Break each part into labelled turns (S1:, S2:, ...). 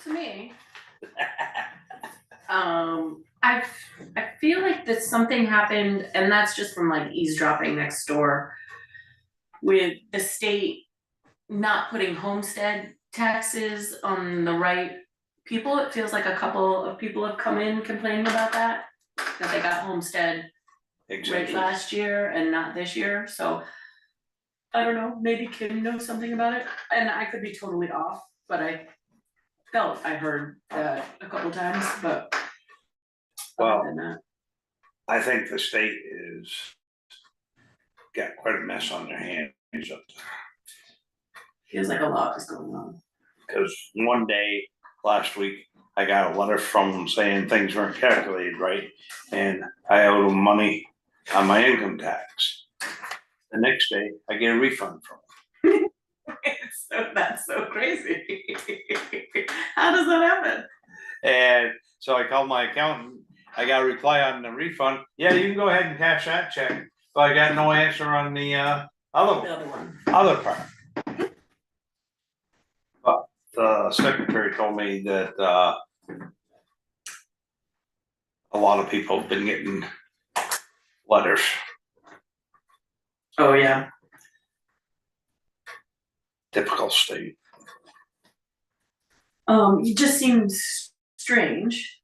S1: to me. I feel like that something happened, and that's just from like eavesdropping next door with the state not putting homestead taxes on the right people. It feels like a couple of people have come in complaining about that they got homestead right
S2: Exactly.
S1: last year and not this year, so I don't know, maybe Kim knows something about it, and I could be totally off, but I felt I heard that a couple times, but
S2: Well,
S1: other than that,
S2: I think the state is got quite a mess on their hands up there.
S1: feels like a lot is going on.
S2: Because one day last week, I got a letter from them saying things weren't calculated right, and I owed them money on my income tax. The next day, I get a refund from them.
S1: That's so crazy. How does that happen?
S2: And so I called my accountant. I got a reply on the refund. Yeah, you can go ahead and cash that check. But I got no answer on the
S1: The
S2: other
S1: other one.
S2: part. But the secretary told me that a lot of people have been getting letters.
S1: Oh, yeah.
S2: Typical state.
S1: It just seems strange.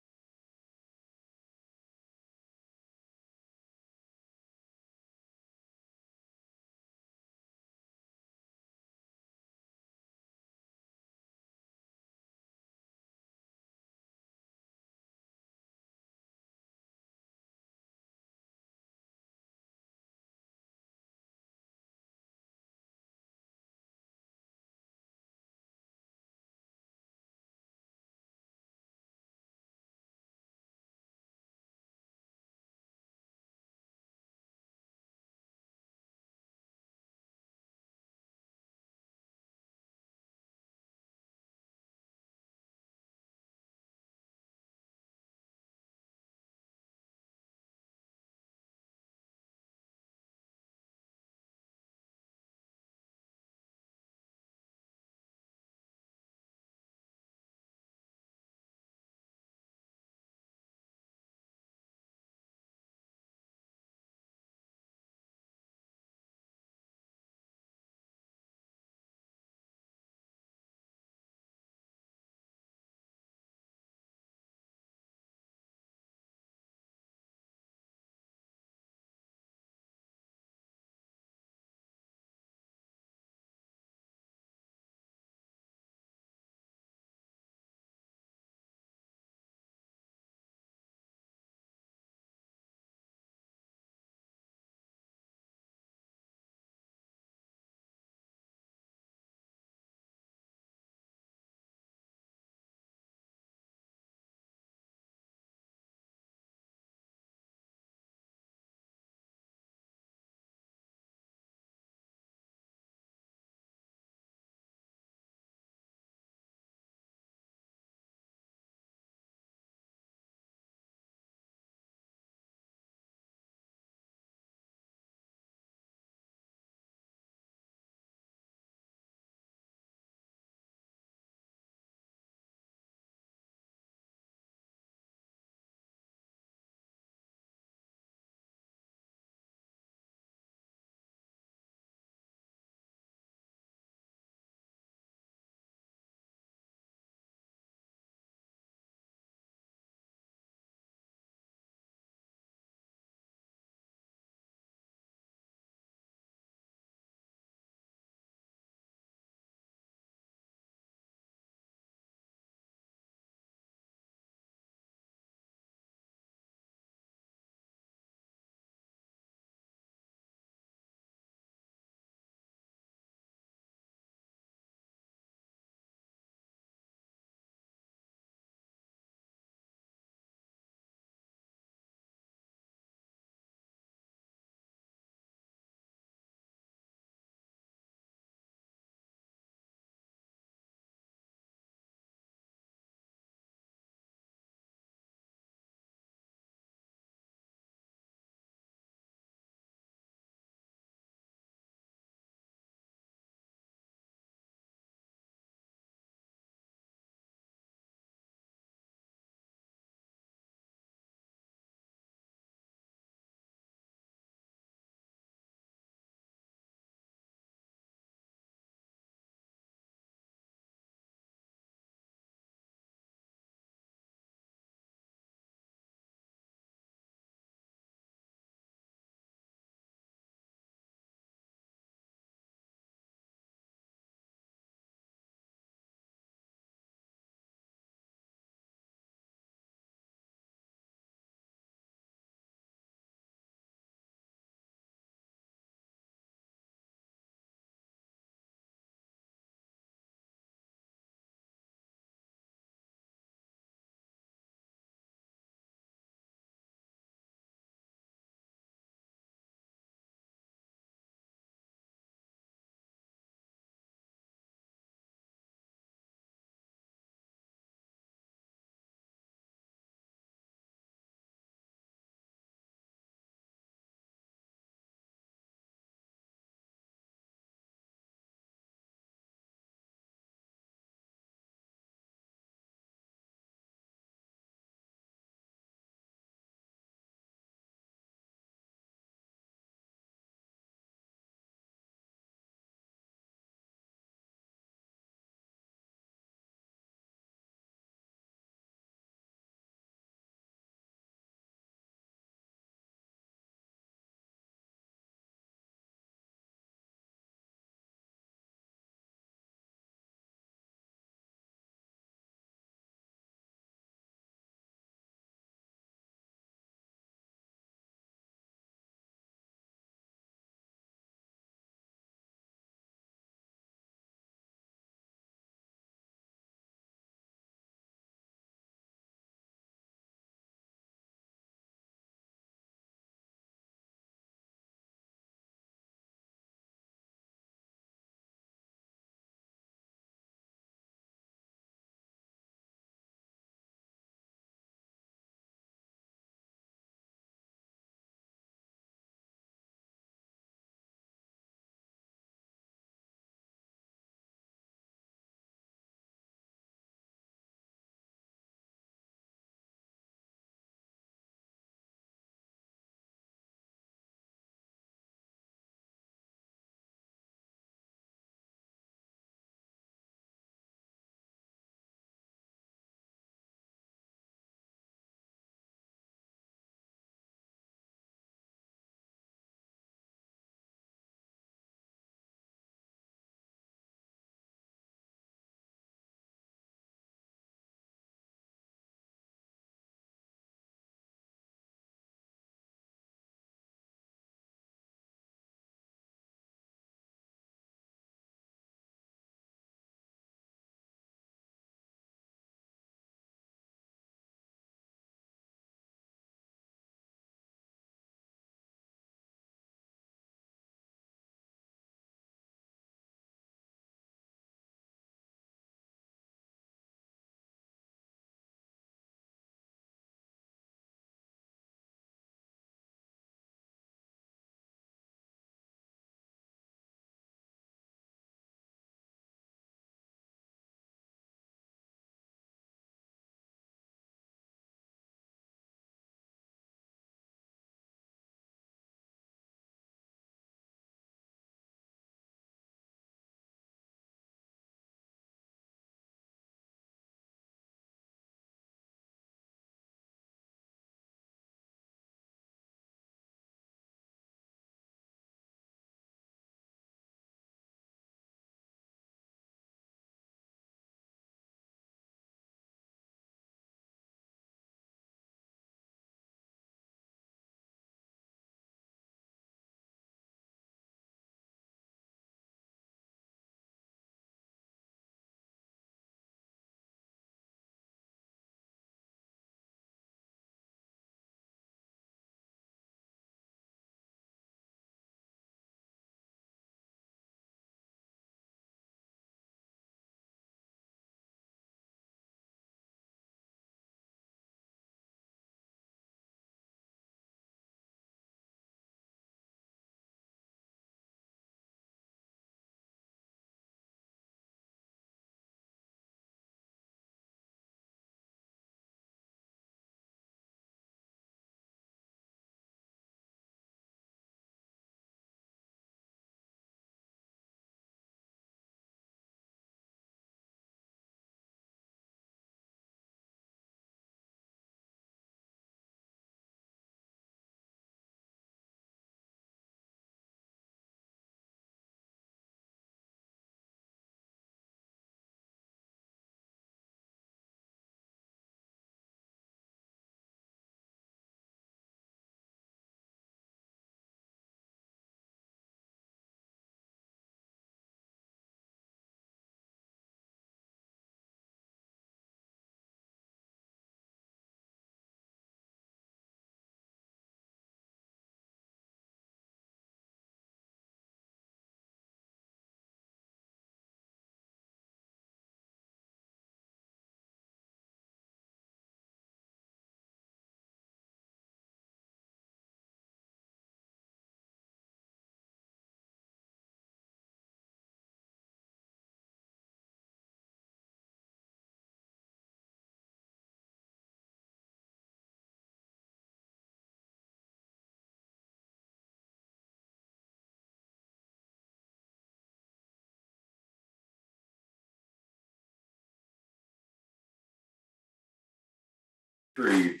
S3: retrieve.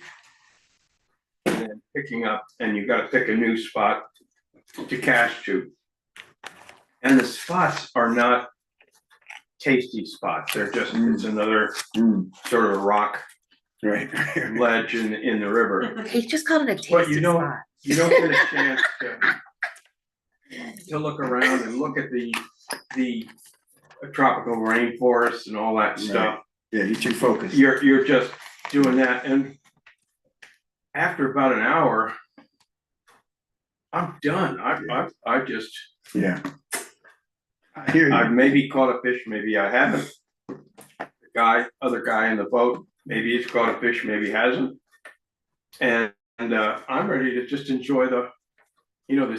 S3: And then picking up, and you gotta pick a new spot to cast to. And the spots are not tasty spots, they're just, it's another sort of rock
S2: Right.
S3: ledge in the river.
S4: He just called it a tasty
S3: But you don't,
S4: spot.
S3: you don't get a chance to look around and look at the tropical rainforest and all that stuff.
S5: Yeah, you're too focused.
S3: You're just doing that, and after about an hour, I'm done. I just,
S5: Yeah. I hear
S3: I've
S5: you.
S3: maybe caught a fish, maybe I haven't. The other guy in the boat, maybe he's caught a fish, maybe hasn't. And I'm ready to just enjoy this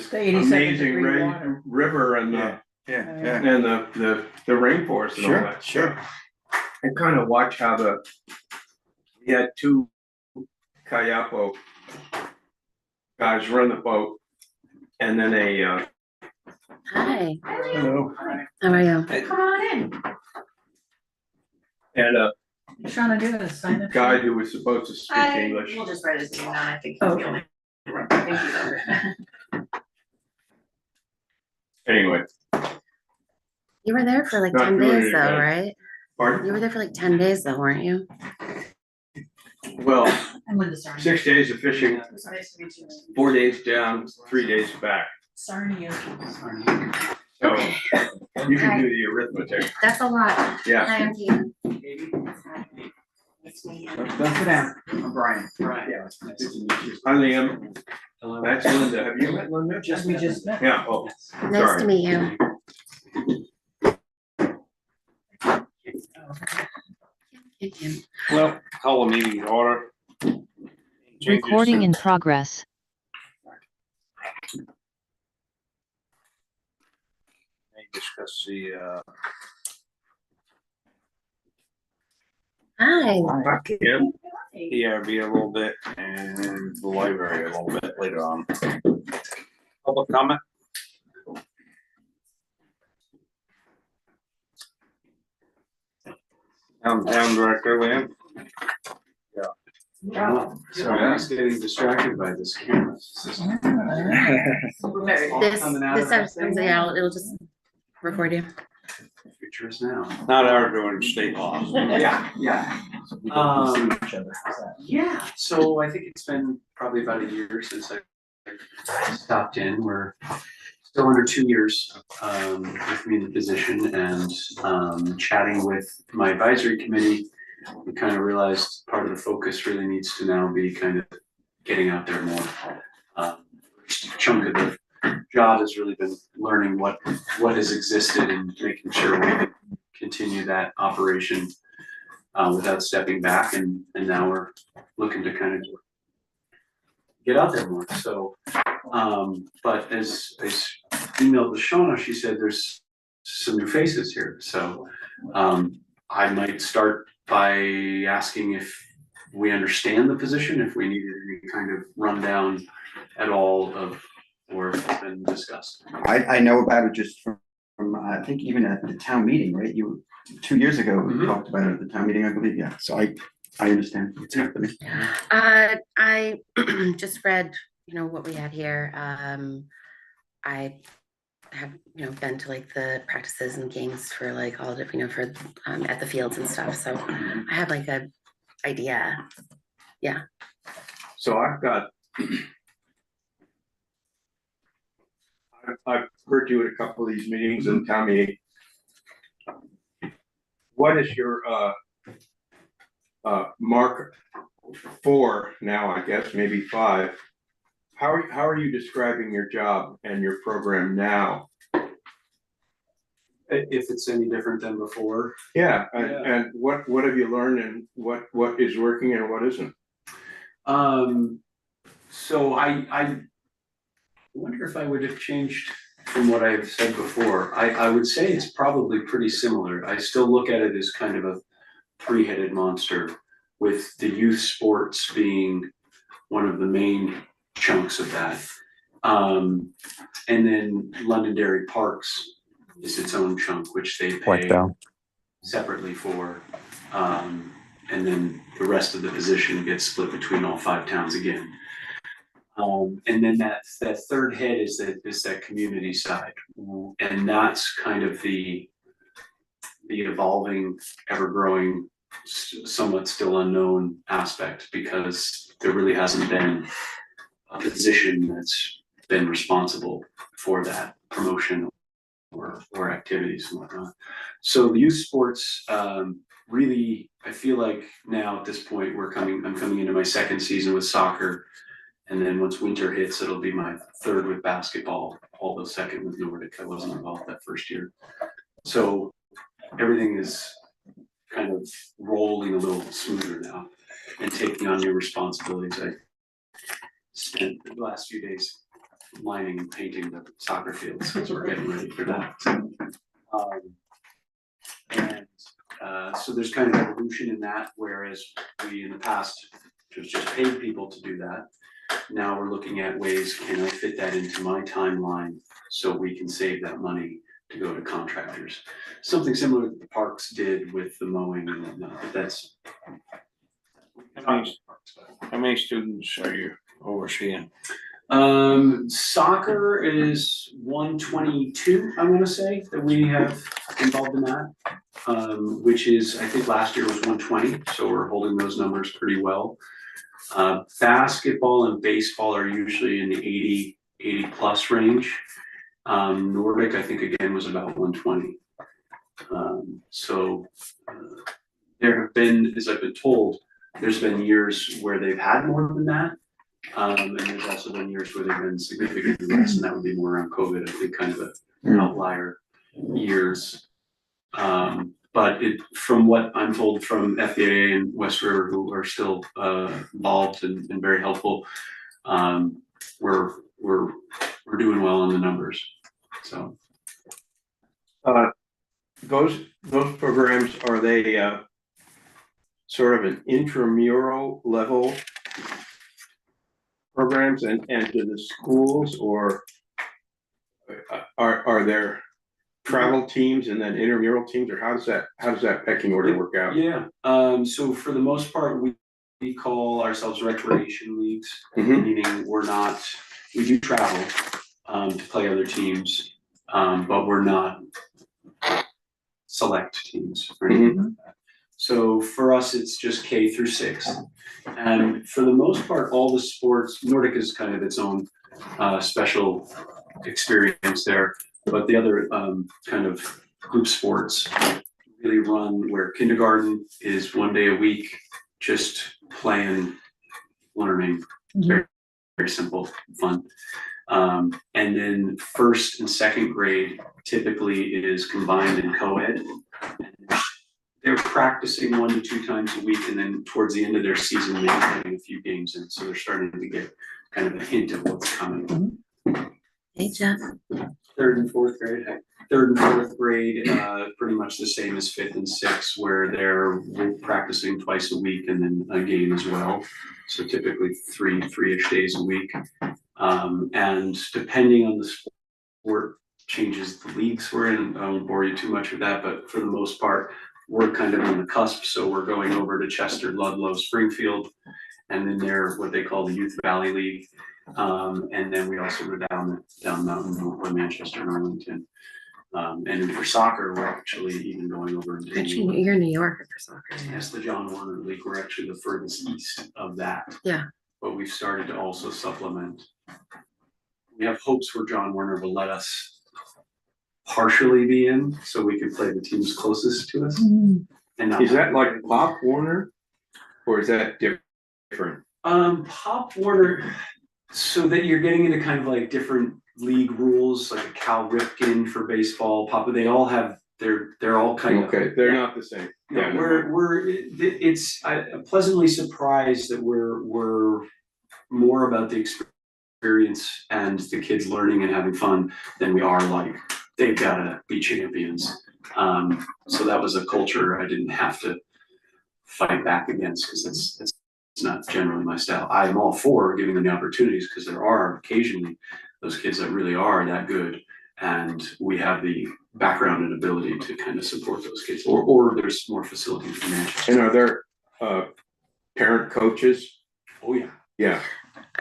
S6: The 87
S3: amazing
S6: degree water.
S3: river and the
S5: Yeah.
S3: and the rainforest and all
S5: Sure,
S3: that.
S5: sure.
S3: And kind of watch how we had two Kayapo guys run the boat, and then
S4: Hi,
S5: Hello.
S4: how are you?
S1: Come on in.
S3: and a
S6: What you trying to do is sign up.
S3: guy who was supposed to speak English.
S1: We'll just write his name down, I think.
S6: Oh,
S1: he's the only one. I think he's under.
S3: Anyway,
S4: You were there for like
S3: Not
S4: 10
S3: doing
S4: days
S3: it
S4: though,
S3: again.
S4: right?
S3: pardon?
S4: You were there for like 10 days though, weren't you?
S3: Well,
S6: I'm Linda Sarnia.
S3: 6 days of fishing,
S1: It's nice to meet you.
S3: 4 days down, 3 days back.
S6: Sarnia.
S3: So
S4: Okay.
S3: you can do the arithmetic.
S4: That's a lot.
S3: Yeah.
S4: Hi, I'm Tina.
S1: Nice to meet you.
S5: Don't sit down. I'm Brian.
S1: Brian.
S5: Yeah. Nice to meet you.
S3: Hi, Liam. That's Linda. Have you met Linda?
S6: We just met.
S3: Yeah. Oh,
S4: Nice
S3: sorry.
S4: to meet you. Thank you.
S2: Well, call the meeting to order.
S7: Recording in progress.
S2: Discuss the,
S4: Hi.
S3: Hi, Kim.
S2: ERB a little bit and the library a little bit later on. Public comment? Town director, Liam?
S8: Sorry, I was getting distracted by this camera system.
S1: Very cool.
S4: This stuff comes out, it'll just record you.
S8: Pictures now.
S2: Not arguing state law.
S8: Yeah. Yeah, so I think it's been probably about a year since I stopped in. We're still under 2 years with me in the position, and chatting with my advisory committee, we kind of realized part of the focus really needs to now be kind of getting out there more. Chunk of the job has really been learning what has existed and making sure we can continue that operation without stepping back, and now we're looking to kind of get out there more. So, but as I emailed Lashawna, she said there's some new faces here. So I might start by asking if we understand the position, if we needed any kind of rundown at all of, or if it's been discussed.
S5: I know about it just from I think even at the town meeting, right? 2 years ago, we
S8: Mhm.
S5: talked about it at the town meeting, I believe, yeah. So I understand what's happening.
S4: I just read, what we had here. I have, been to like the practices and games for like all the, for at the fields and stuff. So I have like a idea.
S3: So I've heard you at a couple of these meetings in town meeting. What is your mark 4 now, I guess, maybe 5? How are you describing your job and your program now?
S8: If it's any different than before.
S3: Yeah, and what have you learned, and what is working and what isn't?
S8: So I wonder if I would have changed from what I've said before. I would say it's probably pretty similar. I still look at it as kind of a three-headed monster, with the youth sports being one of the main chunks of that. And then Londonderry Parks is its own chunk, which they pay separately for. and then the rest of the position gets split between all 5 towns again. And then that third head is that community side, and that's kind of the evolving, ever-growing, somewhat still unknown aspect, because there really hasn't been a position that's been responsible for that promotion or activities and whatnot. So the youth sports, really, I feel like now at this point, I'm coming into my second season with soccer. And then once winter hits, it'll be my third with basketball, although second with Nordic. I wasn't involved that first year. So everything is kind of rolling a little smoother now and taking on new responsibilities. I spent the last few days lining and painting the soccer fields because we're getting ready for that. So there's kind of evolution in that, whereas we in the past just paid people to do that. Now we're looking at ways, can I fit that into my timeline so we can save that money to go to contractors? Something similar that the parks did with the mowing and whatnot, but that's.
S2: How many students are you overseeing?
S8: Soccer is 122, I wanna say, that we have involved in that. Which is, I think last year was 120, so we're holding those numbers pretty well. Basketball and baseball are usually in the 80 plus range. Nordic, I think again was about 120. There have been, as I've been told, there's been years where they've had more than that. And there's also been years where they've been significantly less, and that would be more around COVID, I think, kind of an outlier years. But from what I'm told from FBA and West River, who are still involved and very helpful, we're doing well on the numbers. So
S3: Those programs, are they sort of an intramural level programs and to the schools, or are there travel teams and then intramural teams, or how does that pecking order work out?
S8: yeah, so for the most part, we call ourselves recreation leagues,
S3: Mhm.
S8: meaning we do travel to play other teams, but we're not select teams or anything like that. So for us, it's just K through 6. And for the most part, all the sports, Nordic is kind of its own special experience there. But the other kind of group sports really run where kindergarten is 1 day a week, just playing, learning, very, very simple, fun. And then first and second grade typically is combined in co-ed. They're practicing 1 to 2 times a week, and then towards the end of their season, maybe getting a few games in. So they're starting to get kind of a hint of what's coming.
S4: Hey, Jeff.
S8: Third and fourth grade, pretty much the same as 5th and 6th, where they're practicing twice a week and then a game as well. So typically three-ish days a week. And depending on the sport, changes the leagues we're in. I won't bore you too much with that, but for the most part, we're kind of on the cusp. So we're going over to Chester, Ludlow, Springfield, and then they're what they call the Youth Valley League. And then we also go down mountain to Manchester and Arlington. And for soccer, we're actually even going over into
S4: Actually, you're in New York for soccer.
S8: That's the John Warner League. We're actually the furthest east of that.
S4: Yeah.
S8: But we've started to also supplement. We have hopes where John Warner will let us partially be in, so we can play the teams closest to us. And not
S3: Is that like Pop Warner, or is that different?
S8: Pop Warner, so that you're getting into kind of like different league rules, like a Cal Ripken for baseball. They all have they're all kind of
S3: Okay, they're not the same.
S8: No,
S3: Yeah,
S8: I'm pleasantly surprised that we're more about the experience and the kids learning and having fun than we are like they've gotta be champions. So that was a culture I didn't have to fight back against, because it's not generally my style. I am all for giving them the opportunities, because there are occasionally those kids that really are that good, and we have the background and ability to kind of support those kids, or there's more facilities in Manchester.
S3: And are there parent coaches?
S8: Oh, yeah,
S3: Yeah,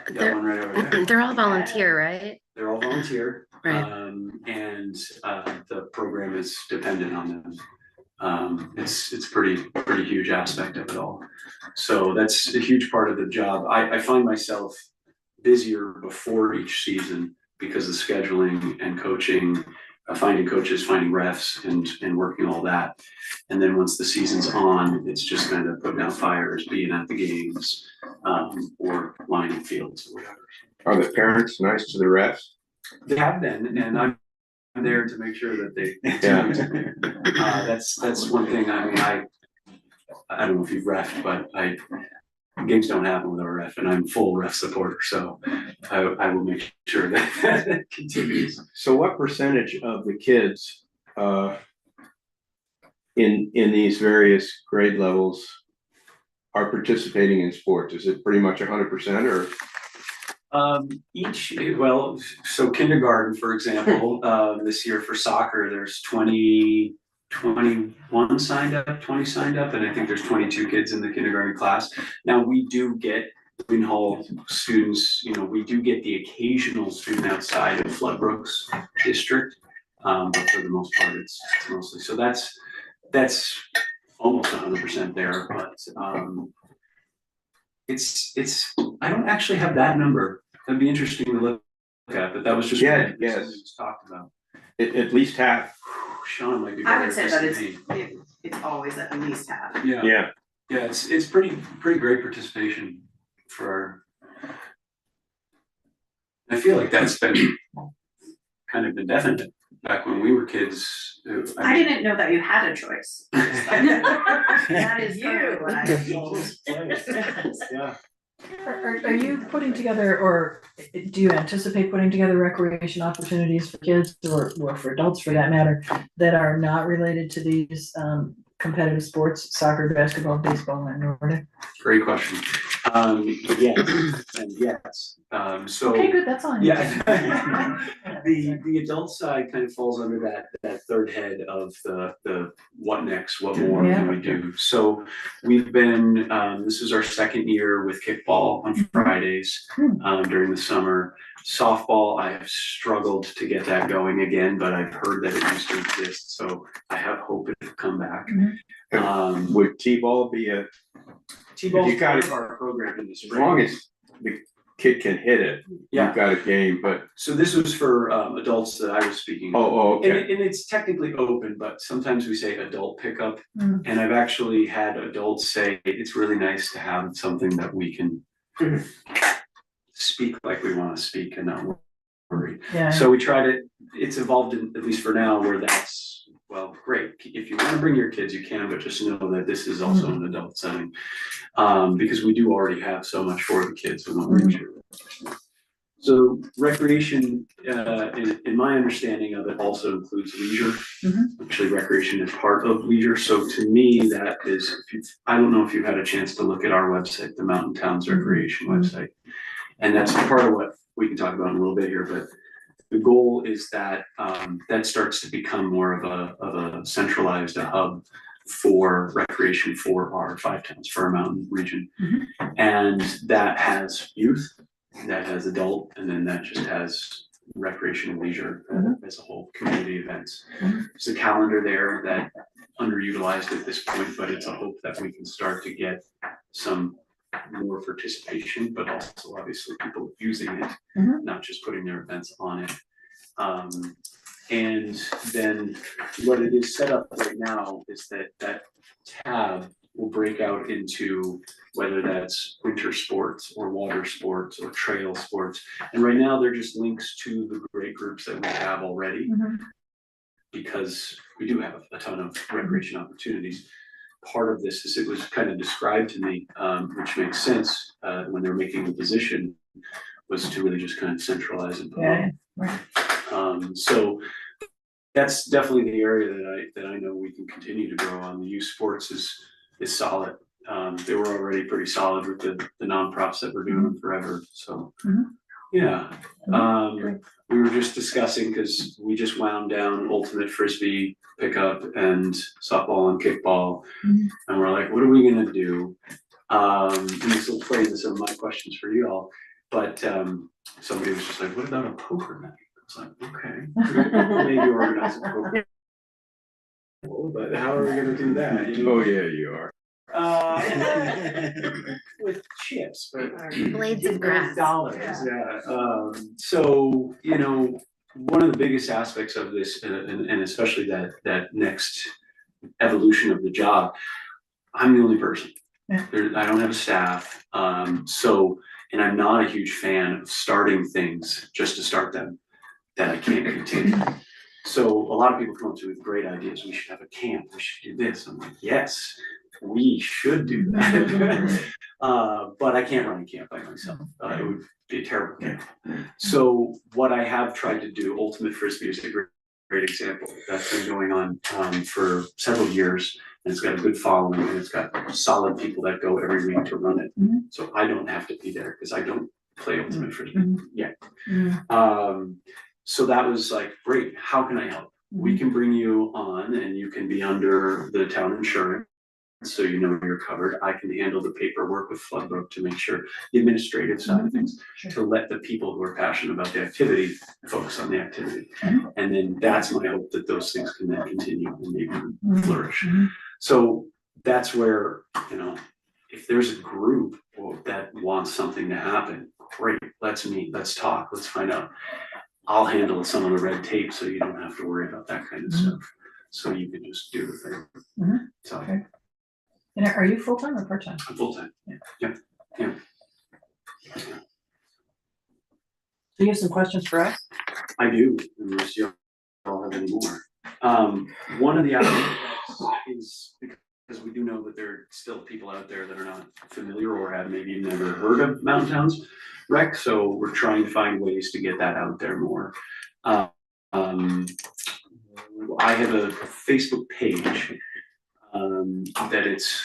S8: that
S4: They're,
S8: one right over there.
S4: they're all volunteer, right?
S8: They're all volunteer.
S4: Right.
S8: And the program is dependent on them. It's pretty huge aspect of it all. So that's a huge part of the job. I find myself busier before each season because of scheduling and coaching, finding coaches, finding refs and working all that. And then once the season's on, it's just kind of putting out fires, being at the games, or lining fields or whatever.
S3: are the parents nice to the refs?
S8: They have been, and I'm there to make sure that they
S3: Yeah.
S8: continue to be. That's one thing. I mean, I don't know if you've refed, but games don't happen without a ref, and I'm full ref supporter, so I will make sure that it continues.
S3: So what percentage of the kids in these various grade levels are participating in sports? Is it pretty much 100% or?
S8: Well, so kindergarten, for example, this year for soccer, there's 21 signed up, 20 signed up, and I think there's 22 kids in the kindergarten class. Now, we do get Green Hall students, we do get the occasional student outside of Floodbrook's district, but for the most part, it's mostly, so that's almost 100% there, but it's I don't actually have that number. That'd be interesting to look at, but that was just
S3: Yeah,
S8: something
S3: yes.
S8: we just talked about.
S3: At least half.
S8: Sean might be
S1: I
S8: better
S1: would
S8: at
S1: say
S8: this
S1: that
S8: than me.
S1: it's always at least half.
S8: Yeah,
S3: Yeah,
S8: it's pretty great participation for. I feel like that's been kind of indefinite back when we were kids.
S1: I didn't know that you had a choice. That is you. What I was told.
S8: Yeah.
S6: Are you putting together, or do you anticipate putting together recreation opportunities for kids or for adults for that matter, that are not related to these competitive sports, soccer, basketball, baseball, and Nordic?
S8: Great question. Yes, and yes. So.
S6: Okay, good, that's all.
S8: Yeah. The adult side kind of falls under that third head of the what next, what more can we do? So we've been, this is our second year with kickball on Fridays, during the summer. Softball, I have struggled to get that going again, but I've heard that it used to exist, so I have hope it will come back.
S3: would T-ball be
S8: T-ball
S3: you
S8: is
S3: got
S8: part
S3: it-
S8: of our program in the
S3: as
S8: spring.
S3: long as the kid can hit it,
S8: Yeah.
S3: you've got a game, but,
S8: So this was for adults that I was speaking.
S3: okay.
S8: And it's technically open, but sometimes we say adult pickup.
S6: Mm.
S8: And I've actually had adults say, it's really nice to have something that we can speak like we want to speak and not worry.
S6: Yeah.
S8: So we tried it, it's evolved in, at least for now, where that's, well, great. If you want to bring your kids, you can, but just know that this is also an adult setting. Because we do already have so much for the kids in the future. So recreation, in my understanding of it, also includes leisure. Actually, recreation is part of leisure. So to me, that is, I don't know if you've had a chance to look at our website, the Mountain Towns Recreation website. And that's part of what we can talk about in a little bit here, but the goal is that that starts to become more of a centralized hub for recreation for our 5 towns, for our mountain region. And that has youth, that has adult, and then that just has recreation and leisure as a whole, community events. There's a calendar there that underutilized at this point, but it's a hope that we can start to get some more participation, but also obviously people using it, not just putting their events on it. And then what it is set up right now is that tab will break out into whether that's winter sports or water sports or trail sports. And right now they're just links to the great groups that we have already, because we do have a ton of recreation opportunities. Part of this is, it was kind of described to me, which makes sense when they're making the position, was to really just kind of centralize and promote. So that's definitely the area that I know we can continue to grow on. The youth sports is solid. They were already pretty solid with the non-profs that were doing them forever. So Yeah,
S6: great.
S8: we were just discussing, cause we just wound down ultimate frisbee pickup and softball and kickball.
S6: Mhm.
S8: And we're like, what are we gonna do? And this will play into some of my questions for you all, but, somebody was just like, what about a poker night? I was like, okay, maybe organize a poker. But how are we gonna do that? You know?
S3: Oh, yeah, you are.
S8: With chips, but.
S4: Blades of grass.
S8: Dollars, yeah, so, you know, one of the biggest aspects of this, and especially that next evolution of the job, I'm the only person.
S6: Yeah.
S8: I don't have a staff, so, and I'm not a huge fan of starting things just to start them that I can't continue. So a lot of people come up to me with great ideas. We should have a camp. We should do this. I'm like, yes, we should do that. But I can't run a camp by myself. It would be a terrible camp. So what I have tried to do, Ultimate Frisbee is a great example. That's been going on for several years, and it's got a good following, and it's got solid people that go every week to run it.
S6: Mhm.
S8: So I don't have to be there because I don't play Ultimate Frisbee yet.
S6: Mhm.
S8: So that was like, great, how can I help? We can bring you on and you can be under the town insurance, so you know you're covered. I can handle the paperwork with Floodbrook to make sure the administrative side of things,
S6: Sure.
S8: to let the people who are passionate about the activity focus on the activity.
S6: Mhm.
S8: And then that's my hope, that those things can then continue and maybe
S6: Mhm.
S8: flourish.
S6: Mhm.
S8: So that's where, you know, if there's a group that wants something to happen, great, let's meet, let's talk, let's find out. I'll handle some of the red tape so you don't have to worry about that kind of stuff. So you can just do the thing.
S6: Mhm.
S8: So
S6: Okay. And are you full-time or part-time?
S8: I'm full-time.
S6: So you have some questions for us?
S8: I do, unless you all have any more. One of the aspects is because we do know that there are still people out there that are not familiar or have maybe never heard of Mountain Towns Rec, so we're trying to find ways to get that out there more. I have a Facebook page that it's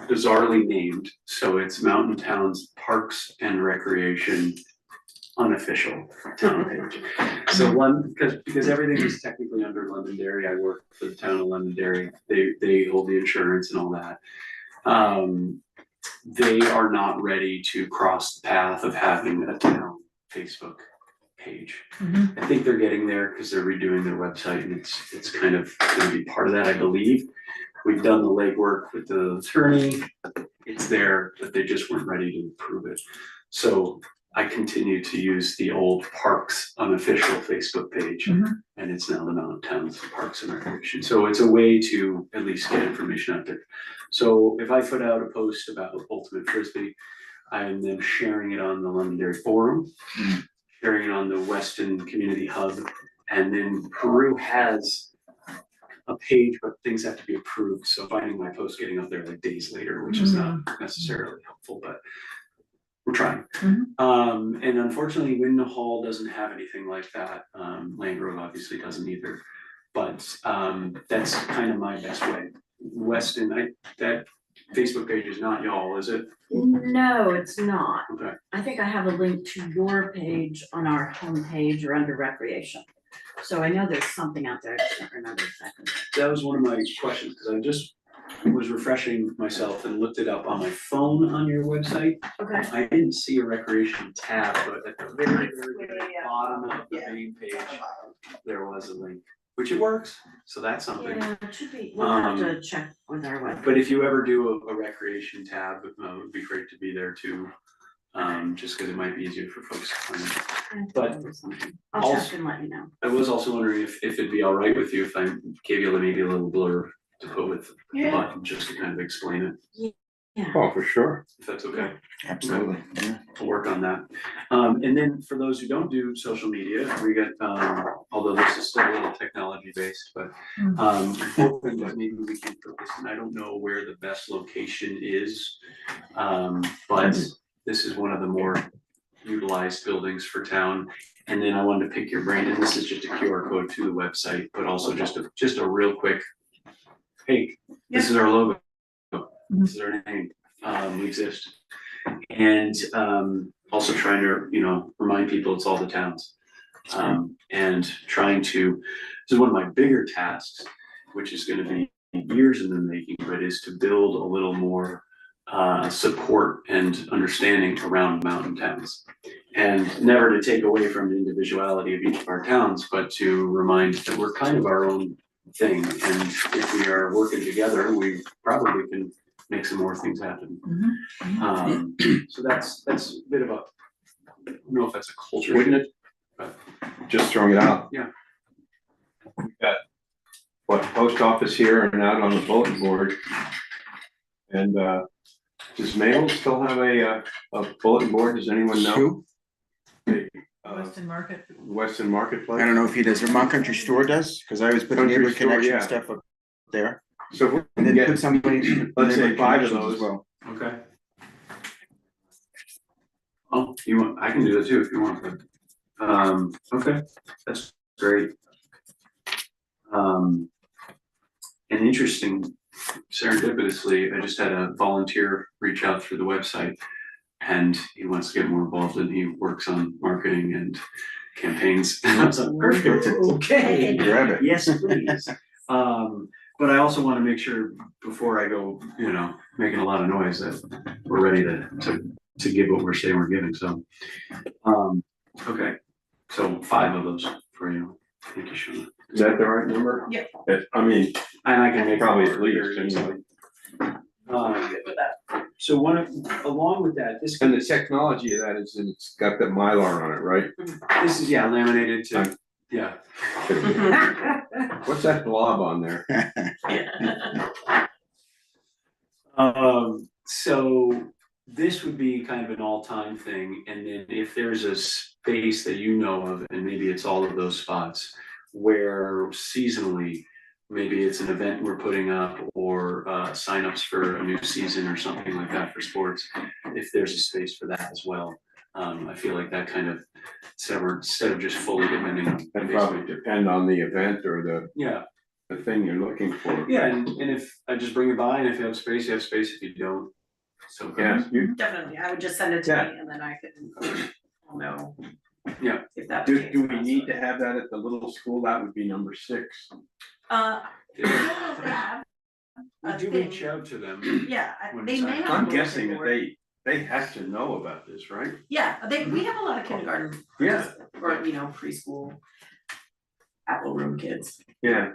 S8: bizarrely named, so it's Mountain Towns Parks and Recreation unofficial town page. So because everything is technically under Londonderry, I work for the town of Londonderry, they hold the insurance and all that. They are not ready to cross the path of having a town Facebook page.
S6: Mhm.
S8: I think they're getting there because they're redoing their website, and it's kind of gonna be part of that, I believe. We've done the legwork with the attorney, it's there, but they just weren't ready to approve it. So I continue to use the old Parks unofficial Facebook page,
S6: Mhm.
S8: and it's now the Mountain Towns Parks and Recreation. So it's a way to at least get information out there. So if I put out a post about Ultimate Frisbee, I am then sharing it on the Londonderry Forum, sharing it on the Weston Community Hub, and then Peru has a page, but things have to be approved, so finding my post getting up there like days later, which is not necessarily helpful, but we're trying. And unfortunately, Windmill Hall doesn't have anything like that. Land Grove obviously doesn't either, but that's kind of my best way. Weston, that Facebook page is not y'all, is it?
S9: No, it's not.
S8: Okay.
S9: I think I have a link to your page on our homepage or under recreation. So I know there's something out there, I just don't remember exactly.
S8: That was one of my questions, because I just was refreshing myself and looked it up on my phone on your website.
S9: Okay.
S8: I didn't see a recreation tab, but at the very bottom of the
S9: Yeah.
S8: main page, there was a link, which it works, so that's something.
S9: Yeah, it should be, we'll have to check with our web.
S8: But if you ever do a recreation tab, it would be great to be there too, just because it might be easier for folks to find. But
S9: I'll
S8: also-
S9: check and let you know.
S8: I was also wondering if it'd be all right with you if I gave you maybe a little blurb to put with the button, just to kind of explain it,
S3: Oh, for sure.
S8: if that's okay.
S5: Absolutely, yeah.
S8: I'll work on that. And then for those who don't do social media, we got, although this is still a little technology based, but hoping that maybe we can focus, and I don't know where the best location is. But this is one of the more utilized buildings for town. And then I wanted to pick your brain, and this is just a QR code to the website, but also just a real quick, hey, this is our logo. This is our name, we exist. And also trying to, remind people it's all the towns. And trying to, this is one of my bigger tasks, which is gonna be years in the making, but is to build a little more support and understanding around mountain towns. And never to take away from the individuality of each of our towns, but to remind that we're kind of our own thing. And if we are working together, we probably can make some more things happen. So that's a bit of a, I don't know if that's a culture,
S3: Wouldn't it?
S8: but
S3: Just throwing it out.
S8: Yeah.
S3: We've got, what, post office here and out on the bulletin board. And, does Maple still have a bulletin board? Does anyone know?
S5: Who?
S6: Weston Market.
S3: Weston Marketplace?
S5: I don't know if he does, or Mont Country Store does, cause I always put the
S3: Country
S5: neighborhood
S3: Store,
S5: connection
S3: yeah.
S5: stuff up there.
S3: So if we
S5: And then
S3: can
S5: put
S3: get,
S5: somebody.
S3: let's say
S5: neighborhood
S3: 5 of
S5: connections
S3: those.
S5: as well.
S8: Okay. Oh, you want, I can do that too if you want, but, okay, that's great. And interesting, serendipitously, I just had a volunteer reach out through the website. And he wants to get more involved and he works on marketing and campaigns. And I was like, perfect, okay.
S5: Grab it.
S8: Yes, please. But I also want to make sure before I go, making a lot of noise that we're ready to give what we're saying we're giving, so. Okay, so 5 of those for you. Thank you, Shona.
S3: Is that the right number?
S1: Yep.
S3: I mean,
S8: And I can make
S3: probably
S8: more
S3: at least,
S8: very easily.
S3: anyway.
S8: With that. So along with that, this.
S3: And the technology of that is, it's got the Mylar on it, right?
S8: This is, laminated to, yeah.
S3: What's that blob on there?
S8: So this would be kind of an all-time thing, and then if there's a space that you know of, and maybe it's all of those spots, where seasonally, maybe it's an event we're putting up, or signups for a new season or something like that for sports, if there's a space for that as well. I feel like that kind of, instead of just fully depending on.
S3: That probably depend on the event or
S8: Yeah.
S3: the thing you're looking for.
S8: Yeah, and if I just bring it by, and if you have space, you have space, if you don't, so.
S3: Yes, you,
S1: Definitely, I would just send it to
S3: Yeah.
S1: me and then I I'll know.
S8: Yeah.
S1: If that.
S3: do we need to have that at the little school? That would be number 6.
S1: I
S8: Yeah.
S1: don't know if they have a
S8: Would you
S1: thing.
S8: reach out to them?
S1: Yeah,
S8: When
S1: they
S8: it's
S1: may
S8: out.
S1: have. a
S3: I'm
S1: bulletin
S3: guessing that
S1: board.
S3: they have to know about this, right?
S1: Yeah, we have a lot of kindergarten.
S3: Yeah.
S1: Or, preschool. Apple room kids.
S3: Yeah.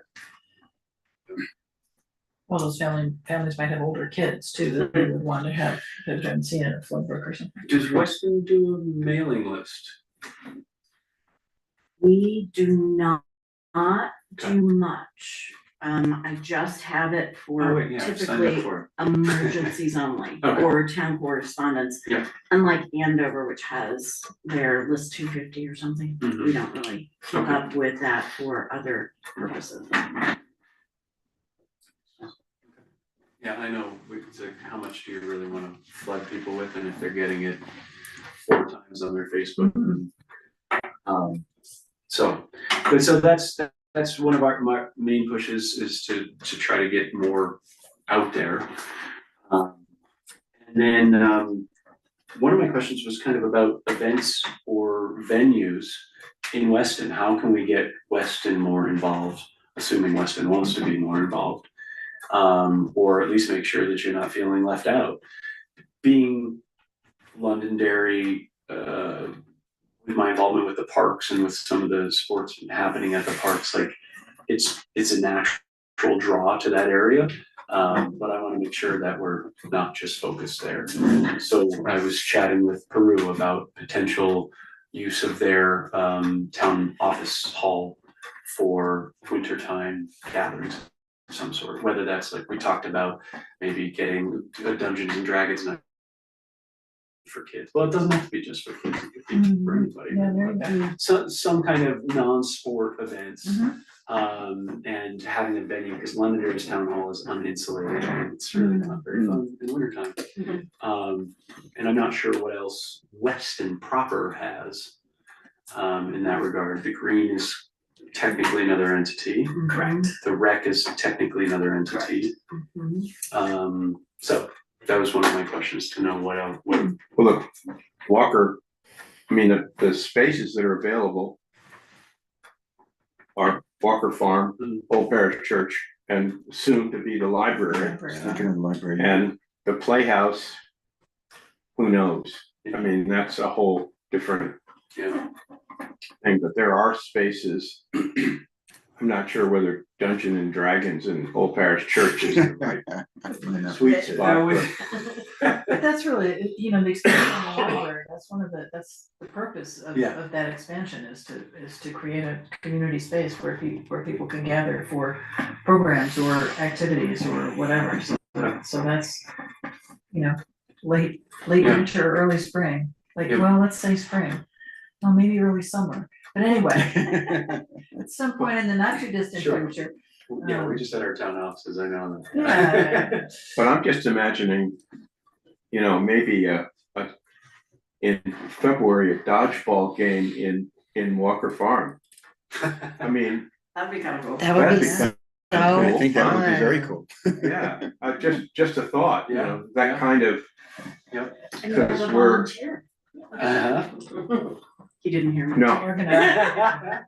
S6: Well, those families might have older kids too, that they would want to have, that haven't seen it at Floodbrook or something.
S8: Does Weston do a mailing list?
S9: We do not
S8: Okay.
S9: do much. I just have it
S8: Oh,
S9: for
S8: wait, yeah, I've signed up
S9: typically
S8: for
S9: emergencies only,
S8: Okay.
S9: or town correspondence.
S8: Yeah.
S9: Unlike Andover, which has their list 250 or something,
S8: Mhm.
S9: we don't really keep
S8: Okay.
S9: up with that for other purposes.
S8: Yeah, I know, it's like, how much do you really wanna flood people with, and if they're getting it 4 times on their Facebook? So, but so that's one of my main pushes, is to try to get more out there. And then, one of my questions was kind of about events or venues in Weston. How can we get Weston more involved, assuming Weston wants to be more involved? Or at least make sure that you're not feeling left out. Being Londonderry, with my involvement with the parks and with some of the sports happening at the parks, like it's a natural draw to that area. But I wanna make sure that we're not just focused there. So I was chatting with Peru about potential use of their town office hall for wintertime gatherings of some sort, whether that's like we talked about, maybe getting a Dungeons and Dragons night for kids. Well, it doesn't have to be just for kids, it could be for anybody.
S6: Yeah, there you go.
S8: So some kind of non-sport events.
S6: Mhm.
S8: And having a venue, because Londonderry's town hall is uninsulated and it's really not very fun in wintertime. And I'm not sure what else Weston proper has in that regard. The Green is technically another entity.
S1: Correct.
S8: The Rec is technically another entity. So that was one of my questions, to know what else,
S3: Well, look, Walker I mean, the spaces that are available are Walker Farm, Old Parish Church, and soon to be the library.
S5: Thinking of the library.
S3: And the Playhouse, who knows? I mean, that's a whole different
S8: Yeah.
S3: thing, but there are spaces. I'm not sure whether Dungeons and Dragons and Old Parish Church is the right sweet spot.
S6: But that's really, you know, the expansion of the library, that's the purpose of that expansion is to create a community space where people can gather for programs or activities or whatever. So that's, you know, late winter, early spring, well, let's say spring, well, maybe early summer, but anyway. At some point in the not too distant
S8: Sure.
S6: future.
S8: Yeah, we just had our town offices, I know.
S6: Yeah.
S3: But I'm just imagining, you know, maybe in February, a dodgeball game in Walker Farm. I mean,
S9: That'd be kind of cool.
S4: That would be
S3: that'd
S4: so
S5: I think that would be very
S4: fun.
S5: cool.
S3: yeah, just a thought, you know, that kind of,
S9: And you have a
S3: because we're,
S9: volunteer.
S8: Uh-huh.
S9: He didn't hear me.
S3: no,
S6: Organized.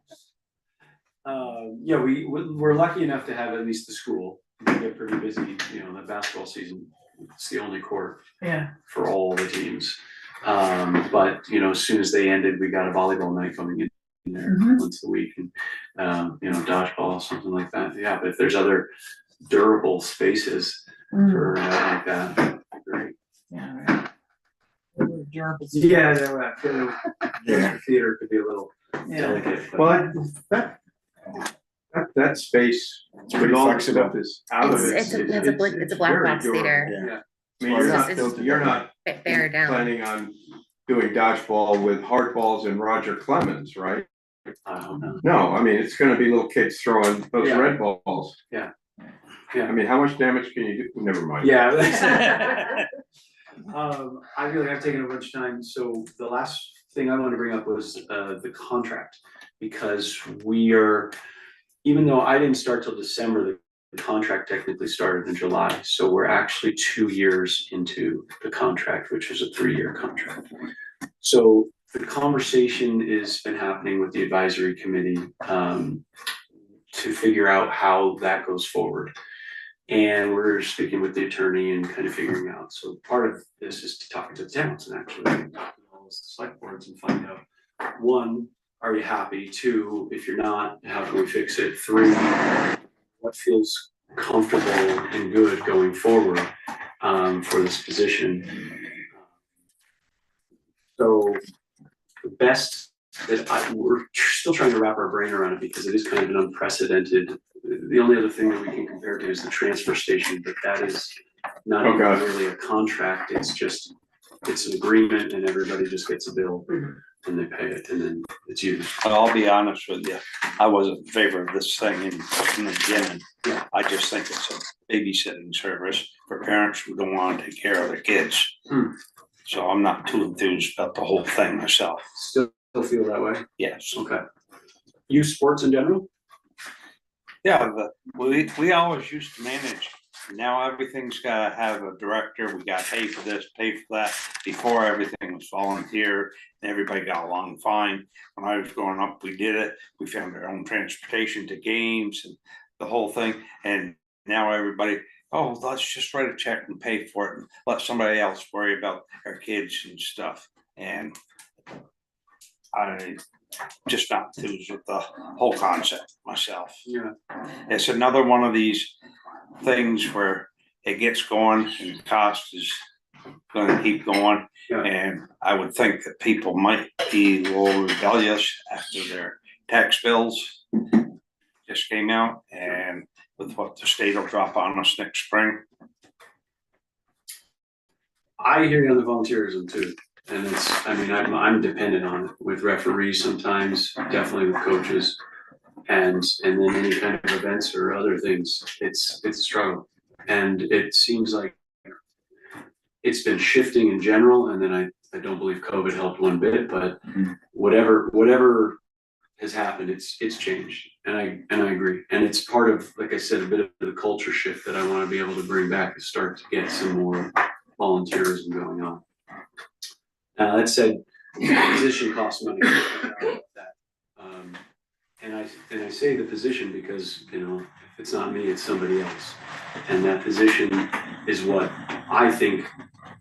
S8: Yeah, we're lucky enough to have at least the school. We get pretty busy, you know, the basketball season, it's the only court
S6: Yeah,
S8: for all the teams. But, you know, as soon as they ended, we got a volleyball night coming in there
S6: Mhm.
S8: once a week and, you know, dodgeball, something like that. Yeah, but if there's other durable spaces for like that, that'd be great.
S6: yeah, right. Durable.
S8: Yeah,
S5: Yeah.
S8: theater could be a little
S6: Yeah.
S8: delicate. but-
S3: well, that space, with
S5: pretty
S3: all the
S5: flexible.
S3: stuff is out of it.
S4: It's a black
S3: very
S4: box
S3: durable.
S4: theater.
S5: Yeah.
S3: I mean, you're not
S4: Bear down.
S3: planning on doing dodgeball with hard balls and Roger Clemens, right?
S8: I don't know.
S3: No, I mean, it's gonna be little kids throwing those
S8: Yeah.
S3: red balls.
S8: Yeah.
S3: I mean, how much damage can you do? Never mind.
S8: Yeah. I feel like I've taken a bunch of time, so the last thing I wanted to bring up was the contract. Because even though I didn't start till December, the contract technically started in July, so we're actually 2 years into the contract, which is a 3-year contract. So the conversation has been happening with the advisory committee to figure out how that goes forward. And we're speaking with the attorney and kind of figuring out, so part of this is to talk to the towns and actually talk to all the select boards and find out, one, are you happy? 2, if you're not, how can we fix it? 3, what feels comfortable and good going forward for this position? So the best we're still trying to wrap our brain around it because it is kind of an unprecedented. The only other thing that we can compare to is the transfer station, but that is not even really a contract. It's an agreement and everybody just gets a bill and they pay it and then it's used.
S2: I'll be honest with you, I wasn't in favor of this thing in the beginning. I just think it's a babysitting service for parents who don't want to take care of their kids. So I'm not too enthused about the whole thing myself.
S8: Still feel that way?
S2: Yes.
S8: Okay. Youth sports in general?
S2: Yeah, we always used to manage. Now everything's gotta have a director. We gotta pay for this, pay for that. Before, everything was volunteer and everybody got along fine. When I was growing up, we did it. We found our own transportation to games and the whole thing. And now everybody, oh, let's just write a check and pay for it and let somebody else worry about our kids and stuff. And I just not enthused with the whole concept myself.
S8: Yeah.
S2: It's another one of these things where it gets going and the cost is gonna keep going.
S8: Yeah.
S2: And I would think that people might be a little rebellious after their tax bills just came out and with what the state will drop on us next spring.
S8: I hear you on the volunteerism too. And I'm dependent on it with referees sometimes, definitely with coaches. And then any kind of events or other things, it's a struggle. And it seems like it's been shifting in general. And then I don't believe COVID helped one bit, but whatever has happened, it's changed. And I agree. And it's part of, like I said, a bit of the culture shift that I want to be able to bring back and start to get some more volunteerism going on. That said, position costs money. And I say the position because, you know, if it's not me, it's somebody else. And that position is what I think,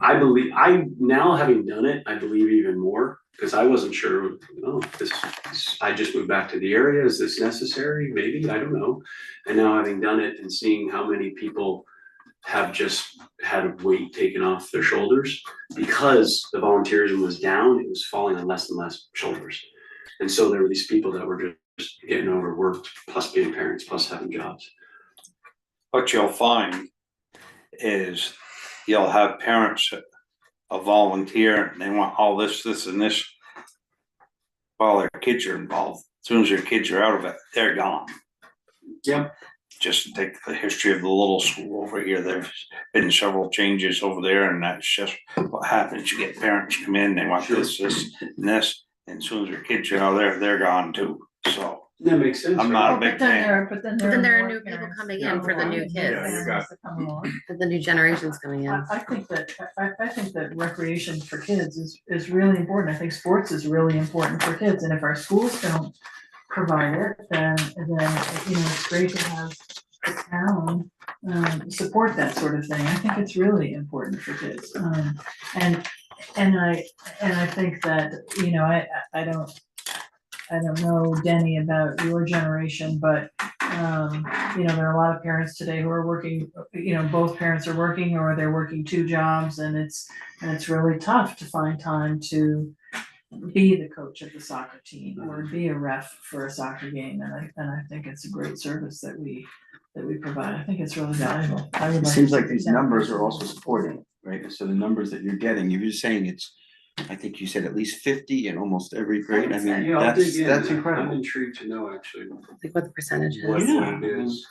S8: I believe, now having done it, I believe even more, because I wasn't sure, oh, I just moved back to the area, is this necessary? Maybe, I don't know. And now having done it and seeing how many people have just had a weight taken off their shoulders because the volunteerism was down, it was falling on less and less shoulders. And so there were these people that were just getting overworked, plus being parents, plus having jobs.
S2: What you'll find is you'll have parents that volunteer and they want all this, this and this. While their kids are involved, as soon as their kids are out of it, they're gone.
S8: Yep.
S2: Just take the history of the little school over here. There's been several changes over there, and that's just what happens. You get parents come in, they want this, this, and this, and as soon as their kids are out there, they're gone too. So
S8: that makes sense.
S2: I'm not a big fan.
S6: But then
S4: Then there are
S6: more
S4: new people
S6: parents
S4: coming
S6: that
S4: in for the
S6: come
S4: new
S6: along,
S4: kids.
S6: parents that come along.
S4: The new generations coming in.
S6: I think that recreation for kids is really important. I think sports is really important for kids, and if our schools don't provide it, then, you know, it's great to have the town support that sort of thing. I think it's really important for kids. And I think that, you know, I don't know, Denny, about your generation, but you know, there are a lot of parents today who are working, you know, both parents are working or they're working 2 jobs, and it's really tough to find time to be the coach of the soccer team or be a ref for a soccer game. And I think it's a great service that we provide. I think it's really valuable.
S5: It seems like these numbers are also supporting, right? So the numbers that you're getting, you're just saying it's, I think you said at least 50 in almost every grade. I mean,
S8: Yeah, I'll dig in.
S5: that's
S8: I'm
S5: incredible.
S8: intrigued to know actually
S4: Like what the percentage
S8: what
S4: is.
S8: it is.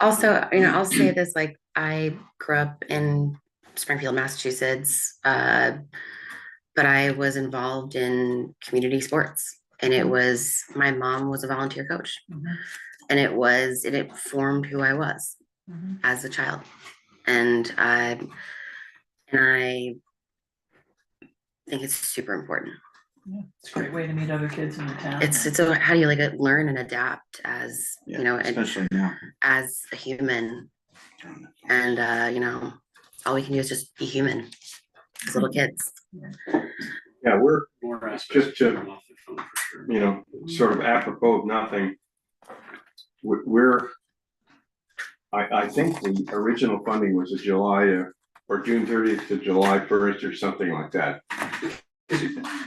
S4: Also, you know, I'll say this, like I grew up in Springfield, Massachusetts, but I was involved in community sports, and it was, my mom was a volunteer coach, and it formed who I was as a child. And I think it's super important.
S6: Yeah, it's a great way to meet other kids in the town.
S4: It's how do you like learn and adapt as, you know,
S5: Especially now.
S4: as a human. And you know, all we can do is just be human as little kids.
S3: Yeah, we're,
S8: More aspects
S3: just to,
S8: coming off the phone for sure.
S3: you know, sort of apropos of nothing. We're, I think the original funding was a July or June 30th to July 1st or something like that.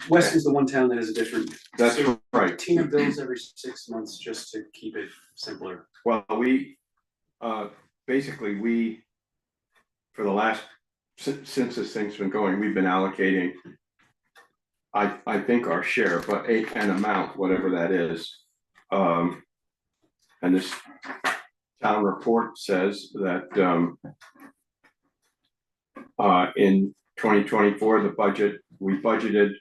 S8: Weston's the one town that has a different.
S3: That's right.
S8: Tina bills every 6 months just to keep it simpler.
S3: Well, we, basically for the last, since this thing's been going, we've been allocating, I think our share, but an amount, whatever that is. And this town report says that, in 2024, the budget, we budgeted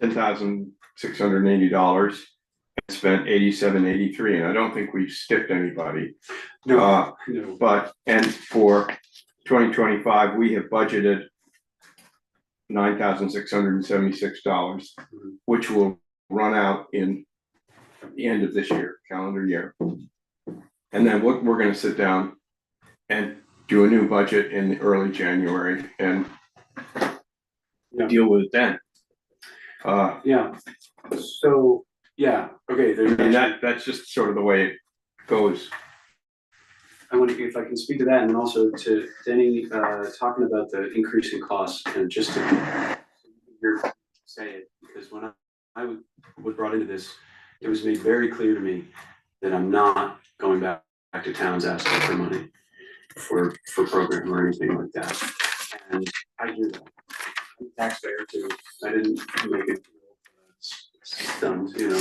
S3: $10,680 and spent $87.83, and I don't think we've stiffed anybody.
S8: No.
S3: But, and for 2025, we have budgeted $9,676, which will run out in the end of this year, calendar year. And then we're gonna sit down and do a new budget in early January and deal with it then.
S8: Yeah, so, yeah, okay,
S3: And that's just sort of the way it goes.
S8: I wonder if I can speak to that, and then also to Denny, talking about the increase in costs, and just to hear say it, because when I was brought into this, it was made very clear to me that I'm not going back to towns asking for money for program or anything like that. And I do that. I'm a taxpayer too. I didn't make it stunned, you know.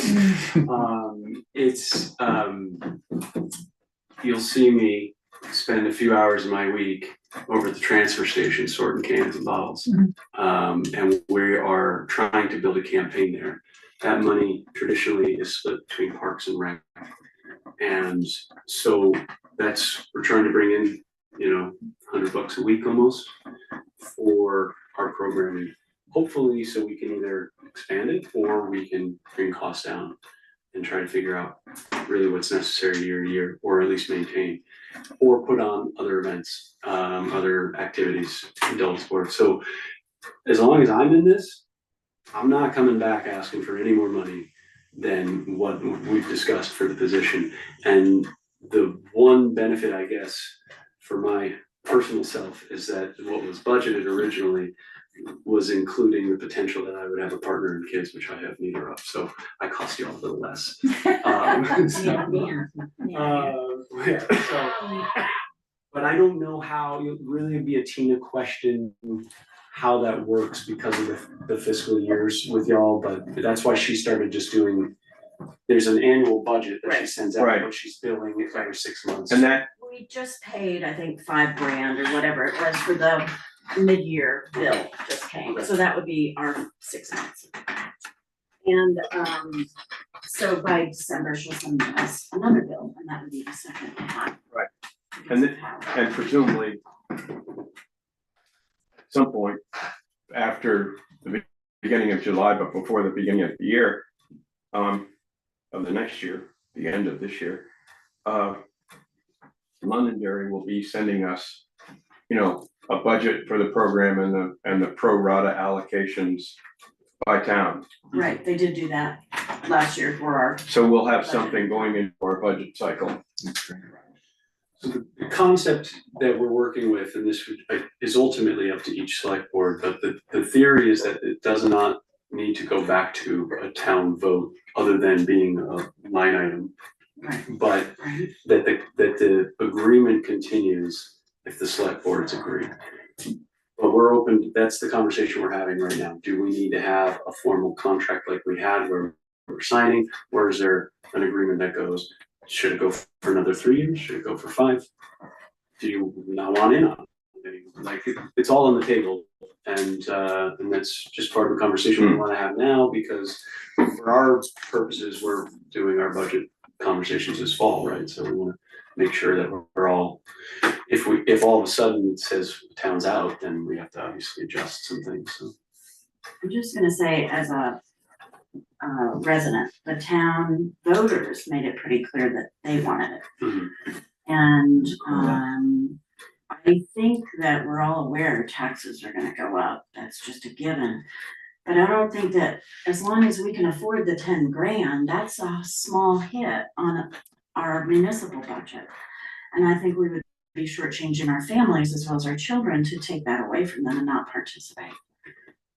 S8: You'll see me spend a few hours of my week over at the transfer station sorting cans and bottles. And we are trying to build a campaign there. That money traditionally is split between Parks and Rec. And so we're trying to bring in, you know, $100 a week almost for our programming. Hopefully, so we can either expand it, or we can bring costs down and try to figure out really what's necessary year to year, or at least maintain, or put on other events, other activities, adult sports. So as long as I'm in this, I'm not coming back asking for any more money than what we've discussed for the position. And the one benefit, I guess, for my personal self is that what was budgeted originally was including the potential that I would have a partner and kids, which I have neither of. So I cost you all a little less. But I don't know how, it really be a Tina question, how that works because of the fiscal years with y'all, but that's why she started just doing, there's an annual budget that she sends out,
S3: Right.
S8: but she's billing it every 6 months.
S3: And that,
S9: We just paid, I think, $5,000 or whatever it was for the mid-year bill just came, so that would be our 6 months. And so by December, she'll send us another bill, and that would be the second time.
S3: and presumably at some point after the beginning of July, but before the beginning of the year, of the next year, the end of this year, Londonderry will be sending us, a budget for the program and the pro rata allocations by town.
S9: Right, they did do that last year for our,
S3: So we'll have something going into our budget cycle.
S8: So the concept that we're working with, and this is ultimately up to each select board, but the theory is that it does not need to go back to a town vote other than being a line item.
S9: right,
S8: But
S9: right,
S8: that the agreement continues if the select boards agree. But we're open, that's the conversation we're having right now. Do we need to have a formal contract like we had where we're signing, or is there an agreement that goes, should it go for another 3 years? Should it go for 5? Do you not want in on it? Like, it's all on the table, and that's just part of the conversation we wanna have now, because for our purposes, we're doing our budget conversations this fall, right? So we wanna make sure that we're all, if all of a sudden it says town's out, then we have to obviously adjust some things, so.
S9: I'm just gonna say, as a resident, the town voters made it pretty clear that they wanted it.
S8: Mhm.
S9: And I think that we're all aware taxes are gonna go up, that's just a given. But I don't think that, as long as we can afford the 10 grand, that's a small hit on our municipal budget. And I think we would be shortchanging our families as well as our children to take that away from them and not participate.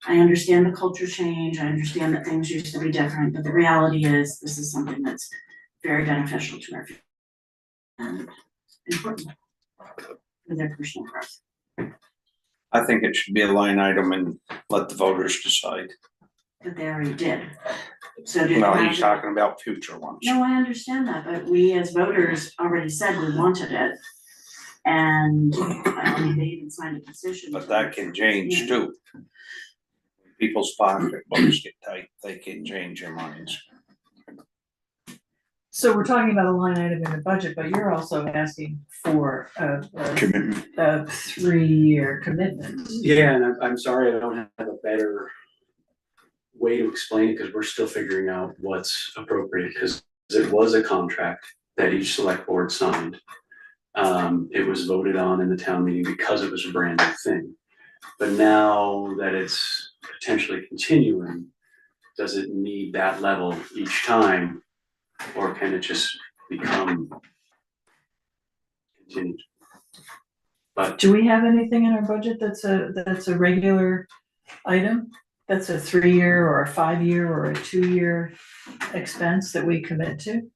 S9: I understand the culture change, I understand that things used to be different, but the reality is, this is something that's very beneficial to our family and important for their personal growth.
S2: I think it should be a line item and let the voters decide.
S9: But they already did. So did.
S2: No, he's talking about future ones.
S9: No, I understand that, but we as voters already said we wanted it. And I think they even signed a petition.
S2: But that can change too. People's pocketbooks get tight, they can change their minds.
S6: So we're talking about a line item in the budget, but you're also asking for
S5: Commitment.
S6: a 3-year commitment.
S8: Yeah, and I'm sorry I don't have a better way to explain it, because we're still figuring out what's appropriate, because it was a contract that each select board signed. It was voted on in the town meeting because it was a brand new thing. But now that it's potentially continuing, does it need that level each time? Or can it just become continued? But
S6: Do we have anything in our budget that's a regular item? That's a 3-year or a 5-year or a 2-year expense that we commit to?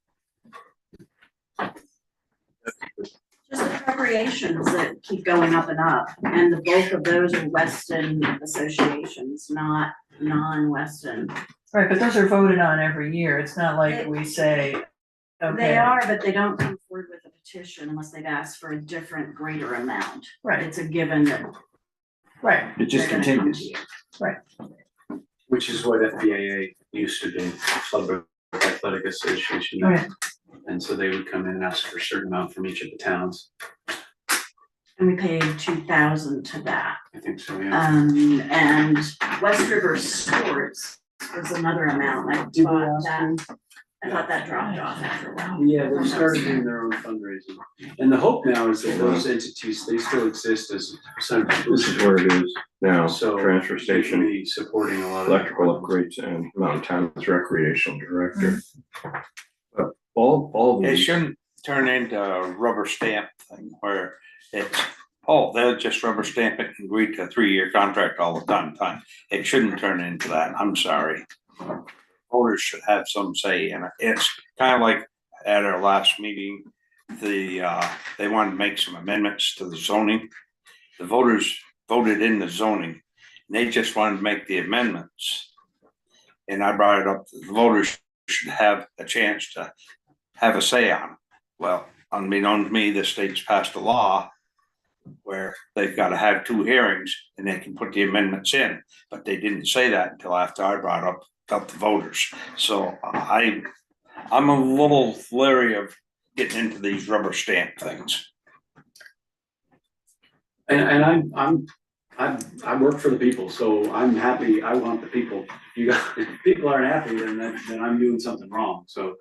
S9: Just appropriations that keep going up and up, and the bulk of those are Weston associations, not non-Weston.
S6: Right, but those are voted on every year. It's not like we say, okay.
S9: They are, but they don't come forward with a petition unless they've asked for a different greater amount.
S6: Right,
S9: It's a given that
S6: right,
S5: It just
S9: they're gonna come to
S5: continues.
S9: you.
S8: which is what FBAA used to be, Club Athletic Association.
S6: right.
S8: And so they would come in and ask for a certain amount from each of the towns.
S9: And we paid 2,000 to that.
S8: I think so, yeah.
S9: And West River Sports was another amount, I
S8: Did we
S9: thought
S8: ask
S9: that, I thought that dropped off after a while.
S8: Yeah, they started doing their own fundraising, and the hope now is that those entities, they still exist as percentage.
S3: This is where it is now,
S8: So
S3: transfer
S8: they can
S3: station,
S8: be supporting a lot of.
S3: electrical upgrades and Mountain Town's recreational director. But all
S2: It
S3: these,
S2: shouldn't turn into a rubber stamp thing where it's, oh, they'll just rubber stamp it and agree to a 3-year contract all the time. It shouldn't turn into that, I'm sorry. Voters should have some say in it. It's kind of like at our last meeting, they wanted to make some amendments to the zoning. The voters voted in the zoning, and they just wanted to make the amendments. And I brought it up, the voters should have a chance to have a say on it. Well, unbeknown to me, the state's passed a law where they've got to have 2 hearings and they can put the amendments in, but they didn't say that until after I brought up the voters. So I'm a little leery of getting into these rubber stamp things.
S8: And I work for the people, so I'm happy, I want the people. If people aren't happy, then I'm doing something wrong, so.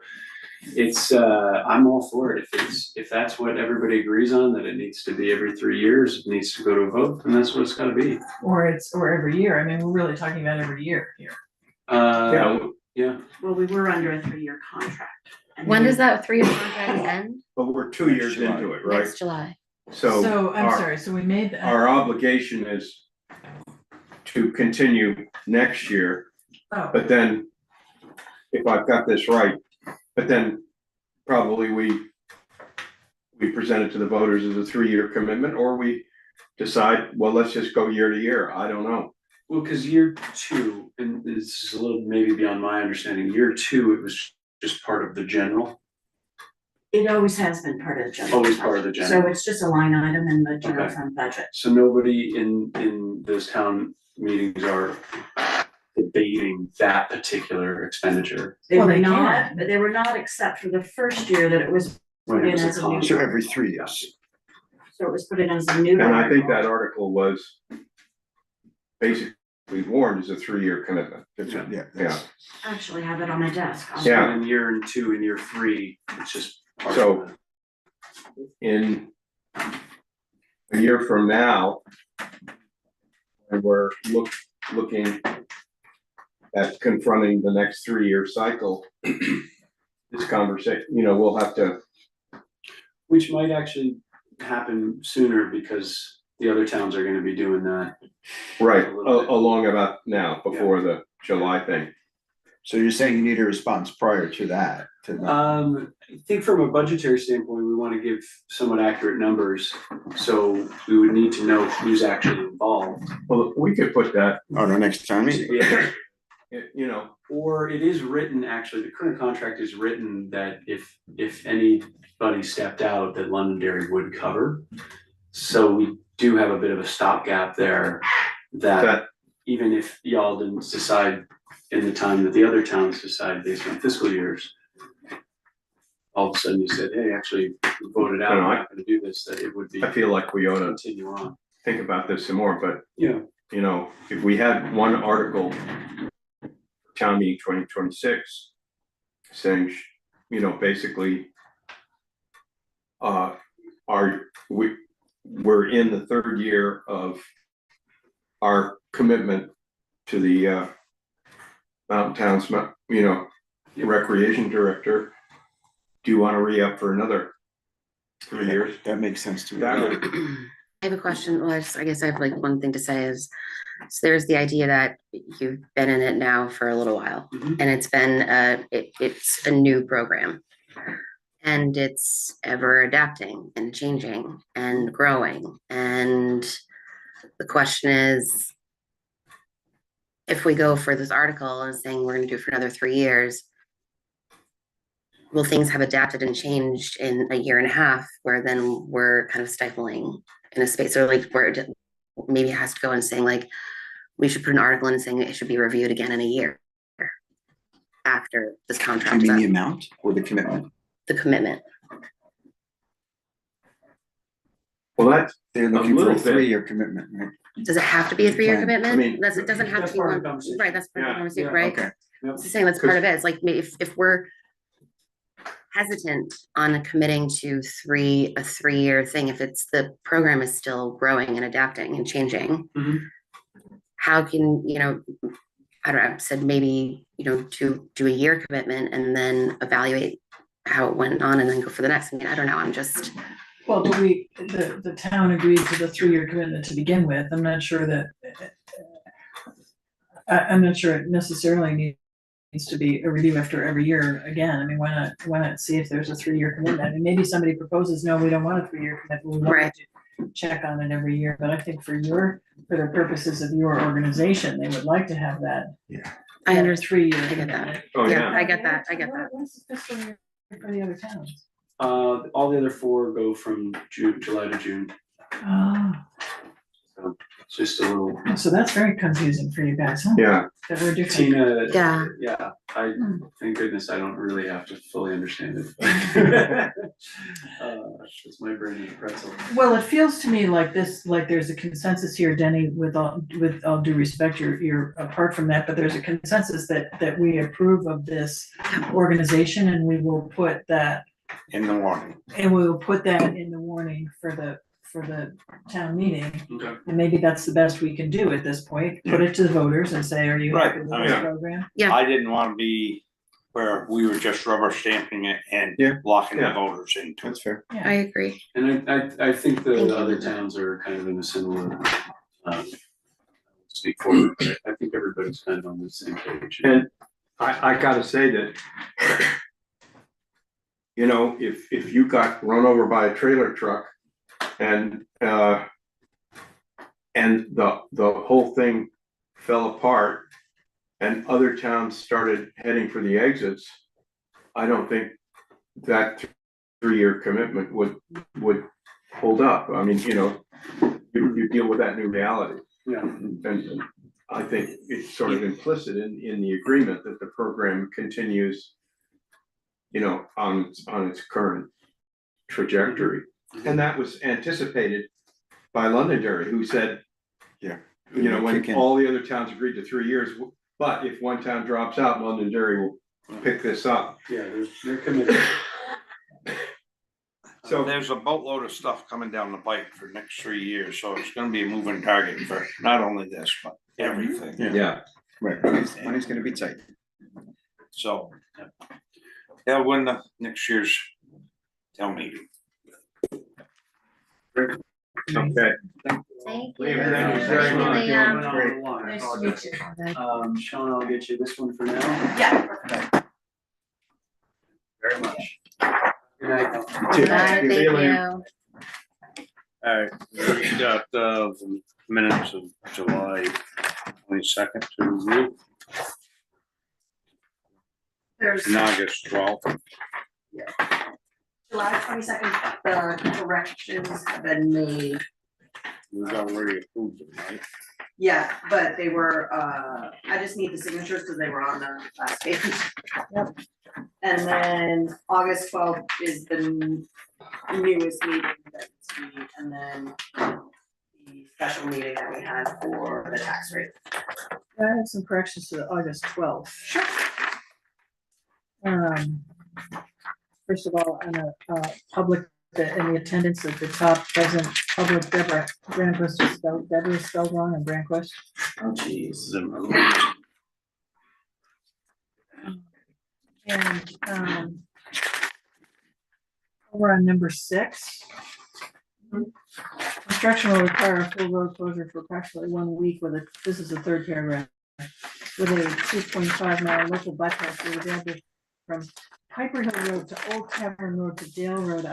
S8: It's, I'm all for it, if that's what everybody agrees on, that it needs to be every 3 years, it needs to go to a vote, then that's what it's gotta be.
S6: Or every year, I mean, we're really talking about every year here.
S8: Yeah,
S9: Well, we were under a 3-year contract. and
S4: When
S9: then-
S4: does that 3-year contract end?
S3: but we're 2 years
S2: Next
S3: into it, right?
S4: Next July.
S6: So, I'm
S3: our-
S6: sorry, so we made that,
S3: Our obligation is to continue next year,
S6: oh,
S3: but then, if I've got this right, but then probably we present it to the voters as a 3-year commitment, or we decide, well, let's just go year to year. I don't know.
S8: well, cause year 2, and this is a little maybe beyond my understanding, year 2, it was just part of the general,
S9: It always has been part of the general.
S8: always part of the
S9: So
S8: general.
S9: it's just a line item in the general
S8: Okay.
S9: fund budget.
S8: So nobody in those town meetings are debating that particular expenditure.
S9: They
S6: Well,
S9: were
S6: they
S9: not,
S6: can.
S9: but they were not except for the first year that it was
S8: When
S9: put
S8: it
S9: in
S8: was a
S9: as a new.
S8: contract.
S5: So every 3 years.
S9: So it was put in as a new.
S3: And I think
S9: article.
S3: that article was basically warned as a 3-year commitment.
S8: Yeah.
S5: Yeah.
S3: Yeah,
S9: I actually have it on my desk. I'll-
S3: Yeah.
S8: And in year 2 and year 3, it's just part
S3: So-
S8: of it.
S3: in a year from now, and we're looking at confronting the next 3-year cycle, this conversation, we'll have to,
S8: Which might actually happen sooner because the other towns are gonna be doing that.
S3: right,
S8: A little bit.
S3: along about now, before the July thing.
S5: So you're saying you need a response prior to that,
S8: I think from a budgetary standpoint, we wanna give somewhat accurate numbers, so we would need to know who's actually involved.
S3: Well, we could put that,
S5: or the next time meeting.
S8: Yeah. Or it is written, actually, the current contract is written that if anybody stepped out, that Londonderry would cover. So we do have a bit of a stopgap there, that
S3: that,
S8: even if y'all didn't decide in the time that the other towns decide based on fiscal years, all of a sudden you said, hey, actually, we voted out, we're not gonna do this, that it would be
S3: I feel like we ought to
S8: continue on.
S3: think about this some more, but
S8: Yeah.
S3: if we had one article, town meeting 2026, saying, basically, we're in the 3rd year of our commitment to the Mountain Towns, recreation director. Do you want to re-up for another 3 years?
S5: That makes sense to me.
S3: That would,
S4: I have a question. Well, I guess I have like one thing to say is, so there's the idea that you've been in it now for a little while,
S8: Mhm.
S4: and it's been it's a new program. And it's ever adapting and changing and growing. And the question is, if we go for this article and saying we're gonna do it for another 3 years, will things have adapted and changed in a year and a half, where then we're kind of stifling in a space, or like where it maybe it has to go and saying like, we should put an article in saying it should be reviewed again in a year after this
S5: Do you
S4: contract is
S5: mean the
S4: up,
S5: amount or the commitment?
S4: the commitment.
S3: Well, that's
S5: They're
S3: a
S5: looking for
S3: little
S5: a
S3: bit.
S5: 3-year commitment, right?
S4: Does it have to be a 3-year
S5: Plan.
S4: commitment?
S3: I mean,
S4: It doesn't have to
S8: that's
S4: be
S8: part of
S4: one,
S8: the conversation.
S4: right, that's part of the
S3: Yeah,
S4: conversation,
S8: yeah.
S4: right?
S5: Okay.
S4: I'm just saying that's part of it, it's like, if we're hesitant on committing to a 3-year thing, if it's, the program is still growing and adapting and changing.
S8: Mhm.
S4: How can, I don't know, I've said maybe, to do a year commitment and then evaluate how it went on and then go for the next. I mean, I don't know, I'm just,
S6: Well, but the town agreed to the 3-year commitment to begin with. I'm not sure that, I'm not sure it necessarily needs to be a review after every year again. I mean, why not see if there's a 3-year commitment? And maybe somebody proposes, no, we don't want a 3-year commitment, we want
S4: Right.
S6: to check on it every year. But I think for the purposes of your organization, they would like to have that.
S4: I understand,
S6: 3-year
S4: I get
S6: commitment.
S4: that.
S3: Oh,
S4: Yeah,
S3: yeah.
S4: I get that, I get that.
S6: What's the fiscal year for the other towns?
S8: All the other 4 go from July to June,
S6: Oh,
S8: so it's just a little.
S6: so that's very confusing for you guys, huh?
S3: Yeah,
S6: That we're different.
S8: Tina.
S4: Yeah.
S8: Yeah,
S6: Hmm.
S8: thank goodness I don't really have to fully understand it. It's my brain is a pretzel.
S6: Well, it feels to me like there's a consensus here, Denny, with all due respect, you're apart from that, but there's a consensus that we approve of this organization and we will put that,
S2: In the morning.
S6: and we will put that in the warning for the town meeting.
S8: Okay.
S6: And maybe that's the best we can do at this point, put it to the voters and say, are you happy with
S2: Right, I
S6: this
S3: mean-
S6: program?
S4: Yeah.
S2: I didn't wanna be where we were just rubber stamping it and
S5: Yeah.
S2: locking the
S3: Yeah.
S2: voters into it.
S5: That's fair.
S4: I agree.
S8: And I think
S4: Thank you.
S8: the other towns are kind of in a similar, speak for them, but I think everybody's kind of on the same page.
S3: and I gotta say that, if you got run over by a trailer truck and the whole thing fell apart and other towns started heading for the exits, I don't think that 3-year commitment would hold up. I mean, you deal with that new reality.
S8: Yeah.
S3: And I think it's sort of implicit in the agreement that the program continues, on its current trajectory. And that was anticipated by Londonderry, who said,
S5: Yeah.
S3: when
S5: Kick in.
S3: all the other towns agreed to 3 years, but if one town drops out, Londonderry will pick this up.
S8: Yeah, they're committed.
S3: So,
S2: There's a boatload of stuff coming down the pike for the next 3 years, so it's gonna be a moving target for not only this, but everything.
S3: yeah,
S5: Right, money's gonna be tight.
S2: So, yeah, when the next year's town meeting.
S3: okay.
S4: Thank
S3: Thank you very much.
S6: Nice to meet you.
S8: Sean, I'll get you this one for now.
S1: Yeah.
S8: Very much. Good night.
S4: Thank you.
S2: Alright, we got the minutes of July 22nd to review,
S1: There's
S2: and August 12th.
S1: July 22nd, the corrections have been made.
S2: We've already approved it, right?
S1: Yeah, but they were, I just need the signatures because they were on the last page. Yep. And then August 12th is the newest meeting that we, and then the special meeting that we had for the tax rate.
S6: I have some corrections to the August 12th.
S1: Sure.
S6: First of all, on a public, in the attendance at the top, present public Deborah Granquist is spelled, Deborah is spelled wrong on Granquist.
S1: Oh, jeez.
S2: Zimmer.
S6: And, we're on number 6. Construction will require a full road closure for approximately 1 week this is the third paragraph, with a 2.5 mile local bypass road available from Piper Hill Road to Old Tavern Road to Dale Road.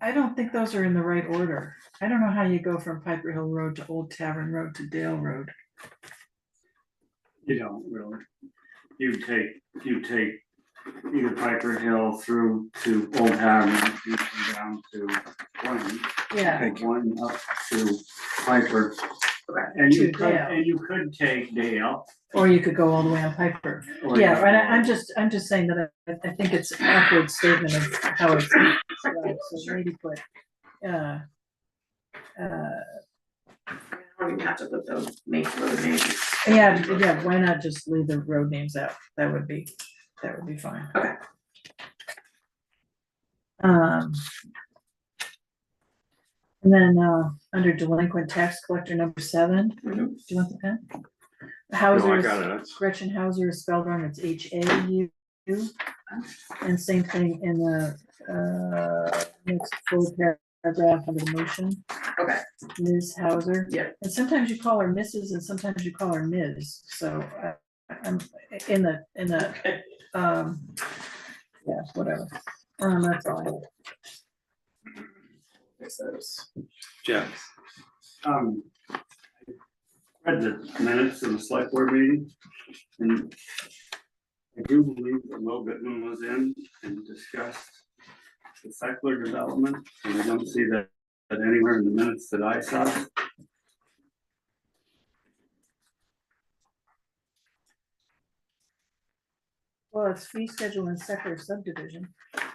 S6: I don't think those are in the right order. I don't know how you go from Piper Hill Road to Old Tavern Road to Dale Road.
S10: You don't really. You take either Piper Hill through to Old Tavern, you come down to one,
S6: Yeah,
S10: take one up to Piper.
S1: Okay.
S10: And
S6: To Dale.
S10: you could take Dale.
S6: or you could go all the way on Piper.
S10: or
S6: Yeah,
S10: you
S6: and
S10: could-
S6: I'm just saying that I think it's an accurate statement of how it's described, so maybe put
S1: We have to put those, make road names.
S6: yeah, why not just leave the road names out? That would be fine.
S1: Okay.
S6: And then, under delinquent tax collector number 7, do
S1: Mhm.
S6: you want the pen?
S3: No,
S6: Hauser
S3: I
S6: is,
S3: got it, that's,
S6: Gretchen Hauser is spelled wrong, it's Hau. And same thing in the, next full paragraph under the motion.
S1: Okay.
S6: Ms. Hauser.
S1: Yeah.
S6: And sometimes you call her Mrs. and sometimes you call her Ms. So, I'm in the, yeah, whatever. That's all I have.
S1: Fix those.
S2: Jeff,
S10: I read the minutes of the select board meeting, and I do believe that Will Goodman was in and discussed the secular development, and I don't see that anywhere in the minutes that I saw.
S6: Well, it's fee schedule and separate subdivision.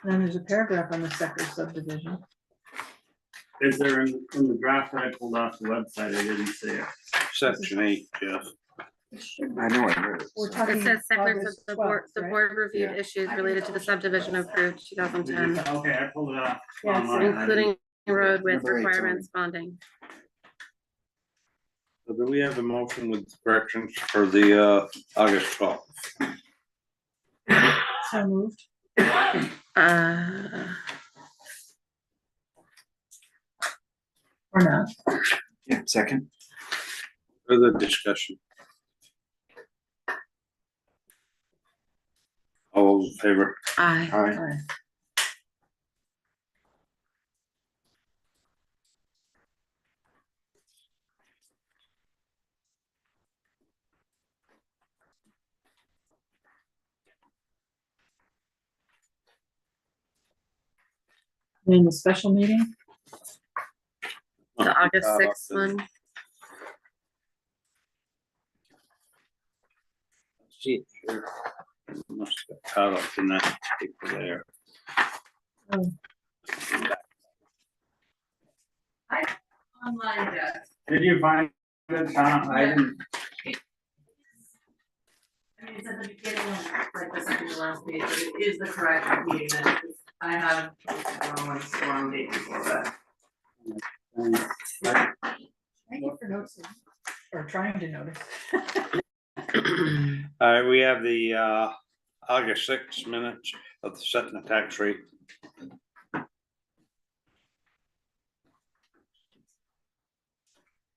S6: And then there's a paragraph on the separate subdivision.
S10: Is there in the draft that I pulled off the website, I didn't see it.
S2: section 8, Jeff.
S5: I know, I read it.
S6: We're
S4: It
S6: talking
S4: says separate,
S6: August
S4: the
S6: 12th,
S4: the
S6: right?
S4: board reviewed
S5: Yeah.
S4: issues related to the subdivision approved 2010,
S10: Okay, I pulled it off
S6: Yeah, it's
S10: online.
S4: including road width
S5: Number 8, sorry.
S4: requirements bonding.
S2: So do we have a motion with corrections for the August 12th?
S6: So moved. Or not.
S5: Yeah, second.
S2: Further discussion? All those in favor?
S4: Aye.
S5: All right.
S6: Aye. In the special meeting,
S4: The August
S2: Uh,
S4: 6th one.
S2: See it here. Must have caught up in that paper there.
S1: Online, Jeff.
S10: Did you find it, Tom? I didn't.
S1: I mean, it's at the beginning of, like, the second to last page, but it is the correct meeting minutes. I have the wrong date before, but.
S6: thank you for noticing, or trying to notice.
S2: All right, we have the August 6th minutes of the setting the tax rate.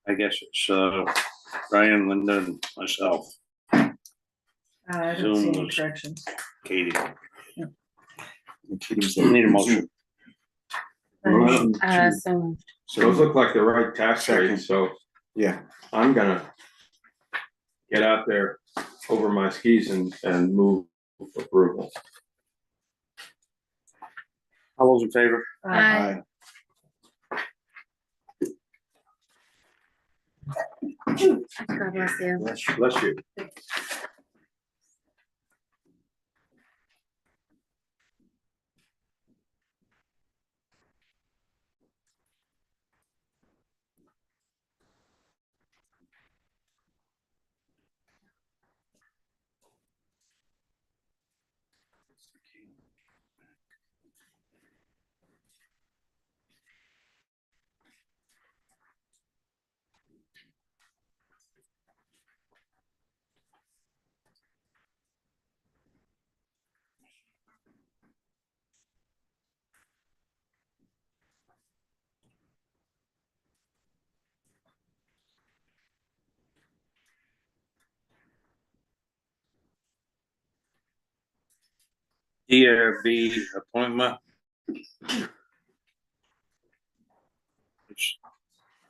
S2: I guess it's Brian, Linda, and myself,
S6: I don't see
S2: Zoom
S6: any
S2: was-
S6: corrections.
S2: Katie.
S5: Kitty's
S2: Need a motion.
S5: Motion to-
S4: So moved.
S3: those look like the right tax
S5: Second.
S3: rates, so
S5: Yeah,
S3: I'm gonna get out there over my skis and move approval.
S2: All those in favor?
S4: Aye. God bless you.
S3: Bless you.
S2: DRB appointment.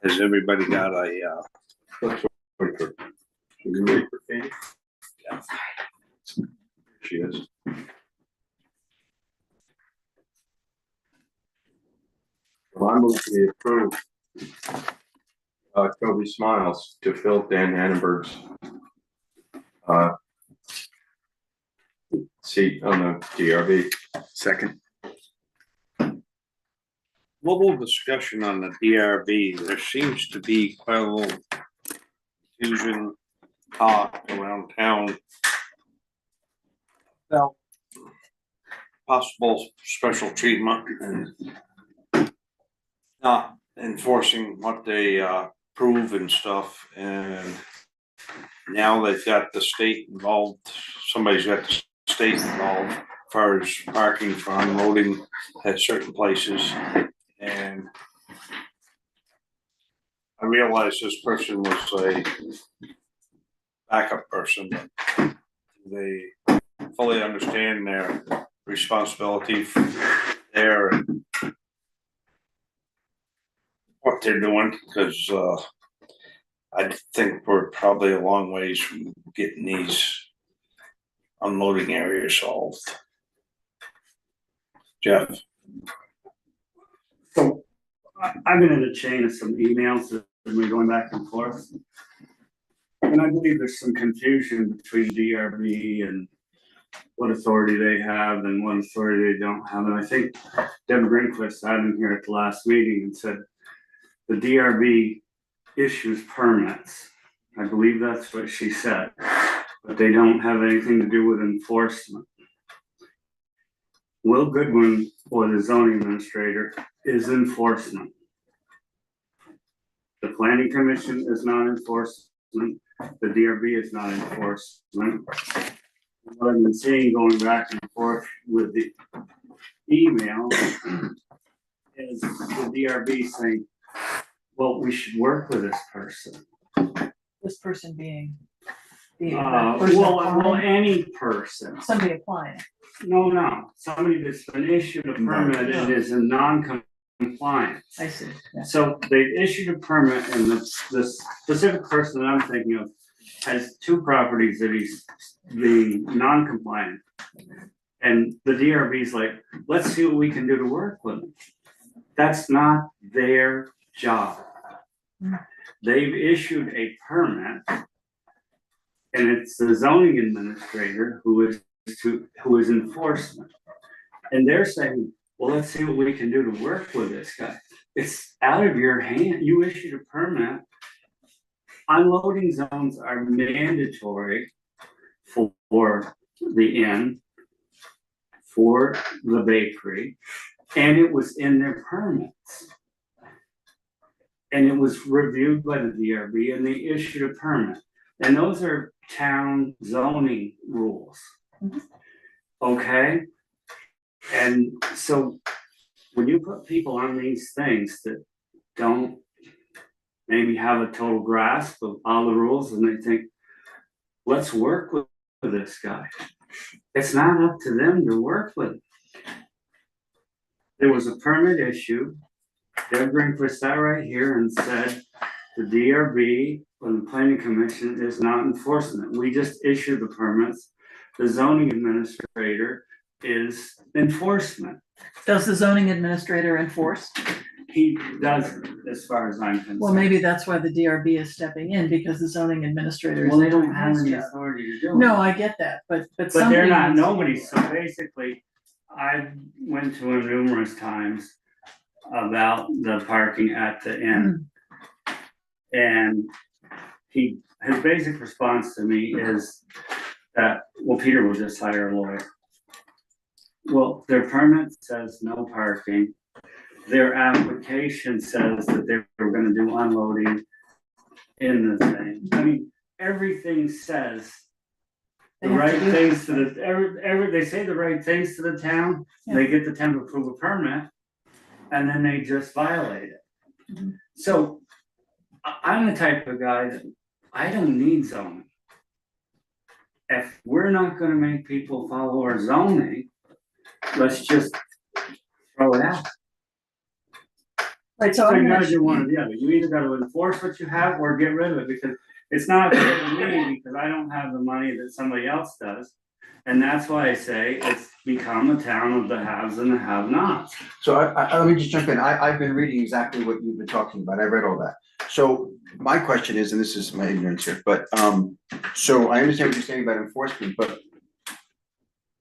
S2: Has everybody got a
S3: Let's wait for, should we wait for Katie? She is. Well, I move to approve Toby Smiles to fill Dan Hannenberg's seat on the DRB.
S5: second.
S2: little discussion on the DRB. There seems to be quite a little confusion, talk around town about possible special treatment and not enforcing what they prove and stuff. And now they've got the state involved. Somebody's got the state involved as far as parking for unloading at certain places. And I realized this person was a backup person. They fully understand their responsibility there and what they're doing, because I think we're probably a long ways from getting these unloading areas solved. Jeff?
S10: So I've been in a chain of some emails that have been going back and forth. And I believe there's some confusion between DRB and what authority they have and what authority they don't have. And I think Deb Greenquist sat in here at the last meeting and said the DRB issues permits. I believe that's what she said, but they don't have anything to do with enforcement. Will Goodwin, or the zoning administrator, is enforcement. The planning commission is not enforcement. The DRB is not enforcement. What I've been seeing going back and forth with the email is the DRB saying, well, we should work with this person.
S6: This person being.
S10: Well, any person.
S6: Somebody applying.
S10: No, somebody that's been issued a permit and is in non-compliance.
S6: I see, yeah.
S10: So they've issued a permit and the specific person that I'm thinking of has two properties that he's being non-compliant. And the DRB's like, let's see what we can do to work with them. That's not their job. They've issued a permit and it's the zoning administrator who is enforcement. And they're saying, well, let's see what we can do to work with this guy. It's out of your hand. You issued a permit. Unloading zones are mandatory for the inn, for the bakery, and it was in their permits. And it was reviewed by the DRB and they issued a permit. And those are town zoning rules. Okay? And so when you put people on these things that don't maybe have a total grasp of all the rules and they think, let's work with this guy. It's not up to them to work with. There was a permit issued. Deb Greenquist sat right here and said the DRB and the planning commission is not enforcement. We just issued the permits. The zoning administrator is enforcement.
S6: Does the zoning administrator enforce?
S10: He doesn't, as far as I'm concerned.
S6: Well, maybe that's why the DRB is stepping in, because the zoning administrator is.
S10: Well, they don't
S6: doing
S10: have
S6: his
S10: any
S6: job.
S10: authority to do it.
S6: No, I get that, but
S10: But
S6: somebody
S10: they're not
S6: needs to-
S10: nobody, so basically, I went to him numerous times about the parking at the inn. And his basic response to me is that, well, Peter will just hire a lawyer. Well, their permit says no parking. Their application says that they were gonna do unloading in the thing. I mean, everything says the
S6: They have to
S10: right
S6: do it.
S10: things to the, they say the right things to the town, they get the town to approve a permit, and then they just violate it. So, I'm the type of guy that, I don't need zoning. If we're not gonna make people follow our zoning, let's just throw it out.
S6: Right, so
S10: So
S6: I'm
S10: you gotta
S6: gonna,
S10: do one or the other, you either gotta enforce what you have or get rid of it, because it's not fair to me, because I don't have the money that somebody else does. And that's why I say it's become a town of the haves and the have-nots.
S5: So let me just jump in. I've been reading exactly what you've been talking about. I read all that. So my question is, and this is my ignorance here, but, so I understand what you're saying about enforcement, but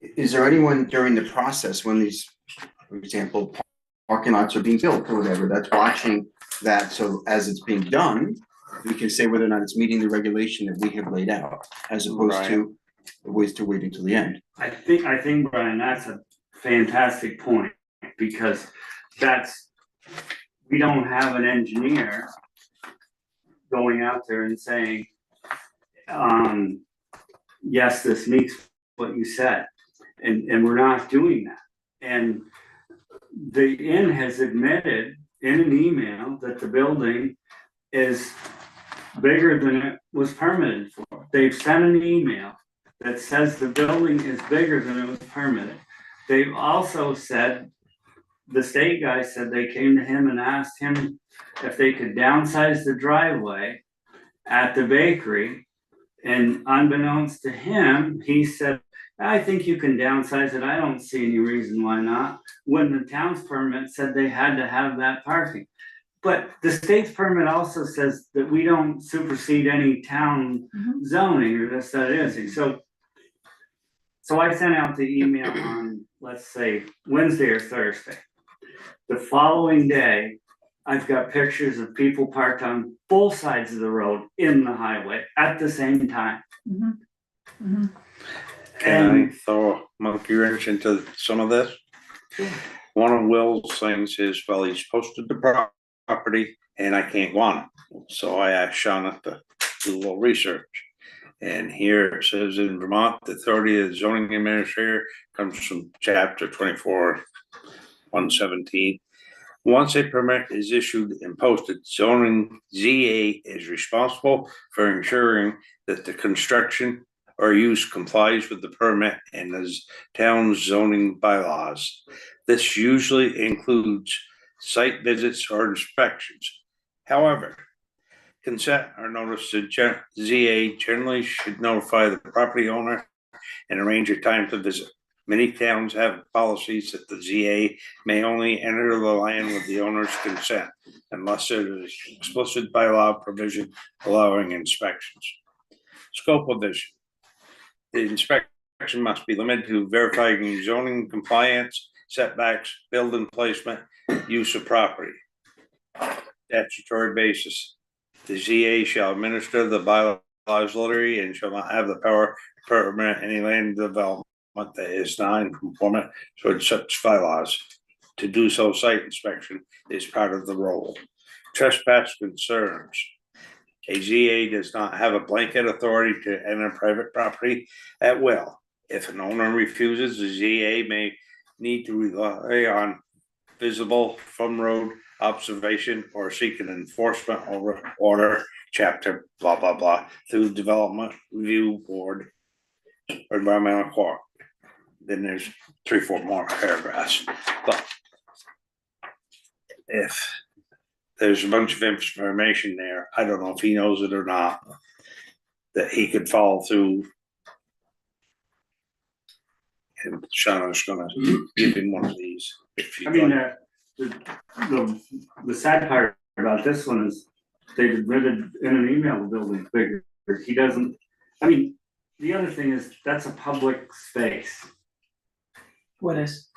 S5: is there anyone during the process when these, for example, parking lots are being built or whatever, that's watching that, so as it's being done, we can say whether or not it's meeting the regulation that we have laid out, as opposed to waiting till the end.
S10: I think, Brian, that's a fantastic point, because we don't have an engineer going out there and saying, yes, this meets what you said, and we're not doing that. And the inn has admitted in an email that the building is bigger than it was permitted for. They've sent an email that says the building is bigger than it was permitted. They've also said, the state guy said they came to him and asked him if they could downsize the driveway at the bakery. And unbeknownst to him, he said, I think you can downsize it. I don't see any reason why not. When the town's permit said they had to have that parking. But the state's permit also says that we don't supersede any town zoning or this, that, is. So I sent out the email on, let's say, Wednesday or Thursday. The following day, I've got pictures of people parked on both sides of the road in the highway at the same time.
S2: Can I throw a monkey wrench into some of this? One of Will's things is, well, he's posted the property and I can't go on it. So I asked Shauna to do a little research. And here it says in Vermont, the authority of the zoning administrator comes from chapter 24, 117. Once a permit is issued and posted, zoning ZA is responsible for ensuring that the construction or use complies with the permit and the town's zoning bylaws. This usually includes site visits or inspections. However, consent or notice to ZA generally should notify the property owner and arrange a time to visit. Many towns have policies that the ZA may only enter the land with the owner's consent unless there is explicit bylaw provision allowing inspections. Scope of vision. The inspection must be limited to verifying zoning compliance, setbacks, building placement, use of property. Statutory basis. The ZA shall administer the bylaws literally and shall not have the power to permit any land development that is non-conformant to such bylaws. To do so, site inspection is part of the role. Trespass concerns. A ZA does not have a blanket authority to enter private property at will. If an owner refuses, the ZA may need to rely on visible from road observation or seek an enforcement order, chapter blah blah blah, through development review board or environmental court. Then there's 3-4 more paragraphs. But if there's a bunch of information there, I don't know if he knows it or not, that he could follow through. And Shauna's gonna give him one of these. If you like.
S10: The sad part about this one is they admitted in an email the building's bigger. He doesn't, the other thing is that's a public space.
S6: What is?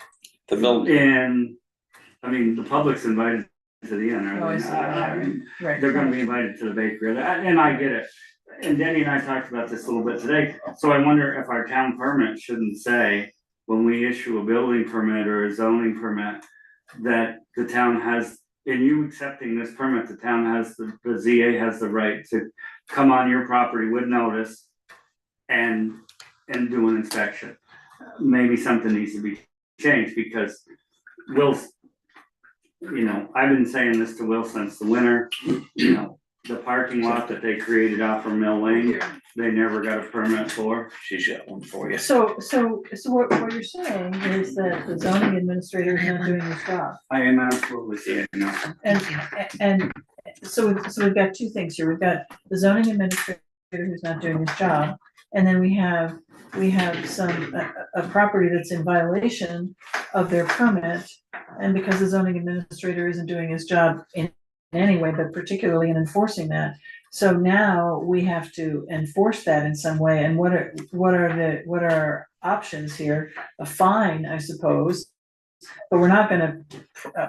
S2: The building.
S10: And, the public's invited to the inn,
S6: Oh, I see. Right.
S10: they're gonna be invited to the bakery, and I get it. And Denny and I talked about this a little bit today, so I wonder if our town permit shouldn't say, when we issue a building permit or a zoning permit, that the town has, in you accepting this permit, the town has, the ZA has the right to come on your property with notice and do an inspection. Maybe something needs to be changed, because Will's, I've been saying this to Will since the winter, the parking lot that they created out from Mill Lane, they never got a permit for.
S2: She's got one for you.
S6: So what you're saying is that the zoning administrator is not doing his job.
S10: I am absolutely saying that.
S6: And so we've got two things here. We've got the zoning administrator who's not doing his job. And then we have a property that's in violation of their permit. And because the zoning administrator isn't doing his job in any way, but particularly in enforcing that. So now we have to enforce that in some way. And what are our options here? A fine, I suppose, but we're not gonna,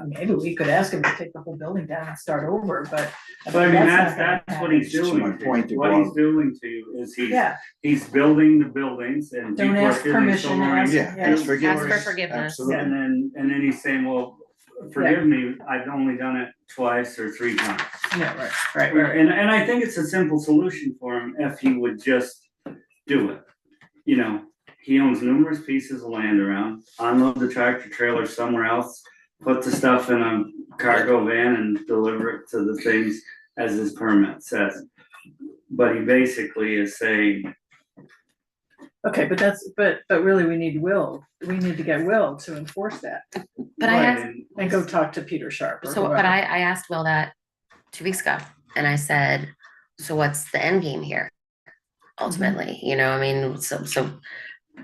S6: maybe we could ask him to take the whole building down and start over, but.
S10: But I mean,
S6: not gonna
S10: that's what he's
S5: happen. To my
S10: doing.
S5: point, to
S10: What
S5: go
S10: he's
S5: out.
S10: doing to you is
S6: Yeah,
S10: he's building the buildings and
S6: Don't
S10: people are
S6: ask
S10: feeling
S6: permission,
S10: sorry.
S6: ask-
S5: Yeah,
S6: Yeah.
S5: ask
S4: Ask
S5: forgiveness.
S4: for forgiveness.
S5: Absolutely.
S10: And then he's saying, well, forgive me, I've only done it twice or 3 times.
S6: yeah, right.
S10: And I think it's a simple solution for him if he would just do it. You know, he owns numerous pieces of land around, unload the tractor trailer somewhere else, put the stuff in a cargo van and deliver it to the things as his permit says. But he basically is saying,
S6: Okay, but really, we need to get Will to enforce that,
S4: But I
S10: right,
S4: asked,
S6: and go talk to Peter Sharp or
S4: so, but
S6: whoever.
S4: I asked Will that 2 weeks ago, and I said, so what's the end game here? Ultimately, you know, I mean, so,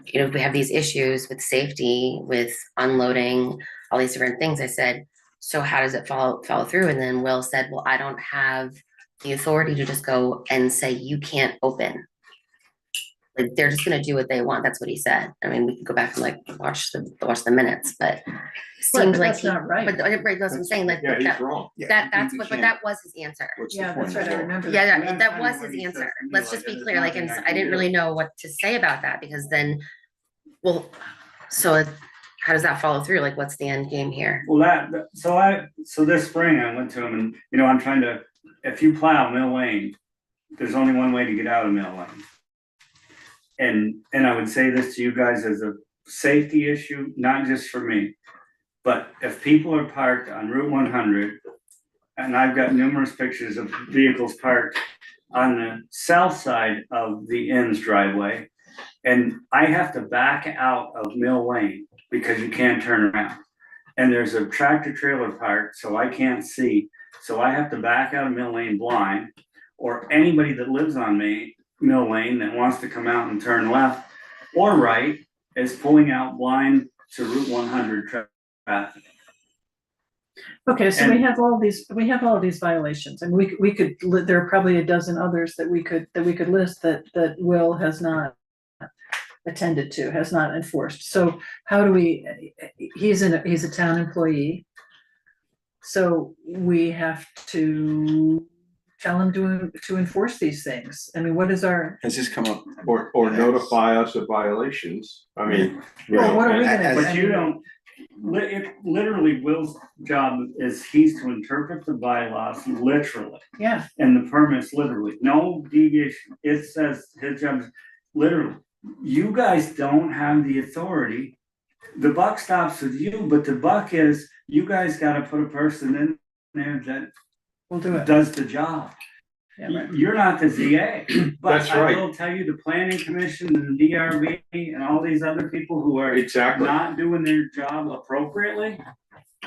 S4: you know, we have these issues with safety, with unloading, all these different things. I said, so how does it follow through? And then Will said, well, I don't have the authority to just go and say, you can't open. Like, they're just gonna do what they want. That's what he said. I mean, we can go back and like watch the minutes, but it
S6: Right,
S4: seemed
S6: but
S4: like
S6: that's
S4: he,
S6: not right.
S4: but right, that's what I'm saying, like,
S3: Yeah, he's
S4: that,
S3: wrong.
S4: that's
S5: You
S4: what, but
S5: can't-
S4: that was his answer.
S5: What's the
S6: Yeah,
S5: point
S6: that's right, I
S5: of it?
S6: remember that.
S4: Yeah,
S10: And
S4: yeah,
S10: that's
S4: that
S10: kinda
S4: was
S10: what
S4: his
S10: he said
S4: answer.
S10: to me,
S4: Let's
S10: like,
S4: just be
S10: there's
S4: clear, like, and
S10: nothing I
S4: I
S10: can
S4: didn't really
S10: do.
S4: know what to say about that, because then, well, so how does that follow through? Like, what's the end game here?
S10: well, so this spring I went to him and, you know, I'm trying to, if you plow Mill Lane, there's only one way to get out of Mill Lane. And I would say this to you guys as a safety issue, not just for me. But if people are parked on Route 100, and I've got numerous pictures of vehicles parked on the south side of the inn's driveway, and I have to back out of Mill Lane because you can't turn around. And there's a tractor trailer parked, so I can't see, so I have to back out of Mill Lane blind. Or anybody that lives on Mill Lane that wants to come out and turn left or right is pulling out blind to Route 100 traffic.
S6: Okay, so we
S10: And-
S6: have all these violations, and we could, there are probably a dozen others that we could list that Will has not attended to, has not enforced. So how do we, he's a town employee. So we have to tell him to enforce these things. I mean, what is our,
S5: Has this come up?
S3: Or notify us of violations. I mean, you
S6: well,
S3: know,
S6: what are we
S3: and-
S6: gonna do?
S10: But you don't, literally Will's job is he's to interpret the bylaws literally.
S6: Yeah,
S10: And the permits literally, no deviation. It says his job is literally, you guys don't have the authority. The buck stops with you, but the buck is, you guys gotta put a person in there that
S6: we'll do it.
S10: does the job.
S6: Yeah, right.
S10: You're not the ZA, but
S3: That's
S10: I
S3: right.
S10: will tell you, the planning commission and the DRB and all these other people who are
S3: Exactly.
S10: not doing their job appropriately,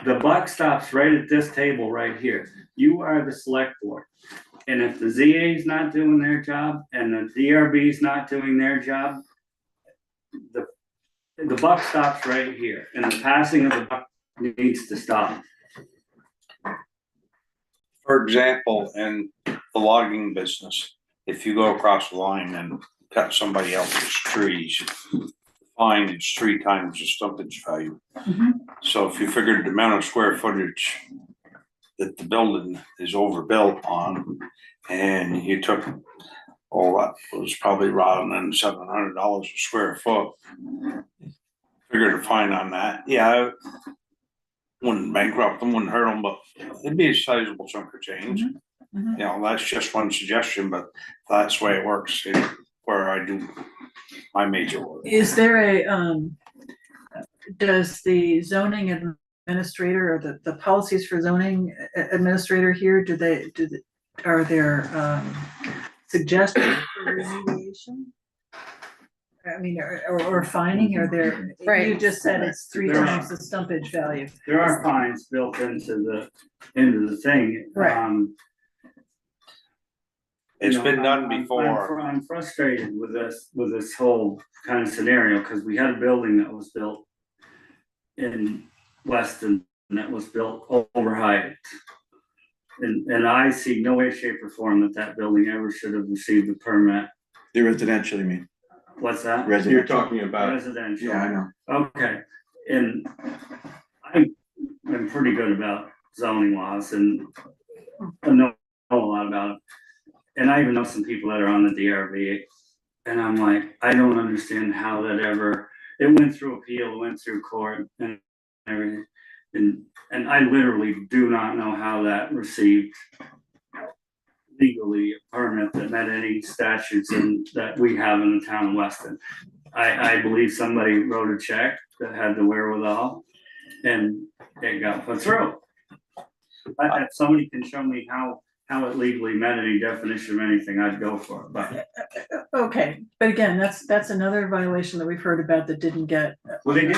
S10: the buck stops right at this table right here. You are the select board. And if the ZA is not doing their job and the DRB is not doing their job, the buck stops right here, and the passing of the buck needs to stop.
S2: For example, in the logging business, if you go across the line and cut somebody else's trees, fine is 3 times the stumpage value.
S6: Mhm.
S2: So if you figured the amount of square footage that the building is overbuilt on, and you took all that was probably around $700 a square foot. Figured a fine on that, yeah. Wouldn't bankrupt them, wouldn't hurt them, but it'd be a sizable chunk of change.
S6: Mhm.
S2: You know, that's just one suggestion, but that's the way it works where I do my major work.
S6: Is there does the zoning administrator or the policies for zoning administrator here, are there suggestions for remediation? I mean, or fining, or there, you
S4: Right.
S6: just said it's 3
S10: There are.
S6: times the stumpage value.
S10: There are fines built into the thing.
S6: Right.
S2: It's
S10: You know,
S2: been done
S10: I'm
S2: before.
S10: I'm frustrated with this whole kind of scenario, because we had a building that was built in Weston, that was built over Hyatt. And I see no way, shape or form that building ever should have received a permit.
S5: The residential, you mean?
S10: What's that?
S3: You're
S5: Residential.
S3: talking about,
S10: Residential.
S5: Yeah, I know.
S10: Okay, and I'm pretty good about zoning laws and I know a lot about it. And I even know some people that are on the DRB. And I'm like, I don't understand how that ever, it went through appeal, it went through court and everything. And I literally do not know how that received legally a permit that met any statutes that we have in the town of Weston. I believe somebody wrote a check that had the wherewithal and it got put through. If somebody can show me how it legally met any definition of anything, I'd go for it, but.
S6: Okay, but again, that's another violation that we've heard about that didn't get.
S10: Well, they did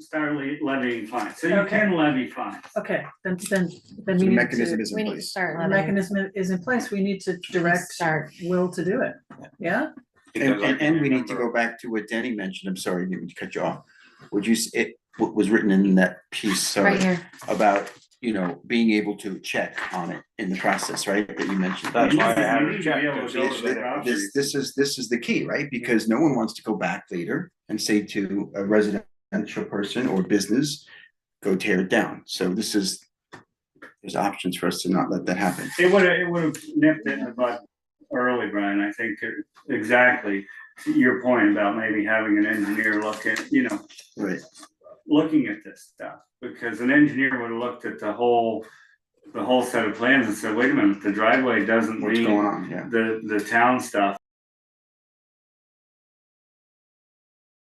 S10: start levying fines, so you
S6: Okay.
S10: can levy fines.
S6: Okay, then we
S5: The
S6: need
S5: mechanism
S6: to,
S5: is in
S4: We need to
S5: place.
S4: start
S6: the
S4: leveling.
S6: mechanism is in place, we need to direct
S4: Start.
S6: Will to do it, yeah?
S2: Because I can
S5: And we need to
S2: remember-
S5: go back to what Denny mentioned, I'm sorry, I didn't mean to cut you off. What was written in that piece, sorry,
S4: Right here.
S5: about, being able to check on it in the process, right, that you mentioned.
S2: That's why I had
S10: You
S2: to
S10: need to
S2: check,
S10: be able to
S2: because
S10: go
S2: it's
S10: to the
S2: the-
S10: property.
S5: This is the key, right? Because no one wants to go back later and say to a residential person or business, go tear it down. So there's options for us to not let that happen.
S10: It would've nipped it in the bud early, Brian, I think exactly to your point about maybe having an engineer look at,
S5: Right.
S10: looking at this stuff. Because an engineer would have looked at the whole set of plans and said, wait a minute, the driveway doesn't
S5: What's
S10: meet
S5: going on, yeah.
S10: the town stuff.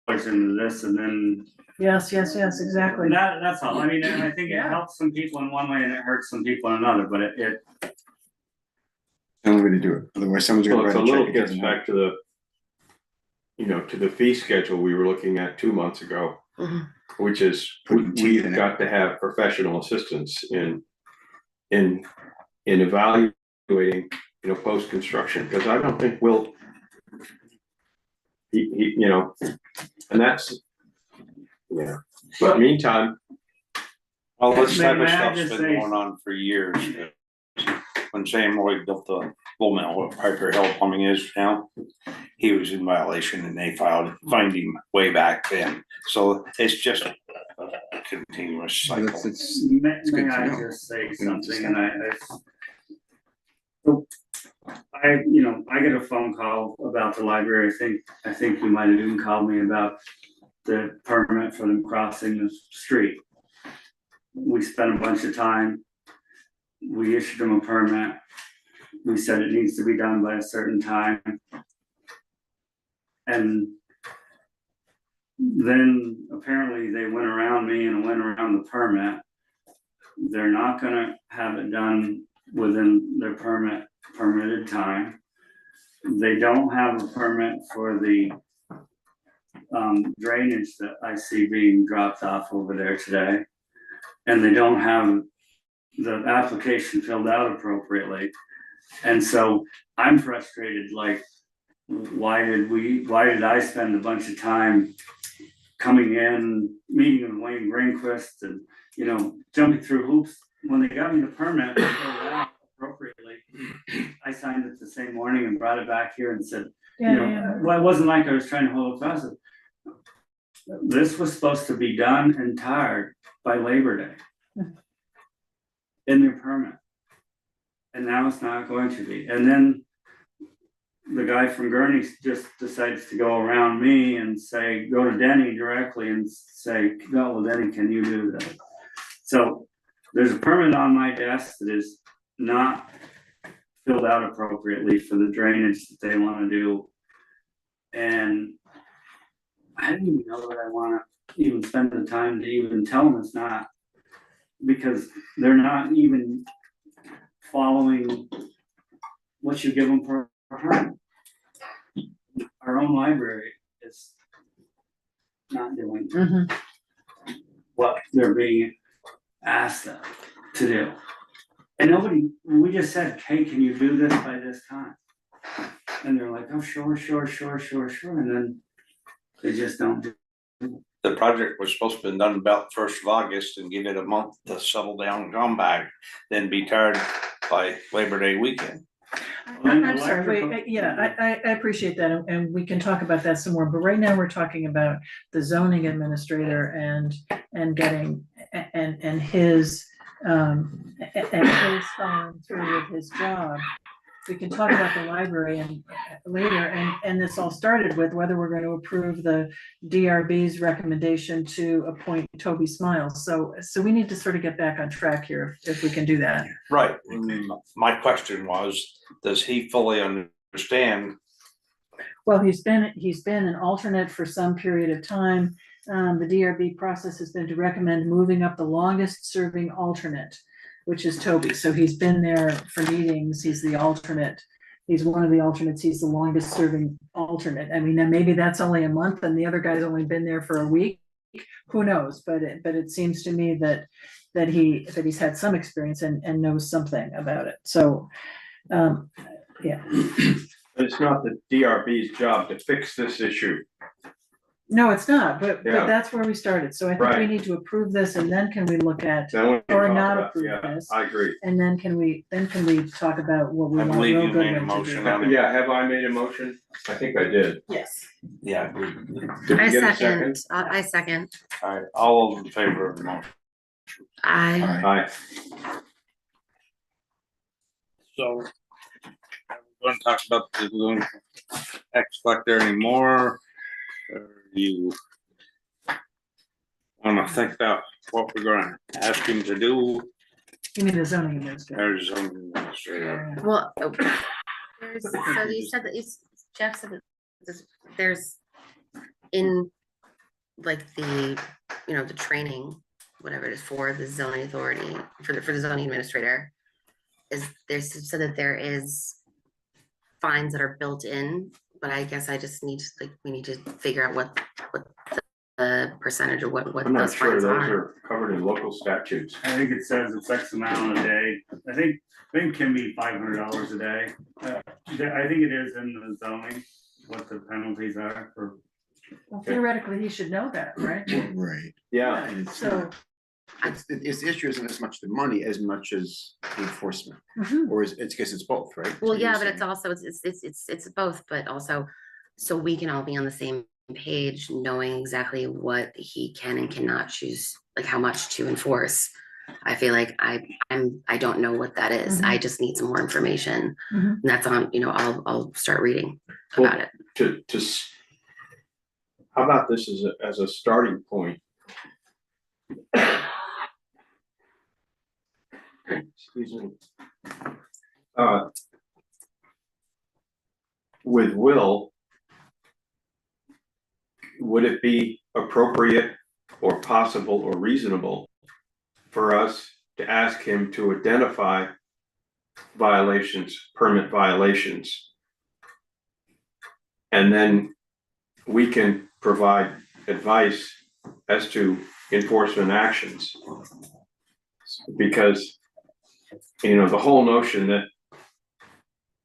S10: Push into this and then
S6: Yes, exactly.
S10: that's all. I mean, and I think it
S6: Yeah.
S10: helps some people in one way and it hurts some people in another, but it
S5: The only way to do it, otherwise someone's gonna
S3: Well, it's
S5: write
S3: a
S5: a check.
S3: little
S5: it
S3: gets
S5: doesn't
S3: back to the fee schedule we were looking at 2 months ago.
S4: Mhm.
S3: Which is,
S5: Putting teeth in
S3: we've
S5: it.
S3: got to have professional assistance in evaluating, post-construction, because I don't think we'll. And that's, yeah, but meantime,
S2: Well, this
S10: May-
S2: type of
S10: may I
S2: stuff's
S10: just
S2: been
S10: say-
S2: going on for years. When Sam Lloyd built the full mill, what Piper Hill Plumbing is now, he was in violation and they fined him way back then. So it's just a continuous
S5: Well,
S2: cycle.
S5: it's
S10: may
S5: good
S10: may
S5: to
S10: I
S5: know.
S10: just say
S5: We need to
S10: something and I get a phone call about the library. I think you might have even called me about the permit for them crossing the street. We spent a bunch of time. We issued them a permit. We said it needs to be done by a certain time. And then apparently they went around me and went around the permit. They're not gonna have it done within their permitted time. They don't have a permit for the drainage that I see being dropped off over there today. And they don't have the application filled out appropriately. And so I'm frustrated, like, why did I spend a bunch of time coming in, meeting with Wayne Greenquist and, jumping through hoops when they got me the permit filled out appropriately. I signed it the same morning and brought it back here and said, well, it wasn't like I was trying to hold it fast. This was supposed to be done and tired by Labor Day. In their permit. And now it's not going to be. And then the guy from Gurney just decides to go around me and say, go to Denny directly and say, no, well, Denny, can you do that? So there's a permit on my desk that is not filled out appropriately for the drainage that they want to do. And I don't even know that I want to even spend the time to even tell them it's not. Because they're not even following what you give them for a permit. Our own library is not doing
S6: Mhm.
S10: what they're being asked them to do. And we just said, hey, can you do this by this time? And they're like, oh, sure. And then they just don't do it.
S2: The project was supposed to be done about 1st of August and give it a month to settle down and come back, then be tired by Labor Day weekend.
S6: I'm sorry, wait, yeah, I appreciate that, and we can talk about that some more, but right now we're talking about the zoning administrator and getting, and his, and his following through with his job. We can talk about the library and later, and this all started with whether we're going to approve the DRB's recommendation to appoint Toby Smiles, so we need to sort of get back on track here, if we can do that.
S2: Right, my question was, does he fully understand?
S6: Well, he's been an alternate for some period of time. The DRB process has been to recommend moving up the longest serving alternate, which is Toby. So he's been there for meetings. He's the alternate. He's one of the alternates. He's the longest serving alternate. I mean, then maybe that's only a month and the other guy's only been there for a week. Who knows? But it seems to me that he's had some experience and knows something about it. So, yeah.
S3: But it's not the DRB's job to fix this issue.
S6: No, it's not, but
S3: Yeah.
S6: that's where we started. So I think we
S3: Right.
S6: need to approve this and then can we look at,
S3: Then we can
S6: or
S3: talk
S6: not
S3: about-
S6: approve
S3: yeah,
S6: this?
S3: I agree.
S6: And then can we talk about what we
S2: I
S6: want
S2: believe
S6: Real
S2: you made a
S6: Goodwin to
S2: motion
S6: do?
S2: on it.
S3: Yeah, have I made a motion? I think I did.
S6: Yes.
S2: Yeah.
S3: Did we
S4: I
S3: get a
S4: second, I second.
S2: All right, all those in favor of the motion?
S4: I,
S3: Aye.
S2: So. We're gonna talk about the balloon tax collector anymore, or you wanna think about what we're gonna ask him to do,
S6: You mean the zoning administrator?
S2: or zoning administrator?
S6: Yeah.
S4: well, so you said that Jeff said that there's in like the, the training, whatever it is for the zoning authority, for the zoning administrator, there's said that there is fines that are built in, but I guess I just need to, we need to figure out what the percentage or what
S3: I'm not
S4: those
S3: sure
S4: fines
S3: those
S4: are.
S3: are covered in local statutes.
S10: I think it says it's X amount a day. I think it can be $500 a day. I think it is in the zoning, what the penalties are for.
S6: Well, theoretically, he should know that, right?
S5: Right.
S3: Yeah,
S5: And it's,
S6: So,
S5: it's the issue isn't as much the money as much as the enforcement,
S6: mhm.
S5: or it's, I guess it's both, right? That's
S4: Well,
S5: what you're
S4: yeah, but it's
S5: saying.
S4: also, it's both, but also, so we can all be on the same page, knowing exactly what he can and cannot choose, like how much to enforce. I feel like I don't know what that is. I just need some more information.
S6: Mhm.
S4: And that's on, I'll start reading
S3: Well,
S4: about it.
S3: how about this as a starting point? Excuse me. With Will, would it be appropriate or possible or reasonable for us to ask him to identify violations, permit violations? And then we can provide advice as to enforcement actions. Because, the whole notion that,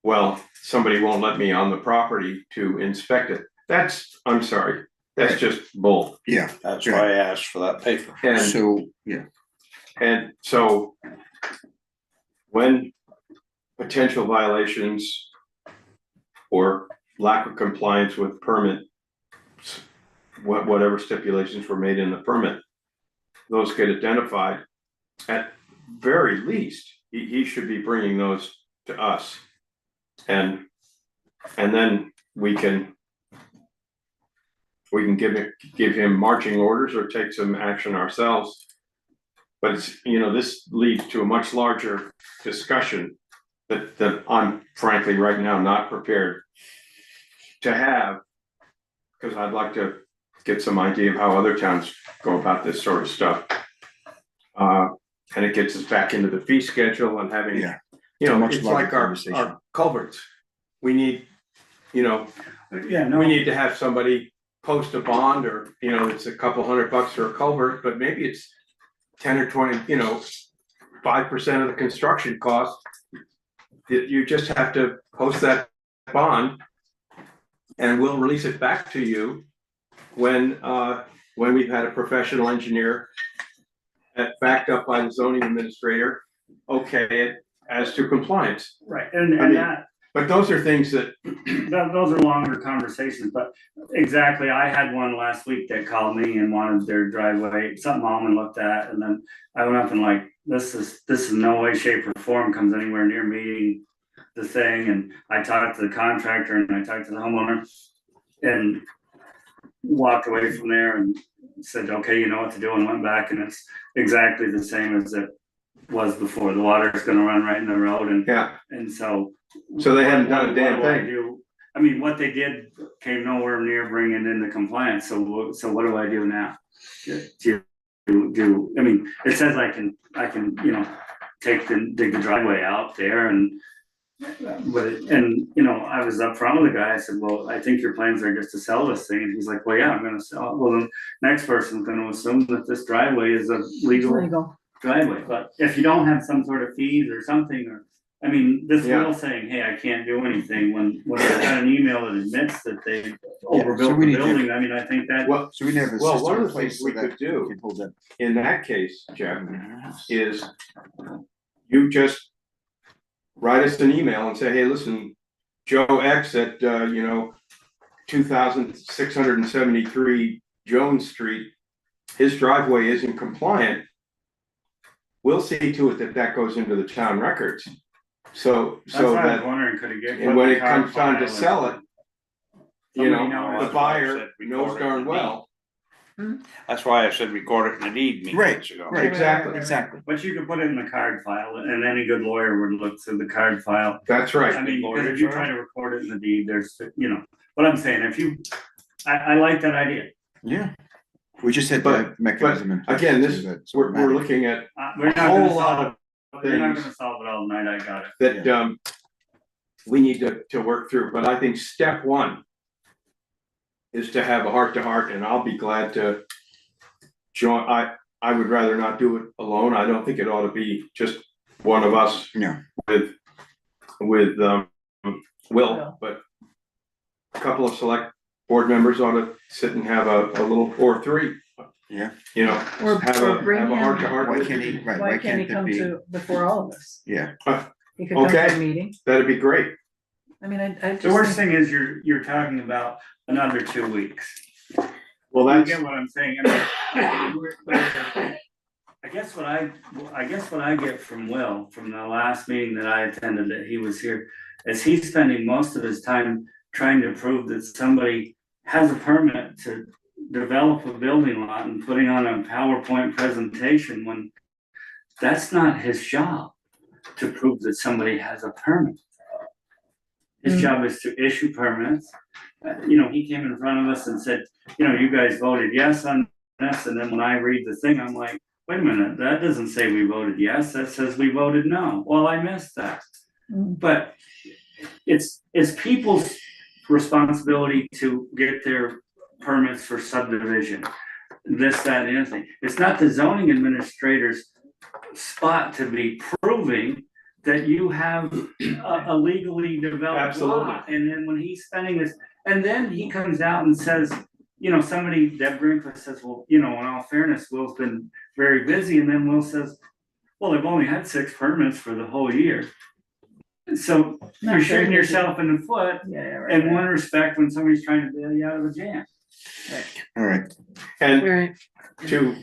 S3: well, somebody won't let me on the property to inspect it, I'm sorry, that's just bull.
S5: Yeah,
S2: That's why I asked for that paper.
S3: And
S5: so, yeah,
S3: And so when potential violations or lack of compliance with permit, whatever stipulations were made in the permit, those get identified, at very least, he should be bringing those to us. And then we can give him marching orders or take some action ourselves. But it's, this leads to a much larger discussion that I'm frankly right now not prepared to have. Because I'd like to get some idea of how other towns go about this sort of stuff. And it gets us back into the fee schedule and having,
S5: Yeah. It's a much
S3: it's
S5: larger
S3: like our
S5: conversation.
S3: culverts. We need, we need to have somebody post a bond or, it's a couple $100 for a culvert, but maybe it's 10 or 20, 5% of the construction cost. You just have to post that bond and we'll release it back to you when we've had a professional engineer backed up by the zoning administrator, okay, as to compliance.
S10: Right,
S3: I
S10: and
S3: mean- But those are things that,
S10: those are longer conversations, but exactly, I had one last week that called me and wanted their driveway, something Alman looked at, and then I went up and like, this is no way, shape, or form comes anywhere near meeting the thing, and I talked to the contractor and I talked to the homeowner and walked away from there and said, okay, you know what to do, and went back, and it's exactly the same as it was before. The water's gonna run right in the road, and
S3: yeah,
S10: so.
S3: So they hadn't done a
S10: what
S3: damn
S10: do I
S3: thing.
S10: do? I mean, what they did came nowhere near bringing into compliance, so what do I do now? I mean, it says I can, you know, dig the driveway out there and. You know, I was up front with the guy, I said, well, I think your plans are just to sell this thing, and he's like, well, yeah, I'm gonna sell it. Well, the next person's gonna assume that this driveway is a legal
S6: Legal.
S10: driveway, but if you don't have some sort of fees or something, or, I mean, this
S3: Yeah.
S10: will saying, hey, I can't do anything, when I got an email that admits that they
S5: so
S10: overbuilt
S5: we
S10: the
S5: need to-
S10: building, I mean, I think that.
S3: well,
S5: So we never have a
S3: Well,
S5: system
S3: one of
S5: in
S3: the
S5: place
S3: things we
S5: so that
S3: could do-
S5: we can hold that.
S3: in that case, Jeff, is you just write us an email and say, hey, listen, Joe X at, 2673 Jones Street, his driveway isn't compliant. We'll see to it that that goes into the town records. So
S10: That's why I was
S3: that,
S10: wondering, could it get?
S3: and when it comes time to sell it,
S10: Somebody knows.
S3: the buyer knows darn well.
S2: That's why I said record it in the deed minutes ago.
S5: Right.
S3: Exactly.
S5: Exactly.
S10: But you could put it in the card file, and any good lawyer would look through the card file.
S3: That's
S10: I
S3: right.
S10: mean, because if you try to record it in the deed, there's, you know, what I'm saying, if you, I like that idea.
S5: Yeah. We just had
S3: But-
S5: the mechanism in place.
S3: Again,
S5: to
S3: this,
S5: do that. It's
S3: we're
S5: automatic.
S3: looking at
S10: We're
S3: a
S10: not
S3: whole
S10: gonna
S3: lot
S10: solve,
S3: of
S10: we're not
S3: things
S10: gonna solve it all night, I got it.
S3: that, we need to work through, but I think step one is to have a heart-to-heart, and I'll be glad to join. I would rather not do it alone. I don't think it ought to be just one of us
S5: No.
S3: with Will, but a couple of select board members ought to sit and have a little, or three.
S5: Yeah.
S3: You know,
S6: Or bring
S3: have a
S6: him.
S3: heart-to-heart.
S5: Why
S3: with
S5: can't he,
S3: you.
S5: right,
S6: Why can't he
S5: it
S6: come
S5: be?
S6: to, before all of us?
S5: Yeah.
S6: He could come to
S3: Okay.
S6: a meeting.
S3: That'd be great.
S6: I mean, I
S10: The worst
S6: just think,
S10: thing is you're talking about another 2 weeks.
S3: Well,
S10: You
S3: that's,
S10: get what I'm saying? I mean, I guess what I get from Will, from the last meeting that I attended, that he was here, is he's spending most of his time trying to prove that somebody has a permit to develop a building lot and putting on a PowerPoint presentation when that's not his job, to prove that somebody has a permit. His job is to issue permits. You know, he came in front of us and said, you know, you guys voted yes on this, and then when I read the thing, I'm like, wait a minute, that doesn't say we voted yes, that says we voted no. Well, I missed that. But it's people's responsibility to get their permits for subdivision, this, that, and anything. It's not the zoning administrator's spot to be proving that you have a legally developed
S3: Absolutely.
S10: lot. And then when he's spending this, and then he comes out and says, you know, Deb Brinkler says, well, you know, in all fairness, Will's been very busy, and then Will says, well, they've only had 6 permits for the whole year. So
S6: Not
S10: you're
S6: very
S10: shooting
S6: busy.
S10: yourself in the foot
S6: yeah, right.
S10: in one respect when somebody's trying to bail you out of a jam.
S5: All right.
S3: and
S4: All right.
S3: to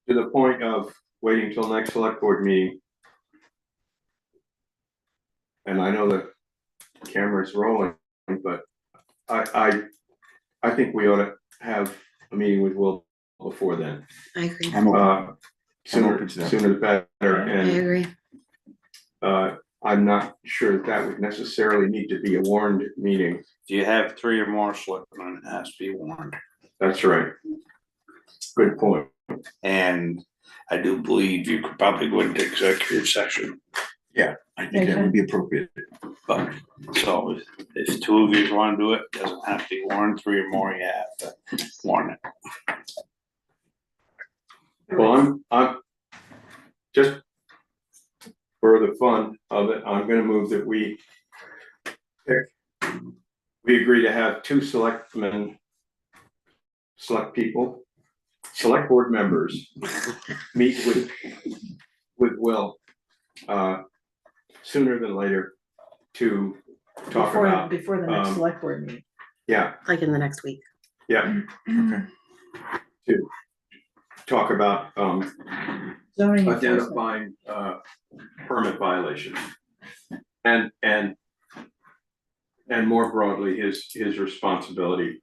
S3: the point of waiting till next select board meeting. And I know the camera's rolling, but I think we ought to have a meeting with Will before then.
S4: I agree.
S5: I'm open.
S3: Uh, Sooner
S5: open to that.
S3: the better,
S4: I
S3: and
S4: agree.
S3: I'm not sure that would necessarily need to be a warned meeting.
S2: Do you have 3 or more selectmen, it has to be warned.
S3: That's right. Good point.
S2: And I do believe you could probably go into executive session,
S5: I think that would be appropriate.
S2: but so if 2 of you wanna do it, doesn't have to be warned, 3 or more, you have to warn it.
S3: Well, I'm just for the fun of it, I'm gonna move that we agree to have 2 select board members meet with Will, sooner than later to talk
S6: Before,
S3: about,
S6: before the next select board meeting.
S3: yeah,
S4: Like in the next week.
S3: yeah,
S5: Okay.
S3: to talk about,
S6: Zoning enforcement.
S3: identifying, permit violations. And more broadly, his responsibility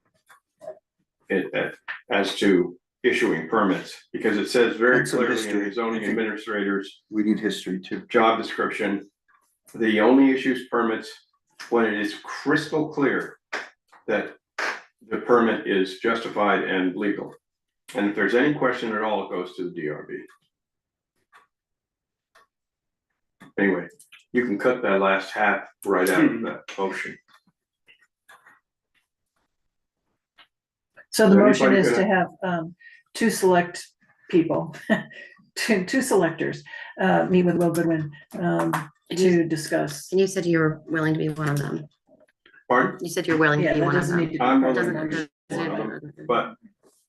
S3: as to issuing permits, because it says very
S5: And some
S3: clearly in
S5: history,
S3: the zoning
S5: I think.
S3: administrator's
S5: We need history too.
S3: job description, the only issues permits when it is crystal clear that the permit is justified and legal. And if there's any question at all, it goes to the DRB. Anyway, you can cut that last half right out of that motion.
S6: So the
S3: Is
S6: motion
S3: anybody
S6: is to
S3: gonna-
S6: have two select people, two selectors, meet with Will Goodwin, to discuss.
S4: And you said you were willing to be one of them.
S3: Pardon?
S4: You said you're willing to
S6: Yeah,
S4: be
S6: that
S4: one of
S6: doesn't need
S4: them.
S6: to be.
S3: I'm
S6: part of
S3: willing
S6: the
S3: to be
S6: motion.
S3: one of them, but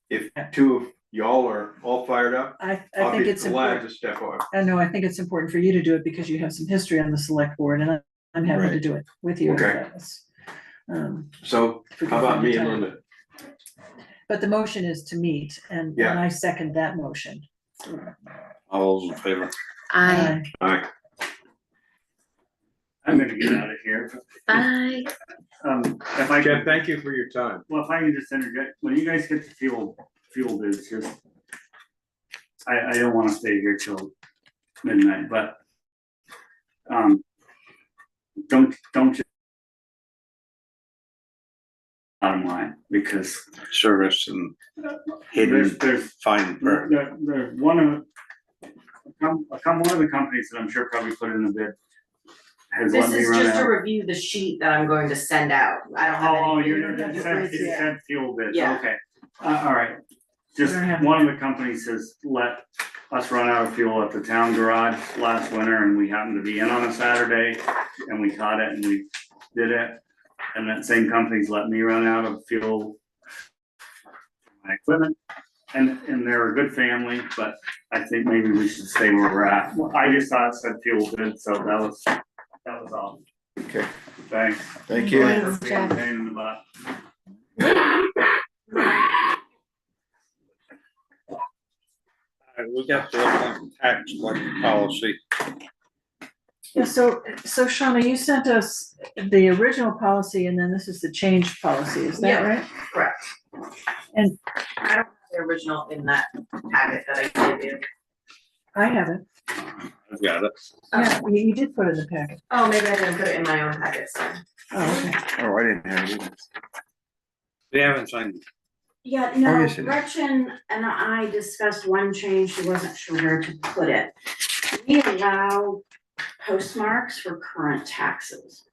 S3: if two of y'all are all fired up,
S6: I
S3: I'll
S6: think
S3: be
S6: it's
S3: glad
S6: important,
S3: to step up.
S6: I know, I think it's important for you to do it because you have some history on the select board and I'm happy to
S5: Right.
S6: do it with you. if
S3: Okay.
S6: that's,
S3: So
S6: if we can
S3: how about
S6: find the
S3: me and
S6: time.
S3: Linda?
S6: But the motion is to meet and
S3: Yeah.
S6: I second that motion.
S2: All those in favor?
S4: I,
S3: All right,
S10: I'm gonna get out of here.
S4: bye.
S10: If I
S3: Jeff,
S10: could,
S3: thank you for your time.
S10: well, if I can just interject, when you guys get the fuel bids, just. I don't wanna stay here till midnight, but. Don't just. Bottom line, because
S2: Service and hidden
S10: there's
S2: fine per.
S10: there's one of. One of the companies that I'm sure probably put in the bid. Has
S1: This
S10: let me
S1: is
S10: run
S1: just to
S10: out.
S1: review the sheet that I'm going to send out. I don't have
S10: Oh,
S1: any.
S10: you
S6: don't have the bids
S10: you
S6: yet.
S10: said fuel bids,
S1: Yeah.
S10: okay, alright. Just,
S6: don't have-
S10: one of the companies has let us run out of fuel at the town garage last winter, and we happened to be in on a Saturday, and we caught it and we did it. And that same company's let me run out of fuel. My equipment, and they're a good family, but I think maybe we should stay where we're at. Well, I just thought it said fuel bid, so that was all.
S5: Okay,
S10: Thanks.
S5: thank you.
S10: Sorry for
S4: Thanks,
S10: being a
S4: Jeff.
S10: pain in the butt.
S2: We got the tax collector policy.
S6: Yeah, so Shauna, you sent us the original policy and then this is the change policy, is that
S1: Yeah.
S6: right?
S1: Correct.
S6: And-
S1: I don't have the original in that packet that I gave you.
S6: I have it.
S2: I've got it.
S6: Yeah, you did put it in the packet.
S1: Oh, maybe I didn't put it in my own packet, so.
S6: Oh, okay.
S5: Oh, I didn't have it either.
S2: We haven't signed it.
S9: Yeah,
S5: Oh,
S9: no,
S5: yes, it is.
S9: Gretchen and I discussed one change, she wasn't sure where to put it. We allow postmarks for current taxes,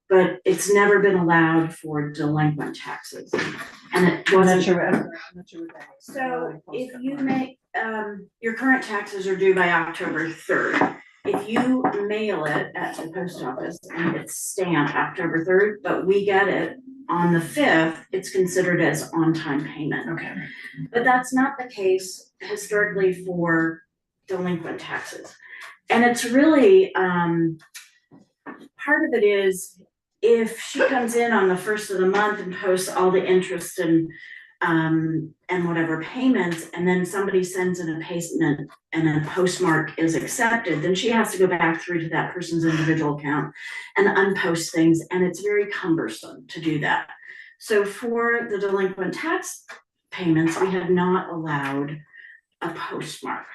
S9: but it's never been allowed for delinquent taxes. And it
S6: I'm not
S9: wasn't,
S6: sure, I'm not sure what that is.
S9: so if you make, your current taxes are due by October 3rd. If you mail it at the post office and it's stamped October 3rd, but we get it on the 5th, it's considered as on-time payment.
S6: Okay.
S9: But that's not the case historically for delinquent taxes. And it's really, part of it is if she comes in on the 1st of the month and posts all the interest and whatever payments, and then somebody sends in a payment and a postmark is accepted, then she has to go back through to that person's individual account and unpost things, and it's very cumbersome to do that. So for the delinquent tax payments, we have not allowed a postmark.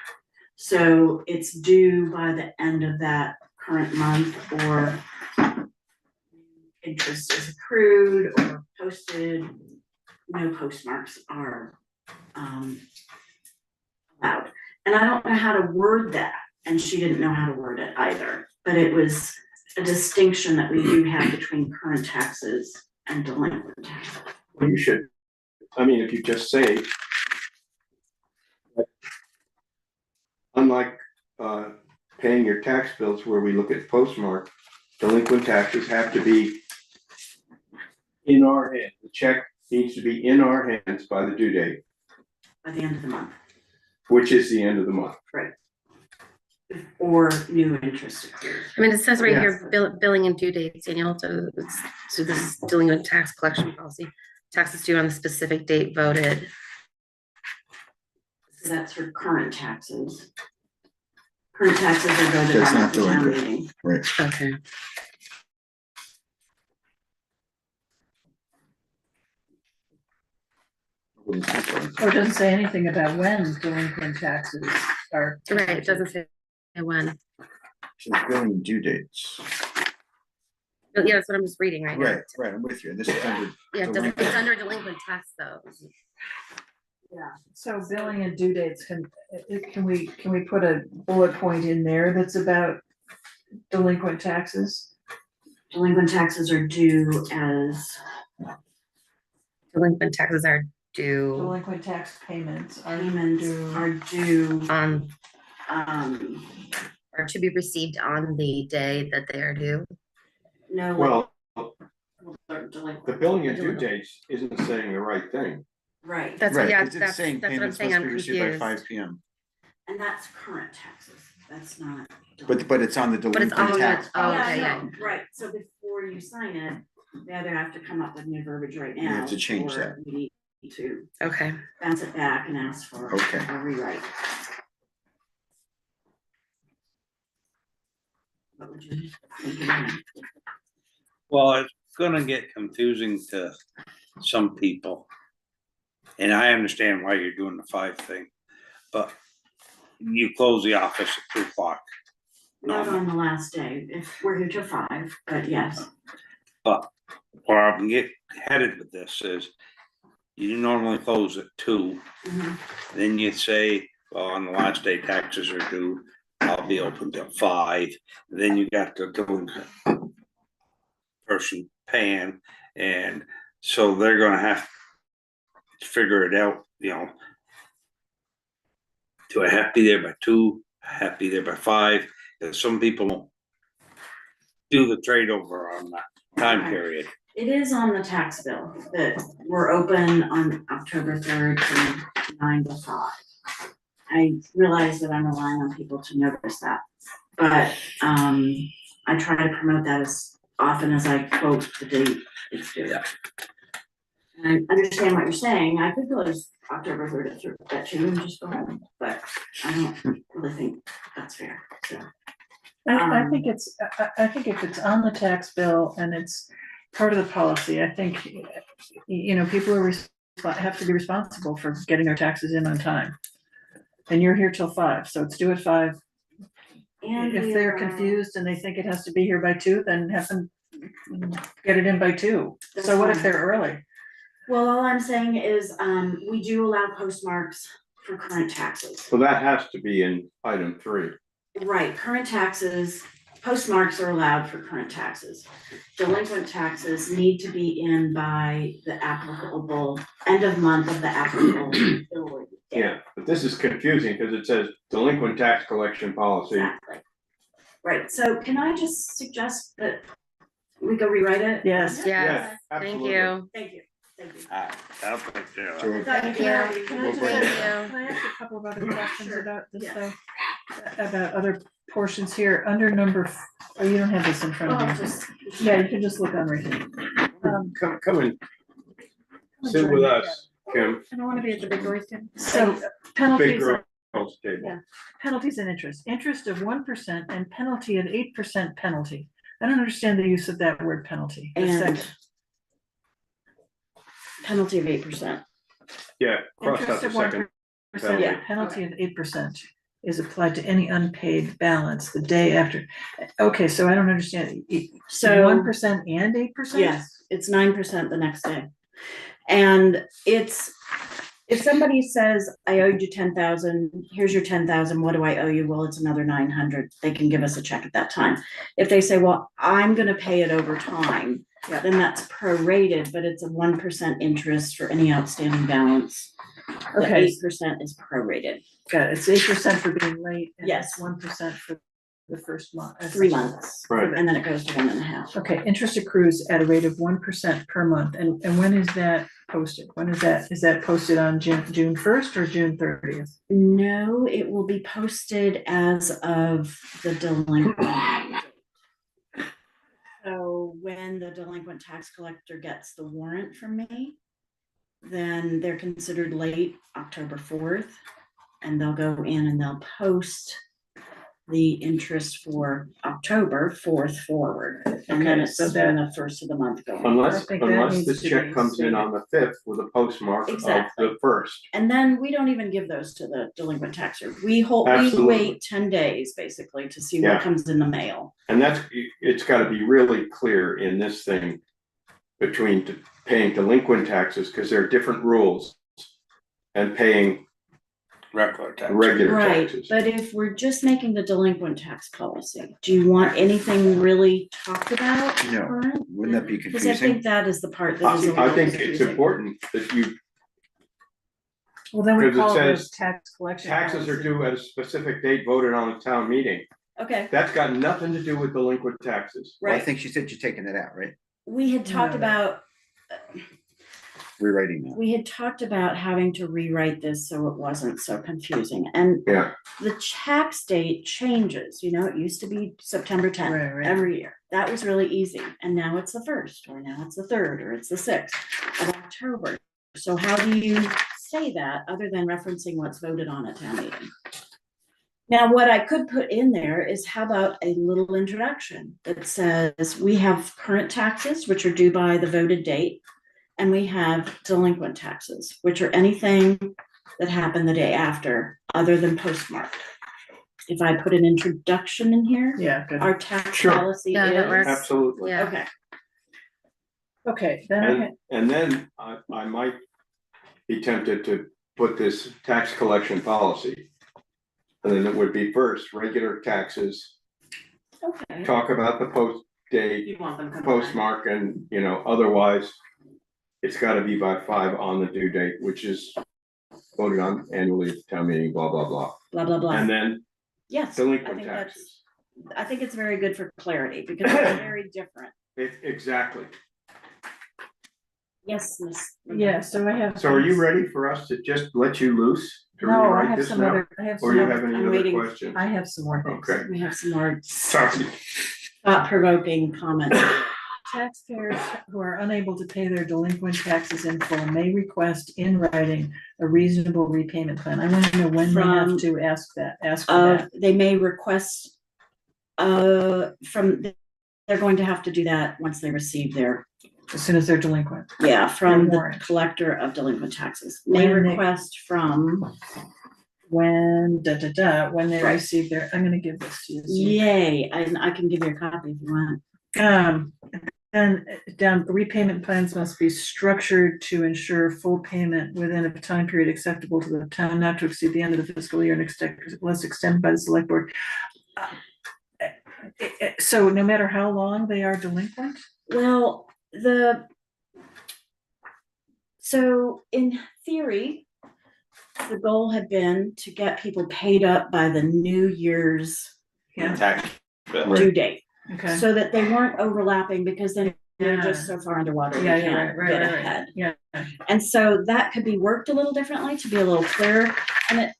S9: So it's due by the end of that current month, or interest is accrued or posted. No postmarks are allowed. And I don't know how to word that, and she didn't know how to word it either. But it was a distinction that we do have between current taxes and delinquent taxes.
S3: Well, you should, I mean, if you just say. Unlike paying your tax bills where we look at postmark, delinquent taxes have to be in our hand. The check needs to be in our hands by the due date,
S9: By the end of the month.
S3: which is the end of the month.
S9: Right. or new interest accrued.
S4: I mean, it says right
S9: Yeah.
S4: here, billing and due dates, Daniel, so this is dealing with tax collection policy. Taxes due on the specific date voted.
S9: So that's for current taxes. Current taxes are voted
S5: So it's
S9: on
S5: not
S9: at the town
S5: delinquent.
S9: meeting.
S5: Right.
S4: Okay.
S6: Or it doesn't say anything about when delinquent taxes are.
S4: Right, it doesn't say when.
S5: So billing due dates.
S4: Yeah, that's what I'm just reading right now.
S5: Right, right, I'm with you. This is under.
S4: Yeah, it doesn't, it's
S5: delinquent.
S4: under delinquent tax though.
S6: Yeah, so billing and due dates, can we put a bullet point in there that's about delinquent taxes?
S9: Delinquent taxes are due as,
S4: Delinquent taxes are due
S6: Delinquent tax payments are
S9: payments
S6: due.
S9: are due,
S4: on,
S9: or
S4: or to be received on the day that they are due.
S9: no.
S3: Well,
S9: they're delinquent.
S3: the billing and due dates isn't saying the right thing.
S9: Right,
S4: That's,
S5: Right,
S4: yeah,
S5: it's
S4: that's
S5: saying
S4: what I'm
S5: payments
S4: saying,
S5: must
S4: I'm
S5: be received by
S4: confused.
S5: 5 p.m.
S9: and that's current taxes, that's not.
S5: But it's on the
S4: But it's
S5: delinquent
S4: on
S5: tax.
S4: the- oh,
S9: Yeah,
S4: okay,
S9: no, right, so before you sign it, they either have to come up with new verbiage right
S5: We
S9: now.
S5: have to change
S9: or
S5: that.
S9: we need to
S4: Okay,
S9: bounce it back and ask for
S5: Okay.
S9: a rewrite. What would you think of that?
S2: Well, it's gonna get confusing to some people. And I understand why you're doing the 5 thing, but you close the office at 2 o'clock.
S9: Not on the last day, if we're here till 5, but yes.
S2: But where I'm headed with this is, you normally close at 2,
S9: Mhm.
S2: then you say, well, on the last day taxes are due, I'll be open till 5. Then you got the delinquent person paying, and so they're gonna have to figure it out, you know. Do I have to be there by 2? I have to be there by 5? Because some people won't do the trade over on that time
S9: Okay.
S2: period.
S9: It is on the tax bill that we're open on October 3rd from 9 to 5. I realize that I'm relying on people to notice that, but I try to promote that as often as I quote the date it's due.
S2: Yeah.
S9: And I understand what you're saying, I could close October 3rd at 2 and just go home, but I don't really think that's fair, so.
S6: I think I think if it's on the tax bill and it's part of the policy, I think, people are have to be responsible for getting their taxes in on time. And you're here till 5, so it's due at 5.
S9: And
S6: If
S9: we
S6: they're
S9: are-
S6: confused and they think it has to be here by 2, then have them get it in by 2.
S9: That's
S6: So what if
S9: fine.
S6: they're early?
S9: Well, all I'm saying is, we do allow postmarks for current taxes.
S3: So that has to be in item 3.
S9: Right, current taxes, postmarks are allowed for current taxes. Delinquent taxes need to be in by the applicable, end of month of the applicable billing date.
S3: Yeah, but this is confusing because it says delinquent tax collection policy.
S9: Exactly. Right, so can I just suggest that we go rewrite it?
S6: Yes.
S4: yes, thank
S3: absolutely.
S4: you.
S9: Thank you, thank you.
S2: That'll take care of it.
S5: Sure.
S4: Thank
S9: Can I
S4: you.
S9: just
S5: We'll bring
S9: ask-
S5: it.
S4: Thank
S6: Can I ask a couple of other questions
S9: Sure.
S6: about this
S9: Yeah.
S6: though? About other portions here, under oh, you don't have this in front
S9: Oh,
S6: of you.
S9: just-
S6: Yeah, you can just look on right here.
S3: Come and sit with us, Kim,
S6: I don't wanna be at the big boys thing.
S3: big
S6: So penalties,
S3: girls table.
S6: Yeah. penalties and interest of 1% and penalty of 8% penalty. I don't understand the use of that word penalty. The
S9: And
S6: second.
S9: penalty of 8%.
S3: Yeah, cross out
S6: Interest
S3: the
S6: of
S3: second.
S6: 1%,
S3: penalty.
S6: yeah, penalty of 8% is applied to any unpaid balance the day after. Okay, so I don't understand.
S9: So-
S6: 1% and 8%?
S9: Yes, it's 9% the next day. And it's, if somebody says, I owed you 10,000, here's your 10,000, what do I owe you? Well, it's another 900. They can give us a check at that time. If they say, well, I'm gonna pay it over time,
S6: Yeah.
S9: then that's prorated, but it's a 1% interest for any outstanding balance. The
S6: Okay.
S9: 8% is prorated.
S6: Got it. It's 8% for being late. And
S9: Yes.
S6: it's 1% for the first month?
S9: 3 months,
S3: Right.
S9: and then it goes to 1.5.
S6: Okay, interest accrues at a rate of 1% per month, and when is that posted? When is that posted on June 1st or June 30th?
S9: No, it will be posted as of the delinquent. So when the delinquent tax collector gets the warrant from me, then they're considered late October 4th. And they'll go in and they'll post the interest for October 4th forward. And then
S6: Okay,
S9: it's
S6: so
S9: then the first of the month going.
S3: Unless,
S6: think that
S3: unless the
S6: needs to
S3: check
S6: be
S3: comes in
S6: stated.
S3: on the 5th with a postmark of
S9: Exactly.
S3: the 1st.
S9: And then we don't even give those to the delinquent taxer. We
S3: Absolutely.
S9: wait 10 days basically to see
S3: Yeah.
S9: what comes in the mail.
S3: And it's gotta be really clear in this thing between paying delinquent taxes, because there are different rules, and paying
S2: Regular tax.
S3: regular
S9: Right,
S3: taxes.
S9: but if we're just making the delinquent tax policy, do you want anything really talked about?
S5: No.
S9: current?
S5: Wouldn't that be
S9: Because I think
S5: confusing?
S9: that is the part that is a
S3: I
S9: little
S3: think it's
S9: confusing.
S3: important that you,
S6: Well, then we
S3: Because it
S6: call it
S3: says
S6: tax collection.
S3: taxes are
S6: policy.
S3: due at a specific date voted on a town meeting.
S9: Okay,
S3: That's got nothing to do with delinquent taxes.
S5: Well, I
S9: right,
S5: think she said you're taking it out, right?
S9: we had talked
S6: No.
S9: about,
S5: Rewriting that.
S9: we had talked about having to rewrite this so it wasn't so confusing, and
S3: Yeah,
S9: the tax date changes, you know, it used to be September
S6: Right,
S9: tenth
S6: right.
S9: every year. That was really easy, and now it's the 1st, or now it's the 3rd, or it's the 6th of October. So how do you say that, other than referencing what's voted on at town meeting? Now, what I could put in there is how about a little introduction that says, we have current taxes, which are due by the voted date, and we have delinquent taxes, which are anything that happened the day after, other than postmarked. If I put an introduction in here,
S6: Yeah, good.
S9: our tax
S3: Sure.
S9: policy
S4: Yeah, that
S9: is,
S4: works.
S3: absolutely.
S4: Yeah.
S9: okay,
S6: Okay, then I had,
S3: And then I might be tempted to put this tax collection policy. And then it would be first, regular taxes,
S9: okay.
S3: talk about the post date,
S1: You want them combined.
S3: postmark, and, otherwise, it's gotta be by 5 on the due date, which is voted on annually at the town meeting, blah, blah, blah.
S9: Blah, blah, blah.
S3: And then
S9: Yes, I
S3: delinquent
S9: think that's,
S3: taxes.
S9: I think it's very good for clarity, because it's very different.
S3: Exactly.
S9: Yes, Miss.
S6: yeah, so I have.
S3: So are you ready for us to just let you loose to
S6: No, I
S3: rewrite
S6: have
S3: this
S6: some
S3: now?
S6: other, I have
S3: Or
S6: some
S3: you
S6: other,
S3: have any
S9: I'm
S3: other
S9: waiting.
S3: questions?
S6: I have some more things.
S3: Okay.
S9: We have some more
S3: Sorry.
S9: thought-provoking comments.
S6: Taxpayers who are unable to pay their delinquent taxes in full may request in writing a reasonable repayment plan. I want to know when they have
S9: From-
S6: to ask for that.
S9: They may request, they're going to have to do that once they receive their,
S6: As soon as they're delinquent.
S9: from the
S6: warrant.
S9: collector of delinquent taxes. May
S6: When they-
S9: request from,
S6: When, when they
S9: Right.
S6: receive their, I'm gonna give this to you. so-
S9: yay, I can give you a copy if you want.
S6: And down, repayment plans must be structured to ensure full payment within a time period acceptable to the town, not to exceed the end of the fiscal year and unless extended by the select board. So no matter how long they are delinquent?
S9: Well, so in theory, the goal had been to get people paid up by the New Year's
S6: Yeah,
S2: Tax bill.
S9: due date,
S6: okay.
S9: so that they weren't overlapping, because then they're
S6: Yeah.
S9: just so far underwater,
S6: Yeah,
S9: you
S6: yeah,
S9: can't
S6: right,
S9: get
S6: right, right.
S9: ahead.
S6: Yeah,
S9: And so that could be worked a little differently to be a little clearer, and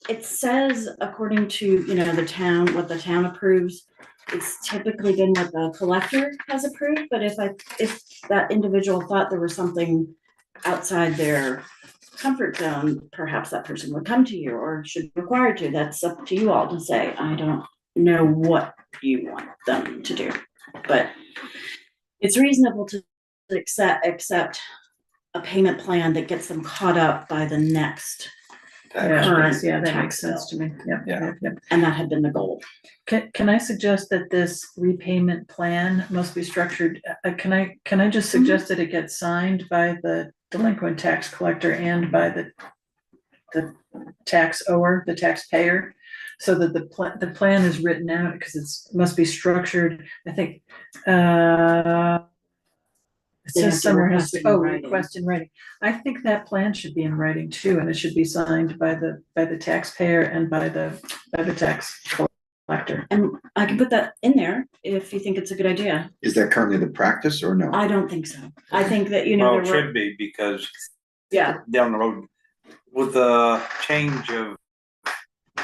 S9: it says according to, the town, what the town approves. It's typically been what the collector has approved, but if that individual thought there was something outside their comfort zone, perhaps that person would come to you or should be required to. That's up to you all to say. I don't know what you want them to do, but it's reasonable to accept a payment plan that gets them caught up by the next,
S6: yeah,
S9: Current
S6: yeah, that
S9: tax
S6: makes sense to me. Yep,
S2: Yeah.
S6: yep, yep.
S9: and that had been the goal.
S6: Can I suggest that this repayment plan must be structured, can I just suggest that it gets signed by the delinquent tax collector and by the tax ower, the taxpayer? So that the plan is written out, because must be structured, I think, it
S9: They have
S6: says
S9: to
S6: somewhere
S9: request in writing.
S6: request in writing. I think that plan should be in writing too, and it should be signed by the taxpayer and by the tax
S9: collector. And I can put that in there if you think it's a good idea.
S5: Is that currently the practice or no?
S9: I don't think so. I think that, you know,
S2: Well, it
S9: there were,
S2: should be, because
S9: yeah,
S2: down the road, with the change of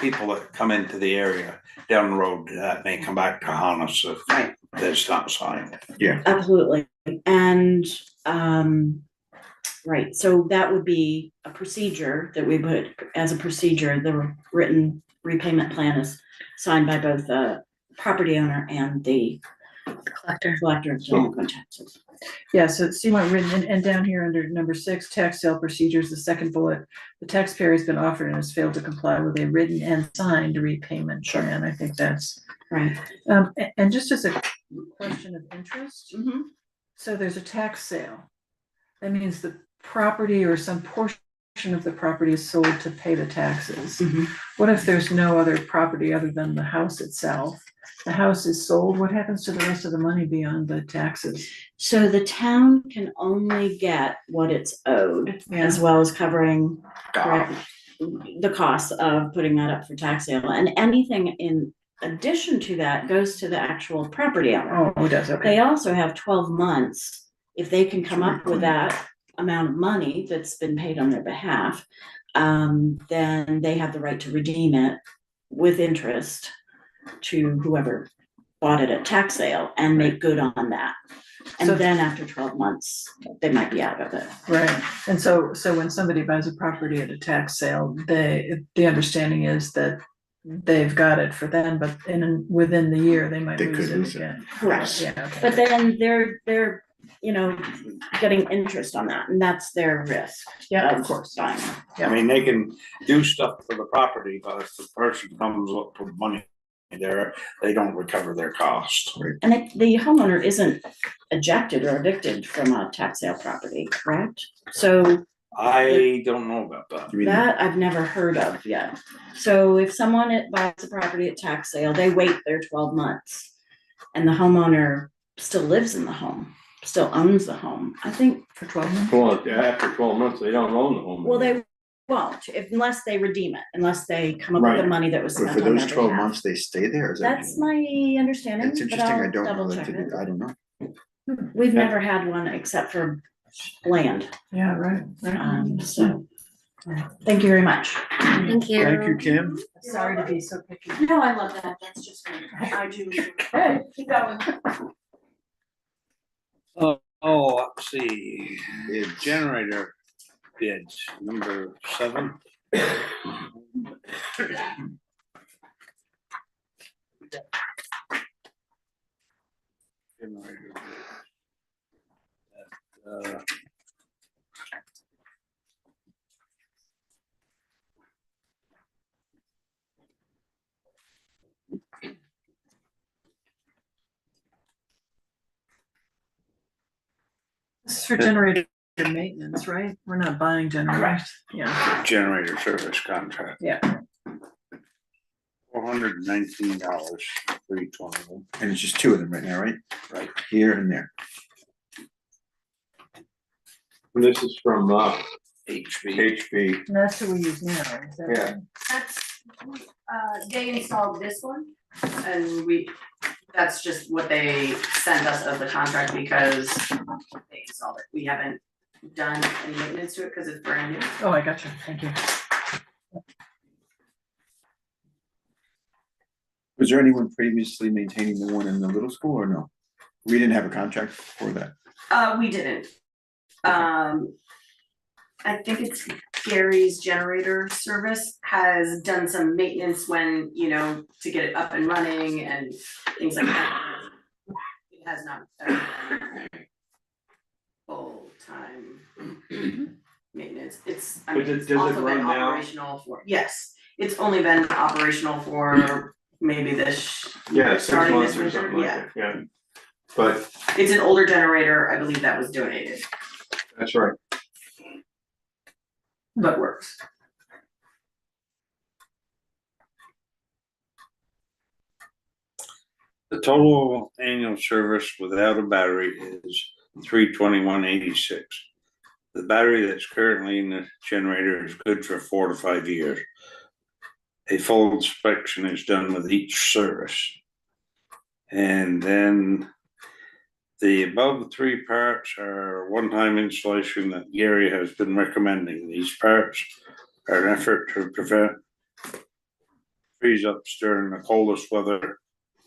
S2: people that come into the area down the road, that may come back to haunt us if there's not signed.
S9: absolutely. And, right, so that would be a procedure that we would, as a procedure, the written repayment plan is signed by both the property owner and the collector of delinquent taxes.
S6: Yeah, so you want written, and down here under number 6, tax sale procedures, the second bullet, the taxpayer has been offered and has failed to comply with a written and signed repayment plan. I think that's,
S9: Right.
S6: and just as a question of interest,
S9: Mm-hmm.
S6: so there's a tax sale. That means the property or some portion of the property is sold to pay the taxes.
S9: Mhm.
S6: What if there's no other property other than the house itself? The house is sold, what happens to the rest of the money beyond the taxes?
S9: So the town can only get what it's owed, as well as covering the cost of putting that up for tax sale. And anything in addition to that goes to the actual property owner.
S6: Oh, it does, okay.
S9: They also have 12 months, if they can come up with that amount of money that's been paid on their behalf, then they have the right to redeem it with interest to whoever bought it at tax sale and make good on that. And
S6: So-
S9: then after 12 months, they might be out of it.
S6: Right, and so when somebody buys a property at a tax sale, the understanding is that they've got it for them, but within the year, they might
S5: They
S6: lose
S5: could
S6: it
S5: lose it.
S6: again.
S9: Correct.
S6: Yeah, okay.
S9: But then they're, you know, getting interest on that, and that's their risk.
S6: Yeah, of course.
S9: Buying.
S2: I mean, they can do stuff for the property, but if the person comes up with money there, they don't recover their cost.
S9: And the homeowner isn't ejected or evicted from a tax sale property, correct? So
S2: I don't know about that.
S5: You mean-
S9: that I've never heard of yet. So if someone buys a property at tax sale, they wait their 12 months and the homeowner still lives in the home, still owns the home. I think,
S6: For 12 months?
S3: Well, after 12 months, they don't own the home.
S9: well, they won't, unless they redeem it, unless they come up with the
S5: Right.
S9: money that was
S5: But
S9: spent
S5: for
S9: on
S5: those
S9: their
S5: 12
S9: behalf.
S5: months, they stay there, is that?
S9: That's my understanding,
S5: It's
S9: but
S5: interesting, I
S9: I'll
S5: don't know
S9: double
S5: that,
S9: check it.
S5: I don't know.
S9: We've
S3: Yeah.
S9: never had one except for land,
S6: Yeah, right.
S9: so. Thank you very much.
S4: Thank you.
S5: Thank you, Kim.
S6: Sorry to be so picky.
S1: No, I love that, that's just me, I do.
S6: Hey, keep going.
S2: Let's see, the generator bids, number 7. Generator bid.
S6: This is for generator maintenance, right? We're not buying generators. Yeah.
S2: Generator service contract.
S6: Yeah.
S2: $419 for each one of them.
S5: And it's just 2 of them right now, right?
S2: Right.
S5: Here and there.
S3: This is from,
S2: HB.
S3: HB.
S6: And that's who we use now, is that
S3: Yeah.
S6: right?
S1: That's, they installed this one, and that's just what they sent us as the contract because they installed it. We haven't done any maintenance to it because it's brand new.
S6: Oh, I got you, thank you.
S5: Was there anyone previously maintaining the one in the little school or no? We didn't have a contract for that.
S1: We didn't. I think it's Gary's generator service has done some maintenance when, to get it up and running and things like that. It has not done full-time maintenance.
S3: Does it
S1: also been
S3: run now?
S1: operational for, yes, it's only been operational for maybe this.
S3: Yeah, 6
S1: starting
S3: months
S1: this
S3: or
S1: winter,
S3: something like that, yeah. But
S1: It's an older generator, I believe that was donated,
S3: that's right.
S1: but works.
S2: The total annual service without a battery is $321.86. The battery that's currently in the generator is good for 4 to 5 years. a full inspection is done with each service. And then the above three parts are one-time installation that Gary has been recommending. These parts are an effort to prevent freeze-ups during the coldest weather,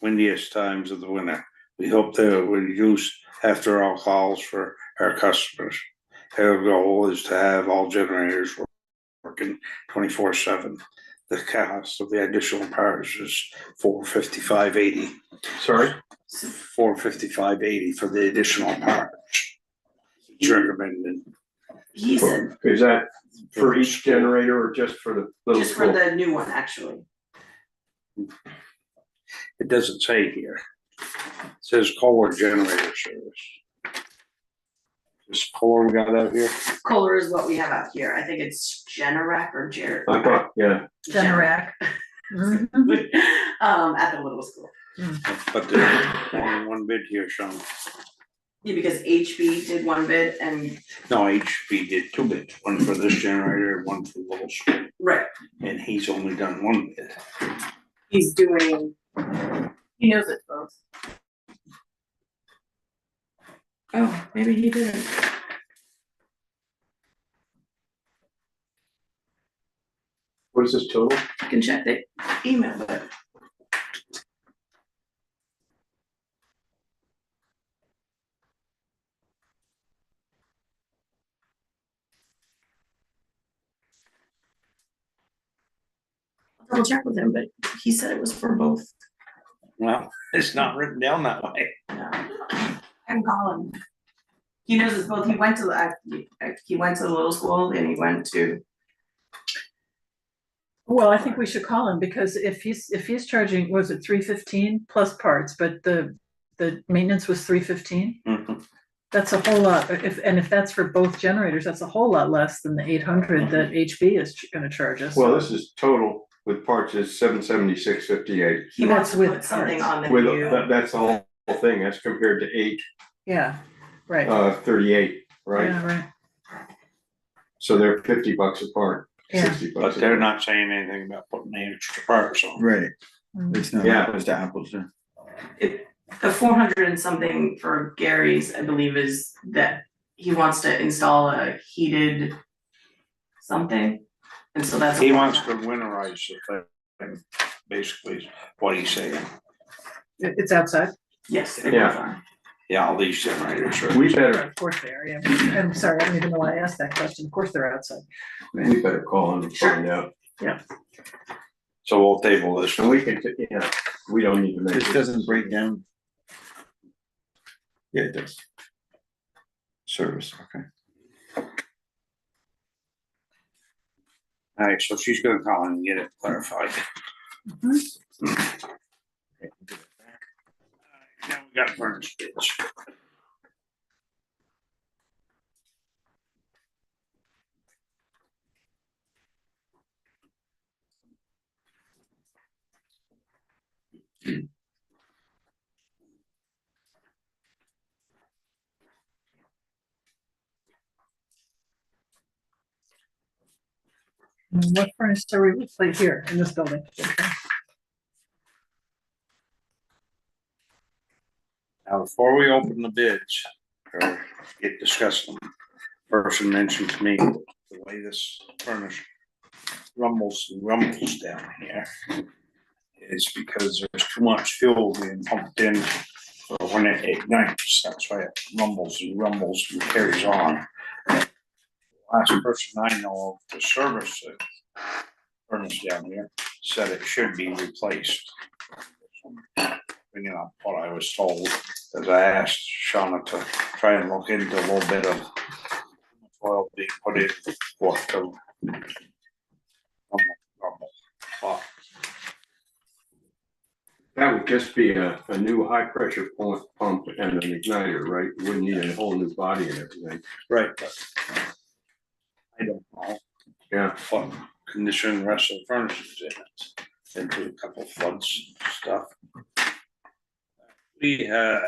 S2: windiest times of the winter. We hope they will reduce after all calls for our customers. Our goal is to have all generators working 24/7. The cost of the additional parts is $455.80.
S3: Sorry?
S2: $455.80 for the additional parts. It's recommended.
S1: He said,
S3: Is that for each generator or just for the little
S1: just for
S3: school?
S1: the new one, actually.
S2: It doesn't say here. It says Kohler generator service. Is Kohler we got out here?
S1: Kohler is what we have out here. I think it's Generac or
S3: I thought, yeah,
S6: Generac. Mhm.
S1: At the little school.
S2: But there's only one bid here, Sean.
S1: Yeah, because HB did one bid and,
S2: No, HB did two bids, one for this generator, one for the little school,
S1: right,
S2: and he's only done one bid.
S1: he's doing, he knows it both. Oh, maybe he didn't.
S3: what is this total?
S1: I can check the email, but. I'll double check with him, but he said it was for both.
S2: Well, it's not written down that way.
S1: No. I can call him. He knows it's both. He went to the little school and he went to,
S6: Well, I think we should call him, because if he's charging, was it $315 plus parts, but the maintenance was $315?
S2: Mhm.
S6: That's a whole lot. If that's for both generators, that's a whole lot less than the 800 that HB is gonna charge us.
S3: Well, this is total with parts is $776.58.
S1: he wants
S6: That's
S1: to
S6: with
S1: put something
S6: parts.
S1: on the
S3: With,
S1: new.
S3: that's the whole thing, that's compared to
S6: Yeah, right.
S3: 838, right?
S6: Yeah, right.
S3: So they're $50 a part,
S6: Yeah.
S3: 60
S2: But
S3: bucks. a
S2: they're
S3: part.
S2: not saying anything about putting the extra parts on.
S5: Right,
S6: Mm.
S5: it's not
S3: Yeah.
S5: apples to apples,
S1: The 400 and something for Gary's, I believe, is that he wants to install a heated something. And so that's.
S2: He wants to winterize the thing, basically is what he's saying.
S6: It's outside?
S1: Yes, they
S3: Yeah.
S1: both are.
S2: Yeah, all these generators are.
S3: We better,
S6: Of course they are, yeah. I'm sorry, I don't even know why I asked that question. Of course they're outside.
S3: we better call him and find out.
S2: So we'll table this.
S3: And we can, yeah, we don't need to make.
S5: this doesn't break down. Yeah, it does. Service, okay.
S2: Alright, so she's gonna call and get it clarified. Now we got furnace bids.
S6: What furnace are we with here in this building?
S2: Now, before we open the bids, or get discussing them, person mentioned to me the way this furnace rumbles and rumbles down here is because there's too much fuel being pumped in for when it ignites. That's why it rumbles and carries on. Last person I know of to service the furnace down here said it should be replaced. Bringing up what I was told, as I asked Shauna to try and look into a little bit of oil being put in what the rumble.
S3: That would just be a new high pressure pump and an igniter, right? You wouldn't need a whole new body and everything.
S2: Right, but I don't know
S3: Yeah,
S2: what condition the rest of the furnace is in. It's been through a couple floods stuff. We have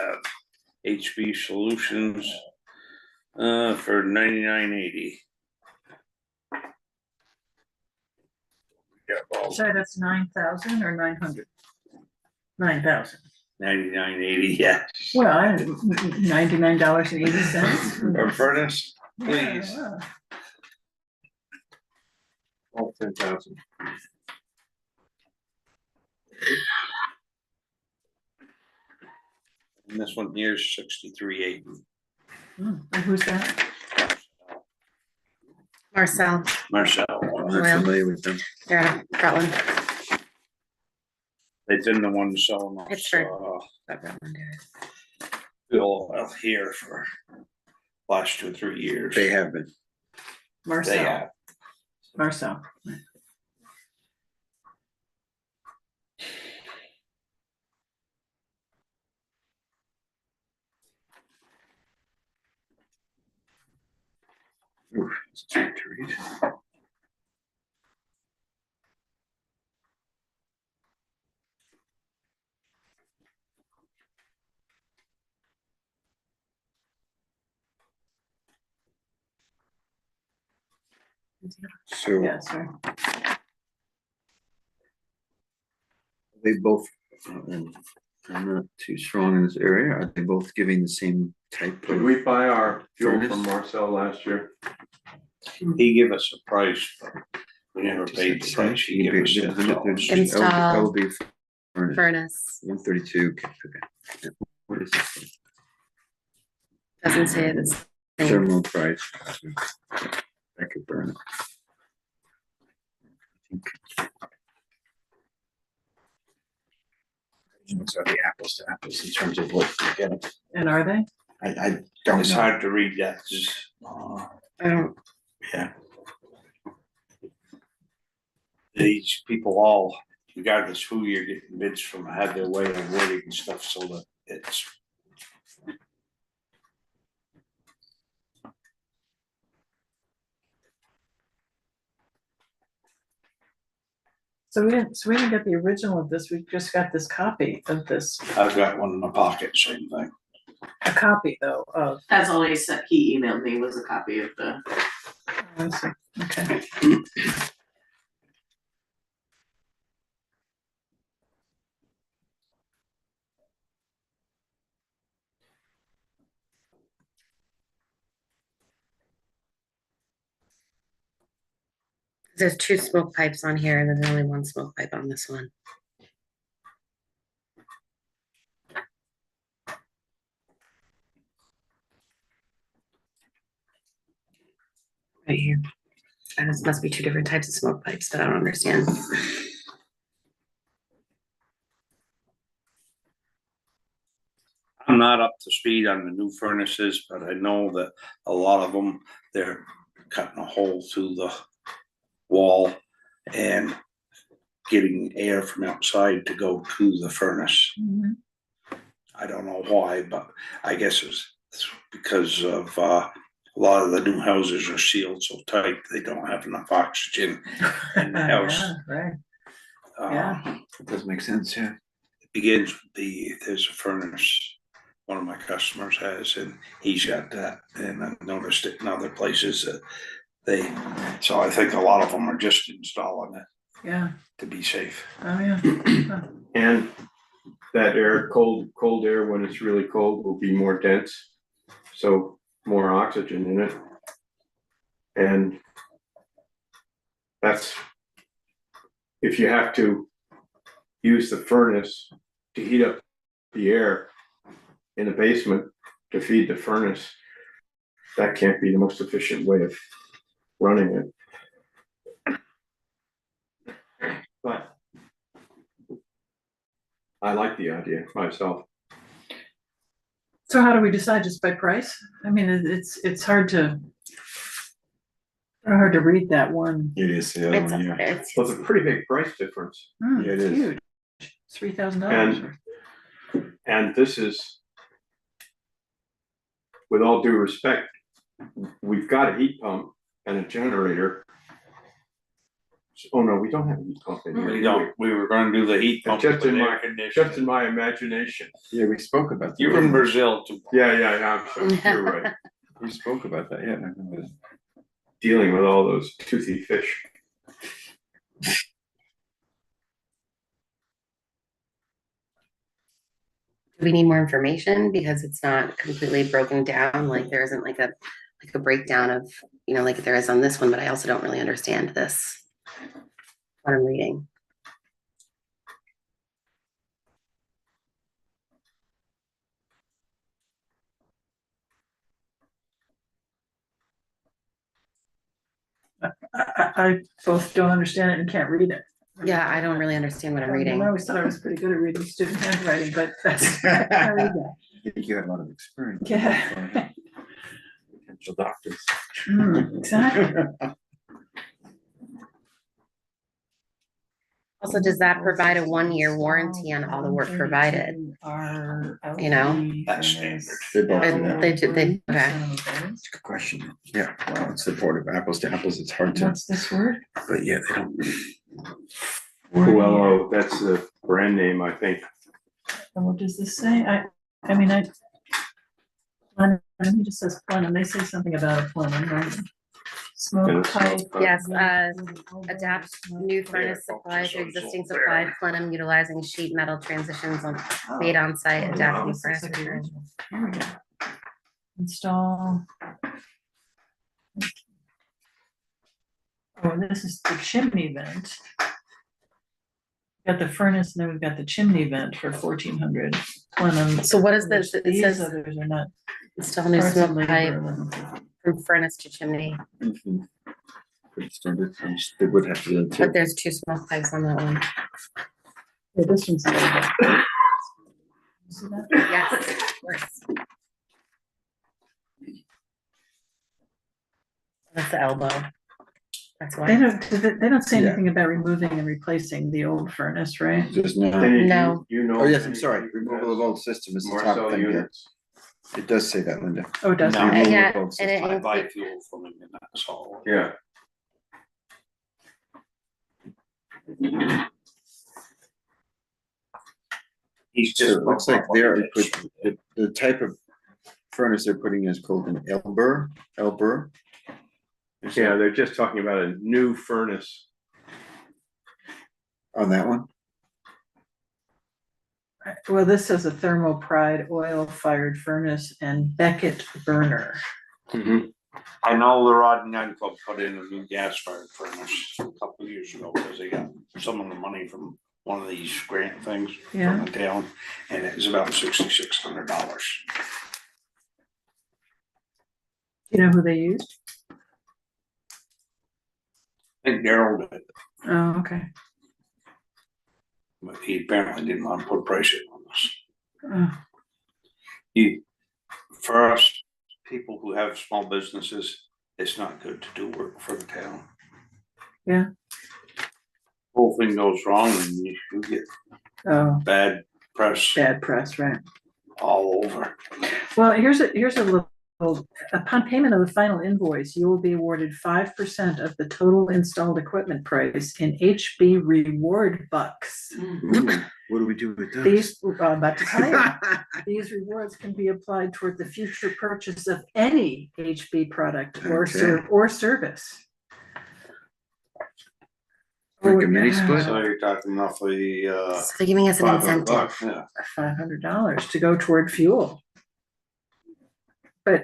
S2: HB Solutions for $99.80.
S6: So that's 9,000 or 900? 9,000.
S2: 99.80, yeah.
S6: Well, $99.80.
S2: Or furnace, please.
S6: Yeah, wow.
S3: All 10,000.
S2: And this one here is 63.80.
S6: And who's that?
S4: Marcel,
S2: Marcel,
S5: I'm
S4: Well.
S5: familiar with them.
S4: they're out of Rutland.
S2: they've been the ones selling us,
S4: Pittsburgh. But Rutland area.
S2: bill out here for last 2 or 3 years.
S5: They have been.
S2: They
S6: Marcel.
S2: have.
S6: Marcel.
S5: Oof, it's hard to read. So
S6: Yeah, sorry.
S5: they both, I'm not too strong in this area. Are they both giving the same type
S3: Did
S5: of?
S3: we buy our fuel
S5: Furnace?
S3: from Marcel last year?
S2: He gave us a price, but we never paid the price. He gave us $6.
S4: Install.
S5: That would be furnace,
S4: Furnace,
S5: 132. What is this?
S4: doesn't say the same.
S5: Thermal price. I could burn it. Those are the apples to apples in terms of what you're getting.
S6: And are they?
S5: I don't
S2: It's
S5: know.
S2: hard to read that, 'cause,
S4: I don't,
S2: yeah. These people all, regardless who you're getting bids from, have their way of wording and stuff, so that it's.
S6: So we didn't get the original of this, we just got this copy of this,
S2: I've got one in my pocket, same thing.
S6: a copy though of,
S1: That's all he said, he emailed me was a copy of the,
S6: let's see, okay.
S4: there's 2 smoke pipes on here and then there's only 1 smoke pipe on this one. Right here. And this must be 2 different types of smoke pipes, but I don't understand.
S2: I'm not up to speed on the new furnaces, but I know that a lot of them, they're cutting a hole through the wall and getting air from outside to go to the furnace.
S6: Mhm.
S2: I don't know why, but I guess it's because of, a lot of the new houses are sealed so tight, they don't have enough oxygen in the house.
S6: Yeah, right, yeah.
S5: It does make sense, yeah.
S2: It begins with there's a furnace one of my customers has, and he's got that, and I've noticed it in other places that so I think a lot of them are just installing it
S6: Yeah,
S2: to be safe.
S6: oh, yeah.
S3: And that air, cold air, when it's really cold, will be more dense, so more oxygen in it. And that's, if you have to use the furnace to heat up the air in the basement to feed the furnace, that can't be the most efficient way of running it. But I like the idea myself.
S6: So how do we decide, just by price? I mean, it's hard to read that one.
S5: It is, yeah,
S4: It's,
S5: yeah.
S4: it's,
S3: Well, it's a pretty big price difference.
S6: Hmm,
S5: Yeah, it
S6: it's
S5: is.
S6: huge. $3,000.
S3: And this is, with all due respect, we've got a heat pump and a generator. Oh, no, we don't have a heat pump in here.
S2: We were gonna do the heat pump.
S3: Just in
S2: with
S3: my-
S2: air conditioning.
S3: Just in my imagination.
S5: Yeah, we spoke about that.
S2: You were in Brazil too.
S3: Yeah, I'm sure, you're right.
S5: We spoke about that, yeah. I remember that.
S3: Dealing with all those toothy fish.
S4: Do we need more information because it's not completely broken down? Like there isn't like a breakdown of, you know, like there is on this one, but I also don't really understand this. What I'm reading.
S6: I both don't understand it and can't read it.
S4: Yeah, I don't really understand what I'm reading.
S6: I always thought I was pretty good at reading student handwriting, but that's, I can't read that.
S5: I think you have a lot of experience.
S6: Yeah.
S5: Potential doctors.
S6: Exactly.
S4: Also, does that provide a 1-year warranty on all the work provided? You know?
S2: That's standard.
S5: They both do that.
S4: They do, okay.
S5: That's a good question. Yeah, well, it's supportive apples to apples. It's hard to,
S6: What's this word?
S5: but yeah, they don't.
S3: Well, that's the brand name, I think.
S6: And what does this say? I mean, it just says plenum. They say something about a plenum, right? Smoke pipe.
S4: Yes, adapt new furnace supply to existing supply plenum utilizing sheet metal transitions made on site, adapt new furnace.
S6: Here we go. Install. Oh, and this is the chimney vent. Got the furnace, and then we've got the chimney vent for 1,400 plenum.
S4: So what is this? It
S6: These
S4: says
S6: others are not.
S4: install new
S6: parts of
S4: smoke pipe
S6: labor, 1150.
S4: from furnace to chimney,
S5: Pretty standard. They would have to do it too.
S4: but there's 2 smoke pipes on that one.
S6: Yeah, this one's. You see that?
S4: Yes, of course. That's the elbow. That's
S6: They
S4: why.
S6: don't say
S5: Yeah.
S6: anything about removing and replacing the old furnace, right?
S5: Just no.
S4: No.
S3: You know.
S5: Oh, yes, I'm sorry. Removal of old system is the top
S3: Marcel
S5: thing here.
S3: units.
S5: It does say that, Linda.
S6: Oh, it does.
S2: No.
S5: Removal
S4: Yeah,
S5: of old
S4: and
S5: system.
S2: I buy
S4: it,
S2: fuel from him and that's all.
S3: Yeah,
S2: He's
S5: So
S2: just.
S5: it looks like the type of furnace they're putting is called an Elber. Is
S3: yeah,
S5: that
S3: they're just talking about a new furnace.
S5: on that one?
S6: Well, this says a thermopride oil-fired furnace and Beckett burner.
S2: I know the Rod and Gun Club put in a new gas-fired furnace a couple of years ago, because they got some of the money from one of these grant things
S6: Yeah.
S2: from the town, and it was about $6,600.
S6: You know who they used?
S2: I think Daryl did,
S6: Oh, okay.
S2: but he apparently didn't want to put pressure on us.
S6: Oh,
S2: For us, people who have small businesses, it's not good to do work for the town.
S6: Yeah.
S2: Whole thing goes wrong and you get
S6: Oh,
S2: bad press
S6: bad press, right?
S2: all over.
S6: Well, here's a little, upon payment of the final invoice, you will be awarded 5% of the total installed equipment price in HB reward bucks.
S5: Ooh, what do we do with those?
S6: These, I'm about to tell you, these rewards can be applied toward the future purchase of any HB product or service.
S5: Like a mini split?
S2: So you're talking roughly,
S4: so they're giving us an
S3: $500.
S4: incentive.
S2: yeah,
S6: $500 to go toward fuel. But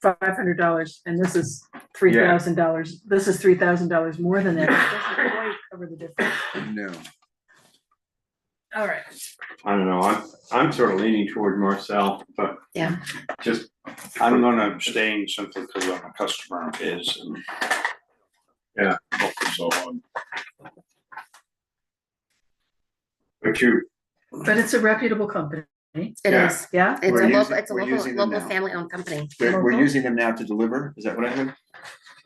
S6: $500, and this is $3,000, this is $3,000 more than that. It doesn't quite cover the difference.
S5: No.
S6: All right.
S3: I don't know, I'm sort of leaning toward Marcel, but.
S4: Yeah.
S3: Just,
S2: I'm gonna abstain simply because I'm a customer of his and.
S3: Yeah.
S2: So on.
S3: but you,
S6: But it's a reputable company,
S4: It
S3: Yeah.
S4: is.
S6: yeah?
S4: It's
S5: We're
S4: a
S5: using-
S4: local, it's a
S5: we're
S4: local,
S5: using them
S4: local
S5: now.
S4: family owned company.
S5: We're using them now to deliver, is that what I heard?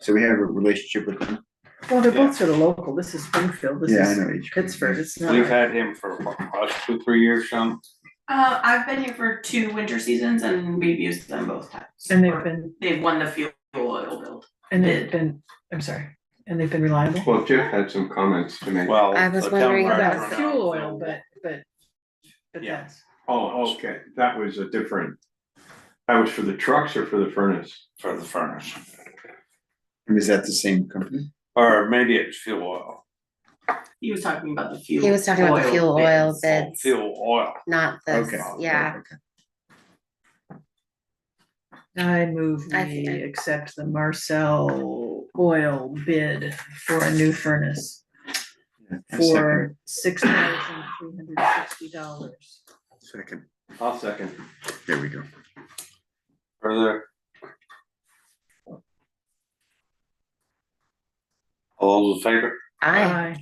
S5: So we have a relationship with them?
S6: Well, they're both sort of local. This is Springfield, this
S5: Yeah, I
S6: is
S5: know each.
S6: Pittsburgh. It's not.
S2: We've had him for what, last 2-3 years, Sean?
S1: I've been here for 2 winter seasons and we've used them both times.
S6: And they've
S1: Won the fuel oil build.
S6: I'm sorry, and they've been reliable?
S3: well, Jeff had some comments to make.
S2: Well.
S4: I was
S2: the town
S4: wondering
S2: market
S6: About
S2: run out
S6: fuel
S2: of
S6: oil,
S2: fuel.
S6: but
S2: Yeah.
S6: that's,
S3: Oh, okay, that was a different, that was for the trucks or for the furnace?
S2: For the furnace,
S5: And is that the same company?
S2: or maybe it's fuel oil.
S1: He was talking about the fuel.
S4: He was talking about the fuel oil
S1: bids.
S4: bids,
S2: Fuel oil.
S4: not this,
S5: Okay.
S4: yeah.
S6: I move
S4: I
S6: we
S4: think-
S6: accept the Marcel oil bid for a new furnace
S5: A
S6: for $6,360.
S5: Second,
S3: I'll second.
S5: there we go.
S2: Further. All those in favor?
S4: I,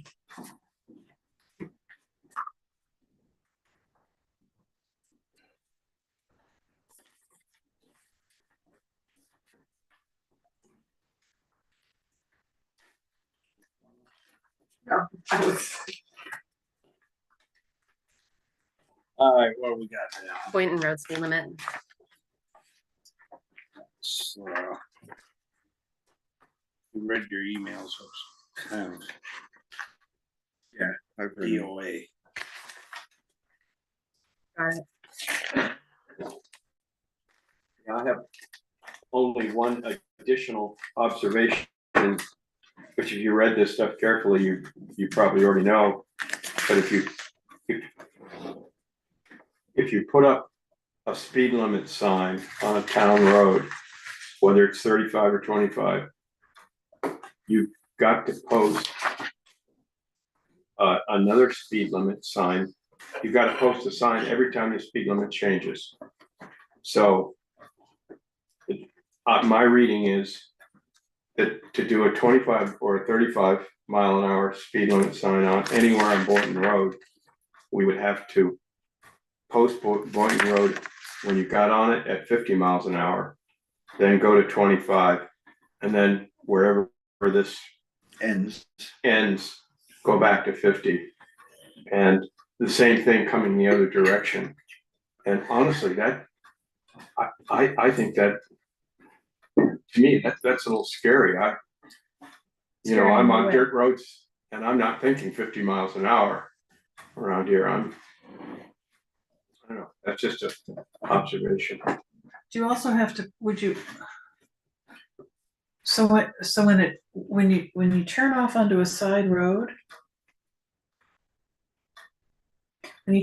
S2: Alright, what do we got now?
S4: Boynton Road speed limit,
S2: So, you read your emails, so it's kind of
S5: I've heard of it.
S2: DOA.
S3: I have only one additional observation, which if you read this stuff carefully, you probably already know. But if you put up a speed limit sign on a town road, whether it's 35 or 25, you've got to post another speed limit sign. You've got to post a sign every time the speed limit changes. So my reading is that to do a 25 or a 35 mile an hour speed limit sign on anywhere on Boynton Road, we would have to post Boynton Road when you got on it at 50 miles an hour, then go to 25, and then wherever this
S5: Ends.
S3: ends, go back to 50. And the same thing coming the other direction. And honestly, that, I think that, to me, that's a little scary.
S6: Scary
S3: I'm
S6: in
S3: on
S6: what way?
S3: dirt roads and I'm not thinking 50 miles an hour around here. I don't know, that's just an observation.
S6: Do you also have to, so when you turn off onto a side road, you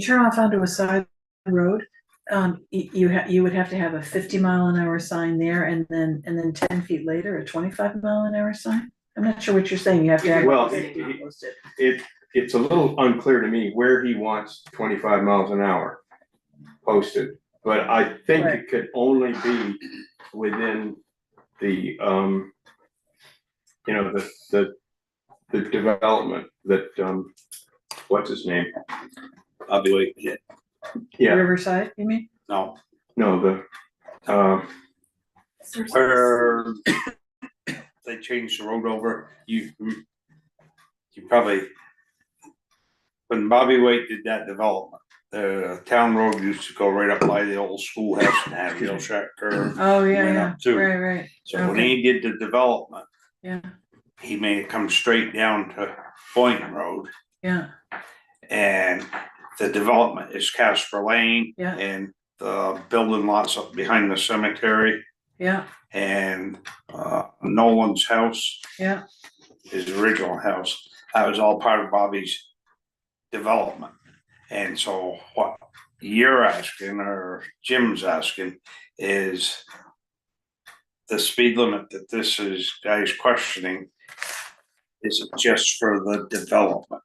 S6: would have to have a 50 mile an hour sign there and then 10 feet later, a 25 mile an hour sign? I'm not sure what you're saying, you have to have.
S3: Well,
S6: it.
S3: it's a little unclear to me where he wants 25 miles an hour posted, but I think
S6: Right.
S3: it could only be within the, the development that, what's his name?
S2: I'll be waiting,
S3: Yeah,
S6: Riverside, you mean?
S2: no,
S3: no,
S2: where they changed the road over, you probably, when Bobby Waite did that development, the town road used to go right up by the old schoolhouse and have the old shack curve.
S6: Oh,
S2: Went
S6: yeah,
S2: up too.
S6: right,
S2: So when
S6: okay.
S2: he did the development,
S6: yeah,
S2: he made it come straight down to Boynton Road.
S6: yeah,
S2: And the development is Casper Lane.
S6: Yeah.
S2: And the building lots up behind the cemetery
S6: yeah,
S2: and Nolan's house,
S6: yeah,
S2: his original house. That was all part of Bobby's development. And so what you're asking, or Jim's asking, is the speed limit that this is guys questioning, is it just for the development?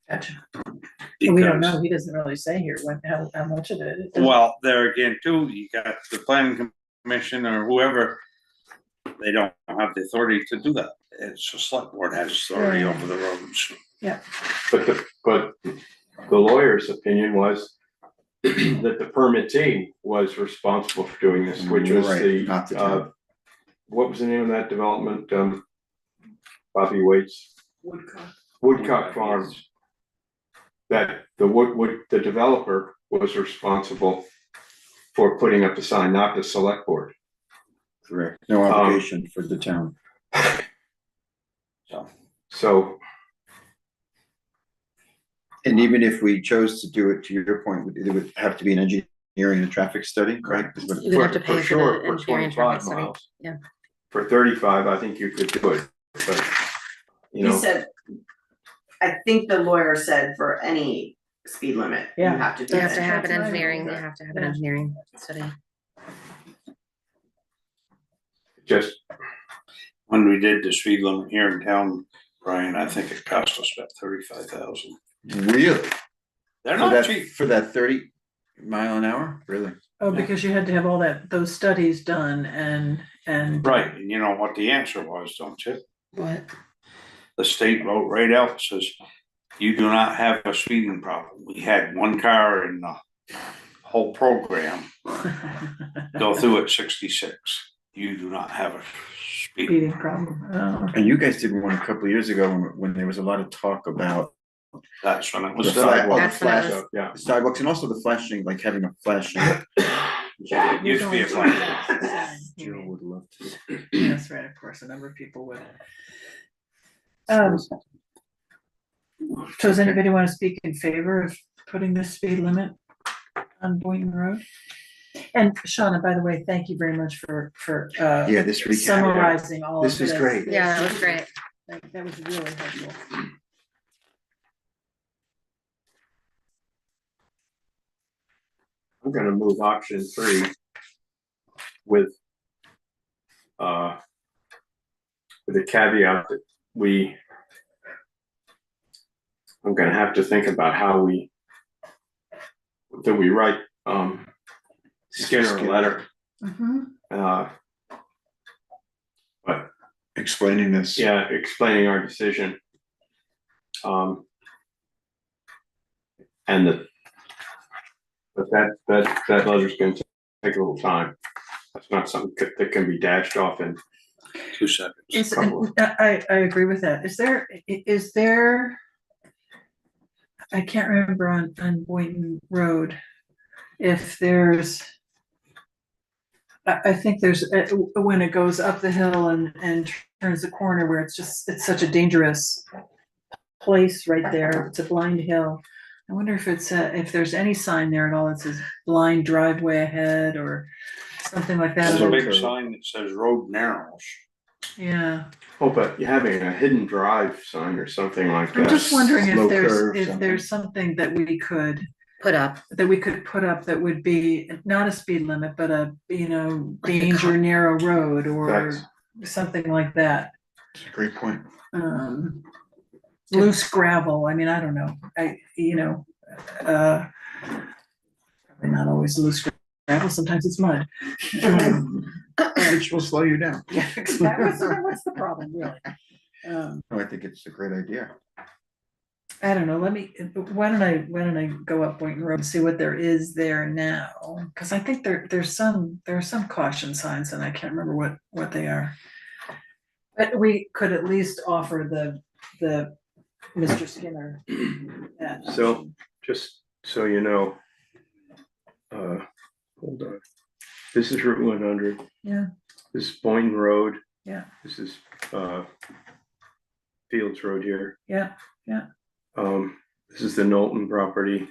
S6: gotcha. We don't
S2: Because-
S6: know, he doesn't really say here how much of it.
S2: Well, there again too, you got the planning commission or whoever, they don't have the authority to do that. It's the select board has authority
S6: Yeah.
S2: over the roads.
S3: but the lawyer's opinion was that the permittee was responsible for doing this, which was
S5: Right, not the town.
S3: what was the name of that development? Bobby Waite's Woodcock Farms. That the developer was responsible for putting up the sign, not the select board.
S5: Correct, no obligation for the town.
S3: So,
S5: And even if we chose to do it, to your point, it would have to be an engineering and traffic study, right? Is what-
S4: you would have to
S3: for
S4: pay for
S3: sure,
S4: the
S3: for
S4: engineering and
S3: 25
S4: traffic study,
S3: miles.
S4: yeah.
S3: For 35, I think you could do it, but,
S1: He said
S11: I think the lawyer said for any speed limit, you
S6: Yeah.
S11: have to do
S4: You have to
S11: it.
S4: have an
S6: That's what I
S4: engineering, you
S6: remember.
S4: have to have an
S6: Yeah.
S4: engineering study.
S3: Just,
S2: When we did the speed limit here in town, Brian, I think it cost us about 35,000.
S5: Really?
S2: They're
S5: For
S2: not
S5: that,
S2: cheap.
S5: for that 30 mile an hour, really?
S6: Oh, because you had to have all those studies done and.
S2: Right, and you know what the answer was, don't you?
S4: What?
S2: The state wrote right out, says, you do not have a speeding problem. We had one car in the whole program go through at 66. You do not have a
S6: Speeding
S2: speeding.
S6: problem. Oh, okay.
S5: And you guys did one a couple of years ago when there was a lot of talk about
S2: That's when it was
S5: the
S2: done.
S5: sidewalk,
S4: That's when it
S5: flash,
S4: was-
S3: yeah,
S5: sidewalks, and also the flashing, like having a flashing.
S2: Yeah, it used to be a flag.
S5: Jill would love to.
S6: That's right, of course, a number of people would. So does anybody want to speak in favor of putting the speed limit on Boynton Road? And Shauna, by the way, thank you very much for
S5: Yeah, this recap.
S6: summarizing all of
S5: This
S6: this.
S5: is great.
S4: Yeah, that was great.
S6: That was really helpful.
S3: I'm gonna move option 3 with the caveat that I'm gonna have to think about how we write Skinner a letter.
S6: Mhm.
S3: But
S5: Explaining this.
S3: yeah, explaining our decision. And but that letter's gonna take a little time. That's not something that can be dashed off in
S2: 2 seconds.
S6: I agree with that. Is there, I can't remember on Boynton Road, if there's, I think there's, when it goes up the hill and turns the corner where it's such a dangerous place right there. It's a blind hill. I wonder if if there's any sign there at all that says blind driveway ahead or something like that.
S2: There's a big sign that says road narrows.
S6: Yeah,
S3: Oh, but you're having a hidden drive sign or something like that.
S6: I'm just wondering
S5: Slow
S6: if
S5: curve, something.
S6: there's something that we could
S4: Put up.
S6: put up that would be not a speed limit, but a, danger narrow road or something like that.
S5: It's a great point.
S6: Loose gravel, I mean, I don't know, probably not always loose gravel, sometimes it's mud.
S5: Which will slow you down.
S6: Yeah, exactly. What's the problem, really?
S5: No, I think it's a great idea.
S6: I don't know, why don't I go up Boynton Road and see what there is there now? Cause I think there are some caution signs and I can't remember what they are. But we could at least offer the Mr. Skinner. that
S3: So,
S6: option.
S3: just so you know, hold on. This is Route 100.
S6: Yeah.
S3: This is Boynton Road.
S6: Yeah.
S3: This is Fields Road here.
S6: Yeah,
S3: This is the Knowlton property.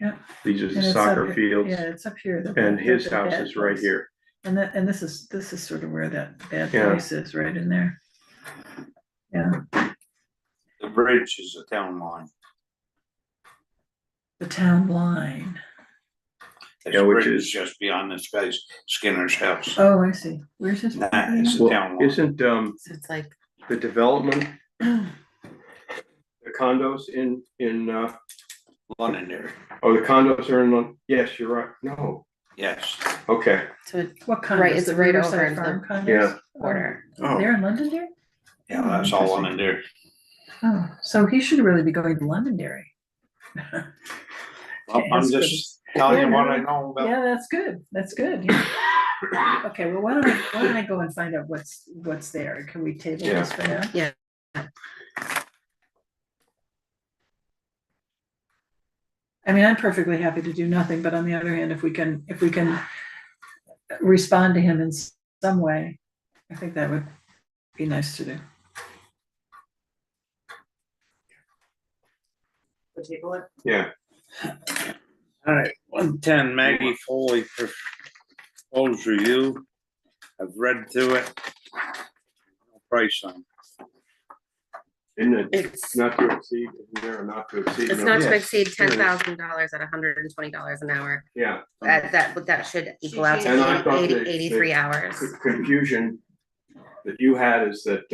S6: yeah.
S3: These are
S6: And
S3: the
S6: it's
S3: soccer
S6: up-
S3: fields.
S6: Yeah, it's up here.
S3: And his
S6: the
S3: house
S6: bad
S3: is right
S6: place.
S3: here.
S6: And this is sort of where that bad
S3: Yeah.
S6: place is, right in there. Yeah,
S2: The bridge is the town line.
S6: the town line.
S2: This
S3: Yeah, which
S2: bridge
S3: is-
S2: is just beyond this guy's Skinner's house.
S6: Oh, I see. Where's his?
S2: That
S6: property
S2: is
S6: now?
S2: the town
S3: Well,
S2: line.
S3: isn't
S4: So it's like,
S3: the development, the condos in
S2: Londonderry,
S3: oh, the condos are in, yes, you're right. No,
S2: yes.
S3: okay,
S4: so it
S6: What kind?
S4: Right, it's right over in
S6: Farm
S4: the
S6: condos?
S3: Yeah.
S4: border.
S5: Oh,
S6: They're in Londonderry?
S2: Yeah, that's all Londonderry.
S6: Oh, so he should really be going to Londonderry.
S2: Well, I'm
S6: That's
S2: just telling you
S6: Yeah,
S2: what
S6: no,
S2: I know about.
S6: Yeah, that's good, yeah. Okay, well, why don't I go and find out what's there, can we table this for now?
S4: Yeah.
S6: I mean, I'm perfectly happy to do nothing, but on the other hand, if we can respond to him in some way, I think that would be nice to do. Table it?
S3: yeah.
S2: All right, 110 Maggie Foley proposed review. I've read through it. No price on it.
S3: Isn't it
S4: It's,
S3: not to exceed, isn't there a not to exceed?
S4: it's
S3: No.
S4: not to
S5: Yes.
S4: exceed $10,000 at $120 an hour.
S3: Yeah,
S4: That should equal out
S3: And I
S4: to
S3: thought
S4: 83 hours.
S3: confusion that you had is that,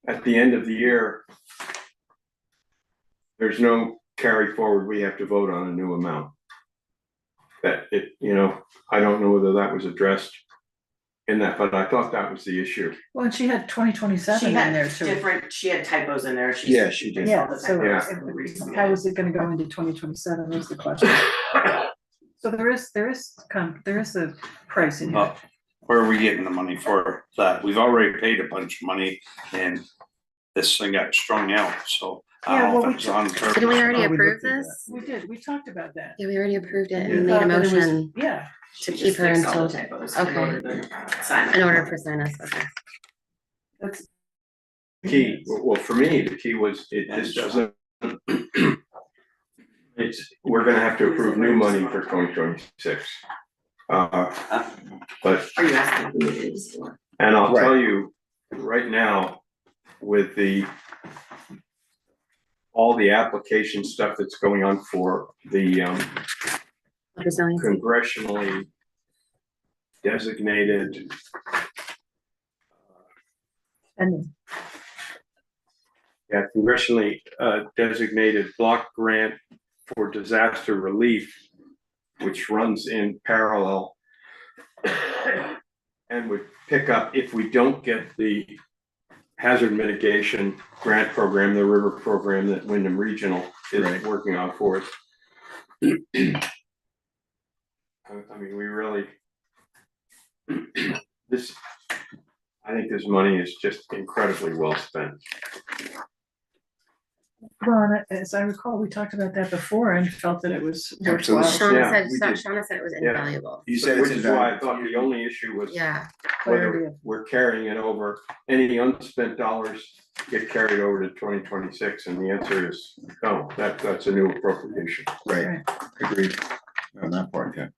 S3: at the end of the year, there's no carry forward, we have to vote on a new amount. That it, I don't know whether that was addressed in that, but I thought that was the issue.
S6: Well, and she had 2027
S11: She
S6: in
S11: had
S6: there too.
S11: she had typos in there,
S5: Yeah, she did.
S6: Yeah, so
S3: Yeah.
S6: how is it gonna go into 2027 is the question. So there is a price in here.
S2: Oh, where are we getting the money for that? We've already paid a bunch of money and this thing got strung out, so I
S6: Yeah,
S2: don't know
S6: well,
S2: if it was on purpose.
S4: Didn't we already
S5: Oh, we
S4: approve
S5: looked at
S4: this?
S6: We did, we talked about that.
S4: Yeah, we already approved it
S6: We
S4: and made a
S6: thought that it was-
S4: motion
S6: Yeah,
S4: to
S11: She
S4: keep
S11: just
S4: her
S11: fixed all the
S4: until,
S11: typos in
S4: okay.
S11: order to sign it.
S4: in order for Sinus, okay.
S6: that's.
S3: Key, well, for me, the key was, it just doesn't. We're gonna have to approve new money for 2026. But,
S11: Are you asking who it is or?
S3: and I'll
S5: Right.
S3: tell you, right now, with all the application stuff that's going on for the,
S4: Resiliency.
S3: congressionally designated
S6: And
S3: congressionally designated block grant for disaster relief, which runs in parallel and would pick up if we don't get the hazard mitigation grant program, the river program that Wyndham Regional is
S5: Right.
S3: working on for us. I mean, we really, I think this money is just incredibly well spent.
S6: well, and as I recall, we talked about that before and felt that it was worthwhile.
S5: Absolutely.
S3: Yeah,
S4: Shauna
S5: we
S4: said,
S5: did.
S4: Shauna said it was
S3: Yeah.
S4: invaluable.
S5: You said
S3: Which
S5: it's
S3: is why I thought the only issue was
S4: Yeah,
S6: Clarity
S3: whether
S6: of-
S3: we're carrying it over, any unspent dollars get carried over to 2026, and the answer is no, that's a new appropriation.
S5: right, agreed on that part, yeah.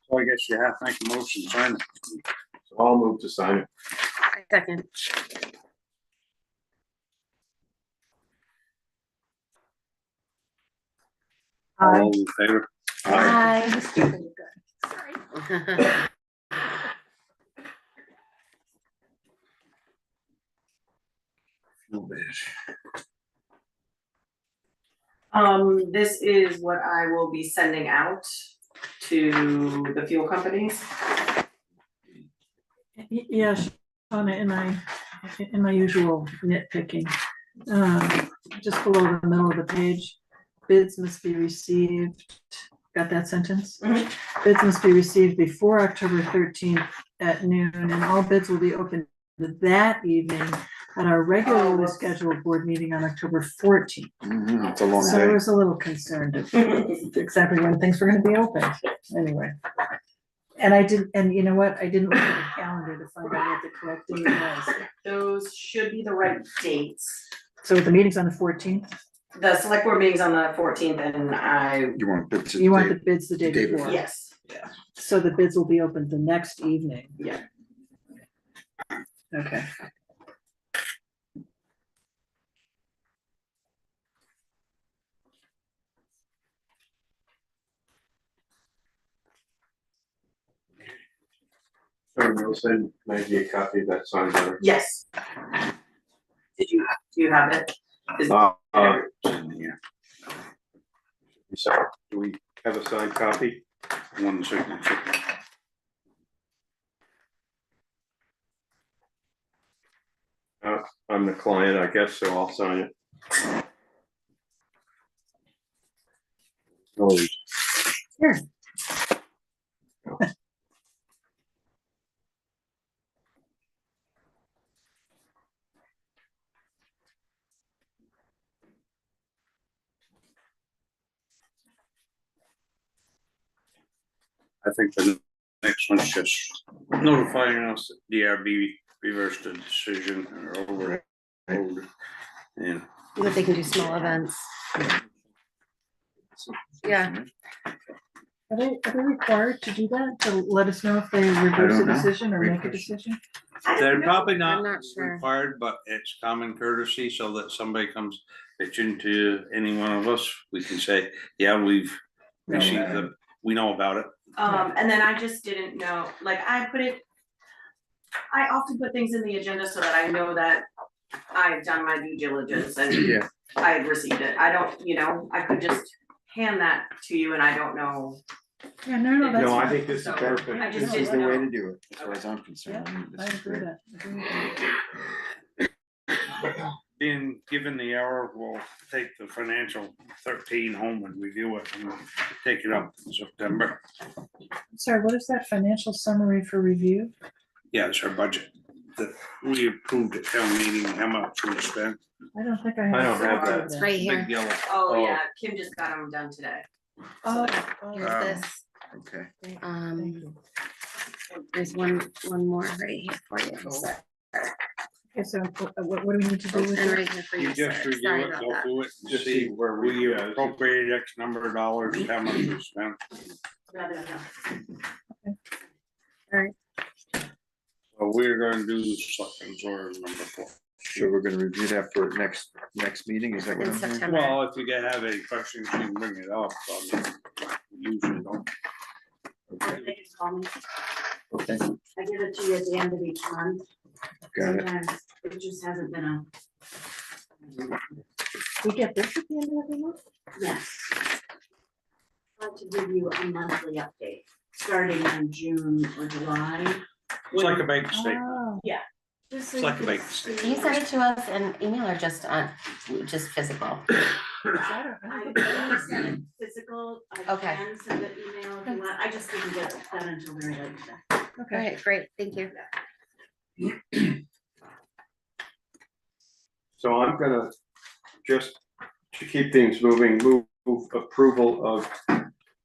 S2: So I guess you have to make a motion, sign it.
S3: So I'll move to sign it.
S4: I second.
S2: All in favor?
S4: Hi.
S2: No bad.
S11: This is what I will be sending out to the fuel companies.
S6: Yeah, Shauna, in my usual nitpicking, just below the middle of the page, bids must be received. Got that sentence?
S11: Mhm.
S6: Bids must be received before October 13th at noon, and all bids will be opened that evening at our regularly scheduled board meeting on October 14th.
S5: It's a long
S6: So I
S5: day.
S6: was a little concerned of exactly when things were gonna be open, anyway. And and you know what, I didn't look at the calendar to find out what the correct date was.
S11: Those should be the right dates.
S6: So the meeting's on the 14th,
S11: The select board meeting's on the 14th and
S5: You want bits of
S6: you want the
S5: tape.
S6: bids the day
S5: The day
S6: before?
S11: yes,
S6: So the bids will be open the next evening,
S11: yeah.
S6: okay.
S3: So we'll send Maggie a copy of that signed letter.
S11: Yes. Do you have it? Is-
S2: Yeah,
S3: So, do we have a signed copy?
S2: one signature.
S3: I'm the client, I guess, so I'll sign it.
S2: Oh,
S6: Here.
S2: I think the next one's just notifying us that DRB reversed the decision or over. Yeah.
S4: That they can do small events. Yeah.
S6: Are they required to do that, to let us know if they reverse a
S5: don't know.
S6: decision or
S5: Great
S6: make a
S5: question.
S6: decision?
S2: They're probably not
S4: I'm not sure.
S2: required, but it's common courtesy so that somebody comes bitching to any one of us, we can say, yeah, we've received the, we know about it.
S11: And then I just didn't know, like, I often put things in the agenda so that I know that I've done my due diligence and
S3: Yeah.
S11: I've received it. I don't, I could just hand that to you and I don't know.
S6: Yeah, no, that's
S3: No, I
S6: fine.
S3: think this is
S11: So,
S3: perfect.
S11: I just
S5: This is the
S11: didn't
S5: way
S11: know.
S5: to do it, as far as I'm concerned.
S6: Yeah,
S5: This
S6: I
S5: is
S6: agree
S5: great.
S6: with that.
S2: Being given the hour, we'll take the financial 13 home and review it and we'll take it up in September.
S6: Sorry, what is that financial summary for review?
S2: Yeah, it's our budget that we approved at town meeting, how much we spent.
S6: I don't think I have.
S3: I don't have that.
S4: It's right here.
S2: Big yellow.
S11: Oh,
S3: Oh.
S11: yeah, Kim just got them done today.
S6: Oh,
S4: Here's
S2: Um,
S4: this.
S5: Okay.
S6: thank you.
S4: There's one more right here for you.
S6: Okay, so what do we need to do with
S4: And
S6: it?
S4: right here for you,
S2: You just
S4: sir.
S2: review
S4: Sorry
S2: it,
S4: about
S2: go
S4: that.
S2: through it, and
S3: Just
S2: see
S3: see where
S2: we
S3: we, yeah,
S2: appropriated X number of dollars, how much we spent. So we're gonna do selectmen's order number 4.
S12: So we're gonna review that for next meeting, is that what
S4: In
S12: I'm hearing?
S4: September.
S2: Well, if you have any questions, you can bring it up, we usually don't.
S9: They can call me.
S12: Okay,
S9: I give it to you at the end of each month.
S12: got it.
S9: Sometimes it just hasn't been a,
S6: We get this at the end of every month?
S9: yes. I'd like to give you a monthly update, starting in June or July.
S2: It's like a bank statement.
S6: Oh,
S9: Just
S2: It's
S9: so
S2: like
S9: you
S2: a bank
S9: can
S2: statement.
S4: Can you
S9: see-
S4: send it to us in email or just physical?
S6: I
S9: I
S6: don't know.
S9: can send it physical, I
S4: Okay.
S9: can send it email if you want, I just didn't get it done until very late today.
S4: All
S6: Okay,
S4: right, great, thank you.
S3: so I'm gonna, just to keep things moving, move approval of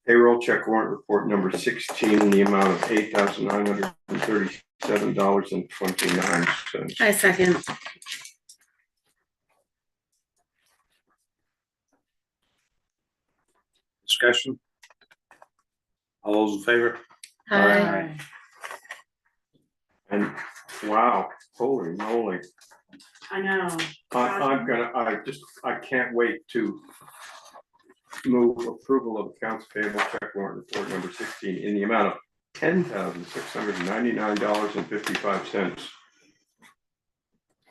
S3: payroll check warrant report number 16 in the amount of $8,937.29.
S4: I second.
S2: Discussion? All those in favor?
S4: Hi.
S3: And wow, holy moly,
S9: I know,
S3: I can't wait to move approval of accounts payable check warrant report number 16 in the amount of $10,699.55.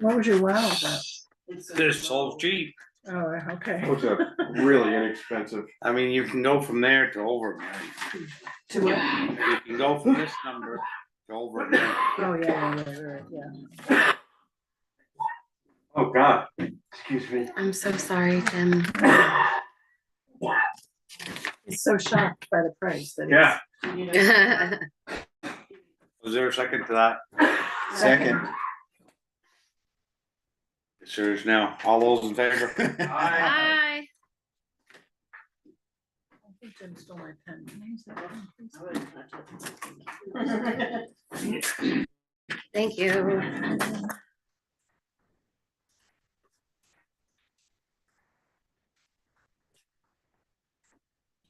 S6: what was your wow about?
S9: it's.
S2: This is so cheap.
S6: Oh, okay.
S3: It was a really inexpensive,
S2: I mean, you can go from there to over.
S6: To what?
S2: You can go from this number to over. Again.
S6: Oh, yeah.
S3: oh God, excuse me.
S4: I'm so sorry, Jim.
S6: He's so shocked by the price that.
S3: Yeah.
S2: Was there a second to that?
S5: Second.
S2: There is now. All those in favor?
S4: Hi.
S6: I think Jim stole my pen. Can I use that one, please?
S4: Thank you.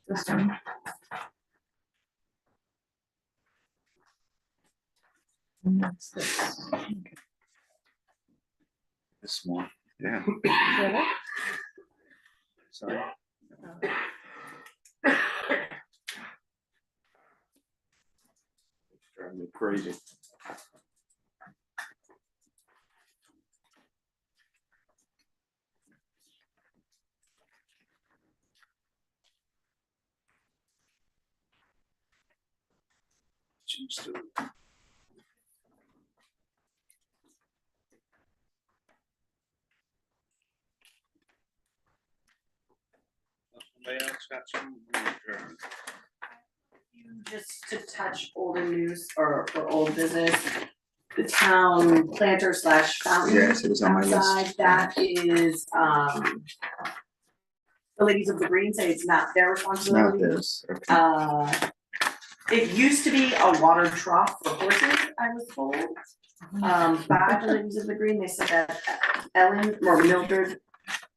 S6: This one. And that's this. Okay.
S5: This one, yeah,
S6: Is that it?
S5: sorry.
S3: It's driving me crazy.
S2: Seems to. Somebody else got some?
S11: Just to touch older news or old business, the town planter slash fountain.
S5: Yes, it was on my list.
S11: outside, that is, the ladies of the green say it's not their
S5: It's not
S11: responsibility.
S5: this, okay.
S11: It used to be a water trough for horses, I was told. By the ladies of the green, they said that Ellen or Mildred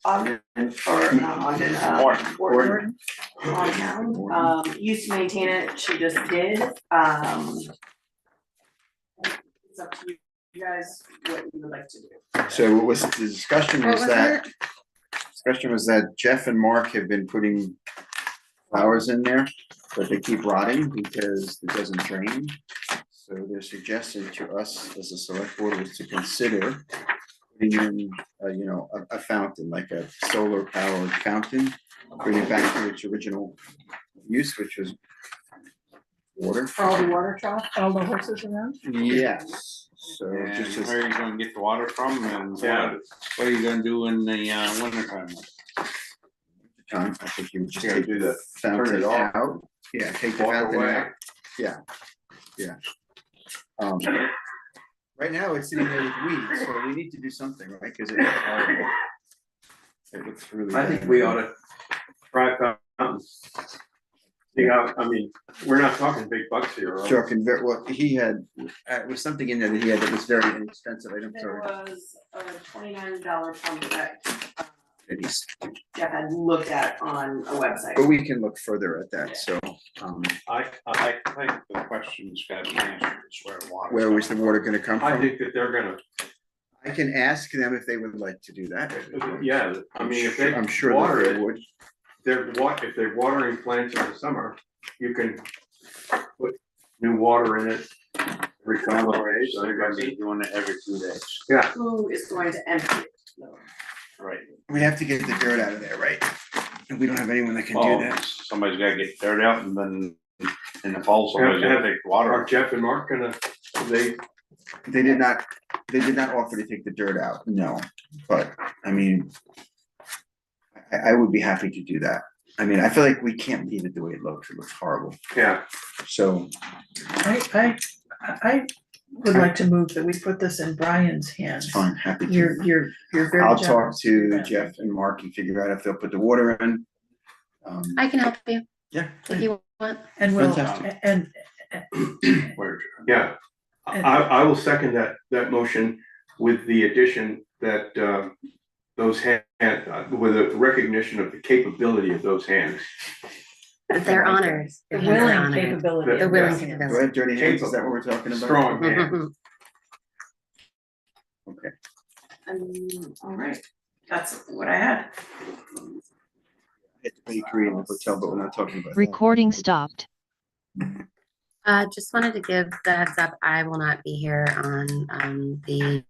S11: Ogden, or not Ogden,
S2: Orton.
S11: on town, used to maintain it, she just did, it's up to you guys, what you would like to do.
S5: So what was the discussion
S4: What
S5: was
S4: was
S5: that,
S4: it?
S5: discussion was that Jeff and Mark have been putting flowers in there, but they keep rotting because it doesn't drain. So their suggestion to us as a select board was to consider putting in, you know, a fountain, like a solar powered fountain, bring it back to its original use, which was water.
S6: For all the water trough, all the horses around?
S5: Yes, so
S2: And
S5: just as
S2: where are you gonna get the water from and
S3: Yeah.
S2: what are you gonna do in the winter time?
S5: time, I think you would just
S3: You gotta
S5: take
S3: do
S5: the
S3: the- turn
S5: fountain
S3: it off.
S5: out. Yeah, take the
S3: Walk
S5: fountain
S3: away.
S5: out. Yeah, yeah. Right now it's sitting there with weeds, so we need to do something, right? Cause it looks horrible. It looks really.
S3: I think
S5: bad.
S3: we ought to try fountains. See how, I mean, we're not talking big bucks here, right?
S5: Sure, can ver, well, he had, was something in there that he had that was very inexpensive, I'm
S11: There
S5: sorry.
S11: was a $29 pump that
S5: That he's,
S11: Jeff had looked at on a website.
S5: but we can look further at that, so,
S2: I think the question's gotta be answered, is where water.
S5: where was the water gonna come
S3: I
S5: from?
S3: think that they're gonna,
S5: I can ask them if they would like to do that.
S3: yeah, I mean, if they
S5: I'm sure
S3: water
S5: that they
S3: it,
S5: would.
S3: if they're watering plants in the summer, you can put new water in it every couple of days, so
S2: They're gonna
S3: everybody-
S2: be doing it every 2 days.
S3: yeah.
S11: Who is going to empty it? though?
S2: Right.
S5: We have to get the dirt out of there, right? And we don't have anyone that can do
S2: Well,
S5: that.
S2: somebody's gotta get dirt out and then in the fall, somebody's gotta take the water.
S3: Are Jeff and Mark gonna, they,
S5: They did not offer to take the dirt out, no, but, I mean. I would be happy to do that. I mean, I feel like we can't leave it the way it looks horrible,
S3: yeah,
S5: so.
S6: I would like to move that we put this in Brian's hands.
S5: It's fine, happy to.
S6: You're very
S5: I'll talk
S6: generous
S5: to
S6: that.
S5: Jeff and Mark and figure out if they'll put the water in.
S4: I can help you
S5: Yeah.
S4: if you want.
S6: And we'll,
S5: Fantastic.
S6: and
S2: Where-
S3: yeah. I will second that motion with the addition that, those with a recognition of the capability of those hands.
S4: They're honored.
S6: the
S4: Your hands are
S6: willing
S4: honored.
S6: capability.
S4: The
S6: of
S4: willing
S6: this.
S5: Go
S4: capability.
S5: ahead, dirty hands, is that what we're talking about?
S3: Strong hands.
S5: Okay.
S11: All right, that's what I had.
S5: Hit the bakery in the hotel, but we're not talking about that.
S7: Recording stopped.
S4: Just wanted to give the heads up, I will not be here on the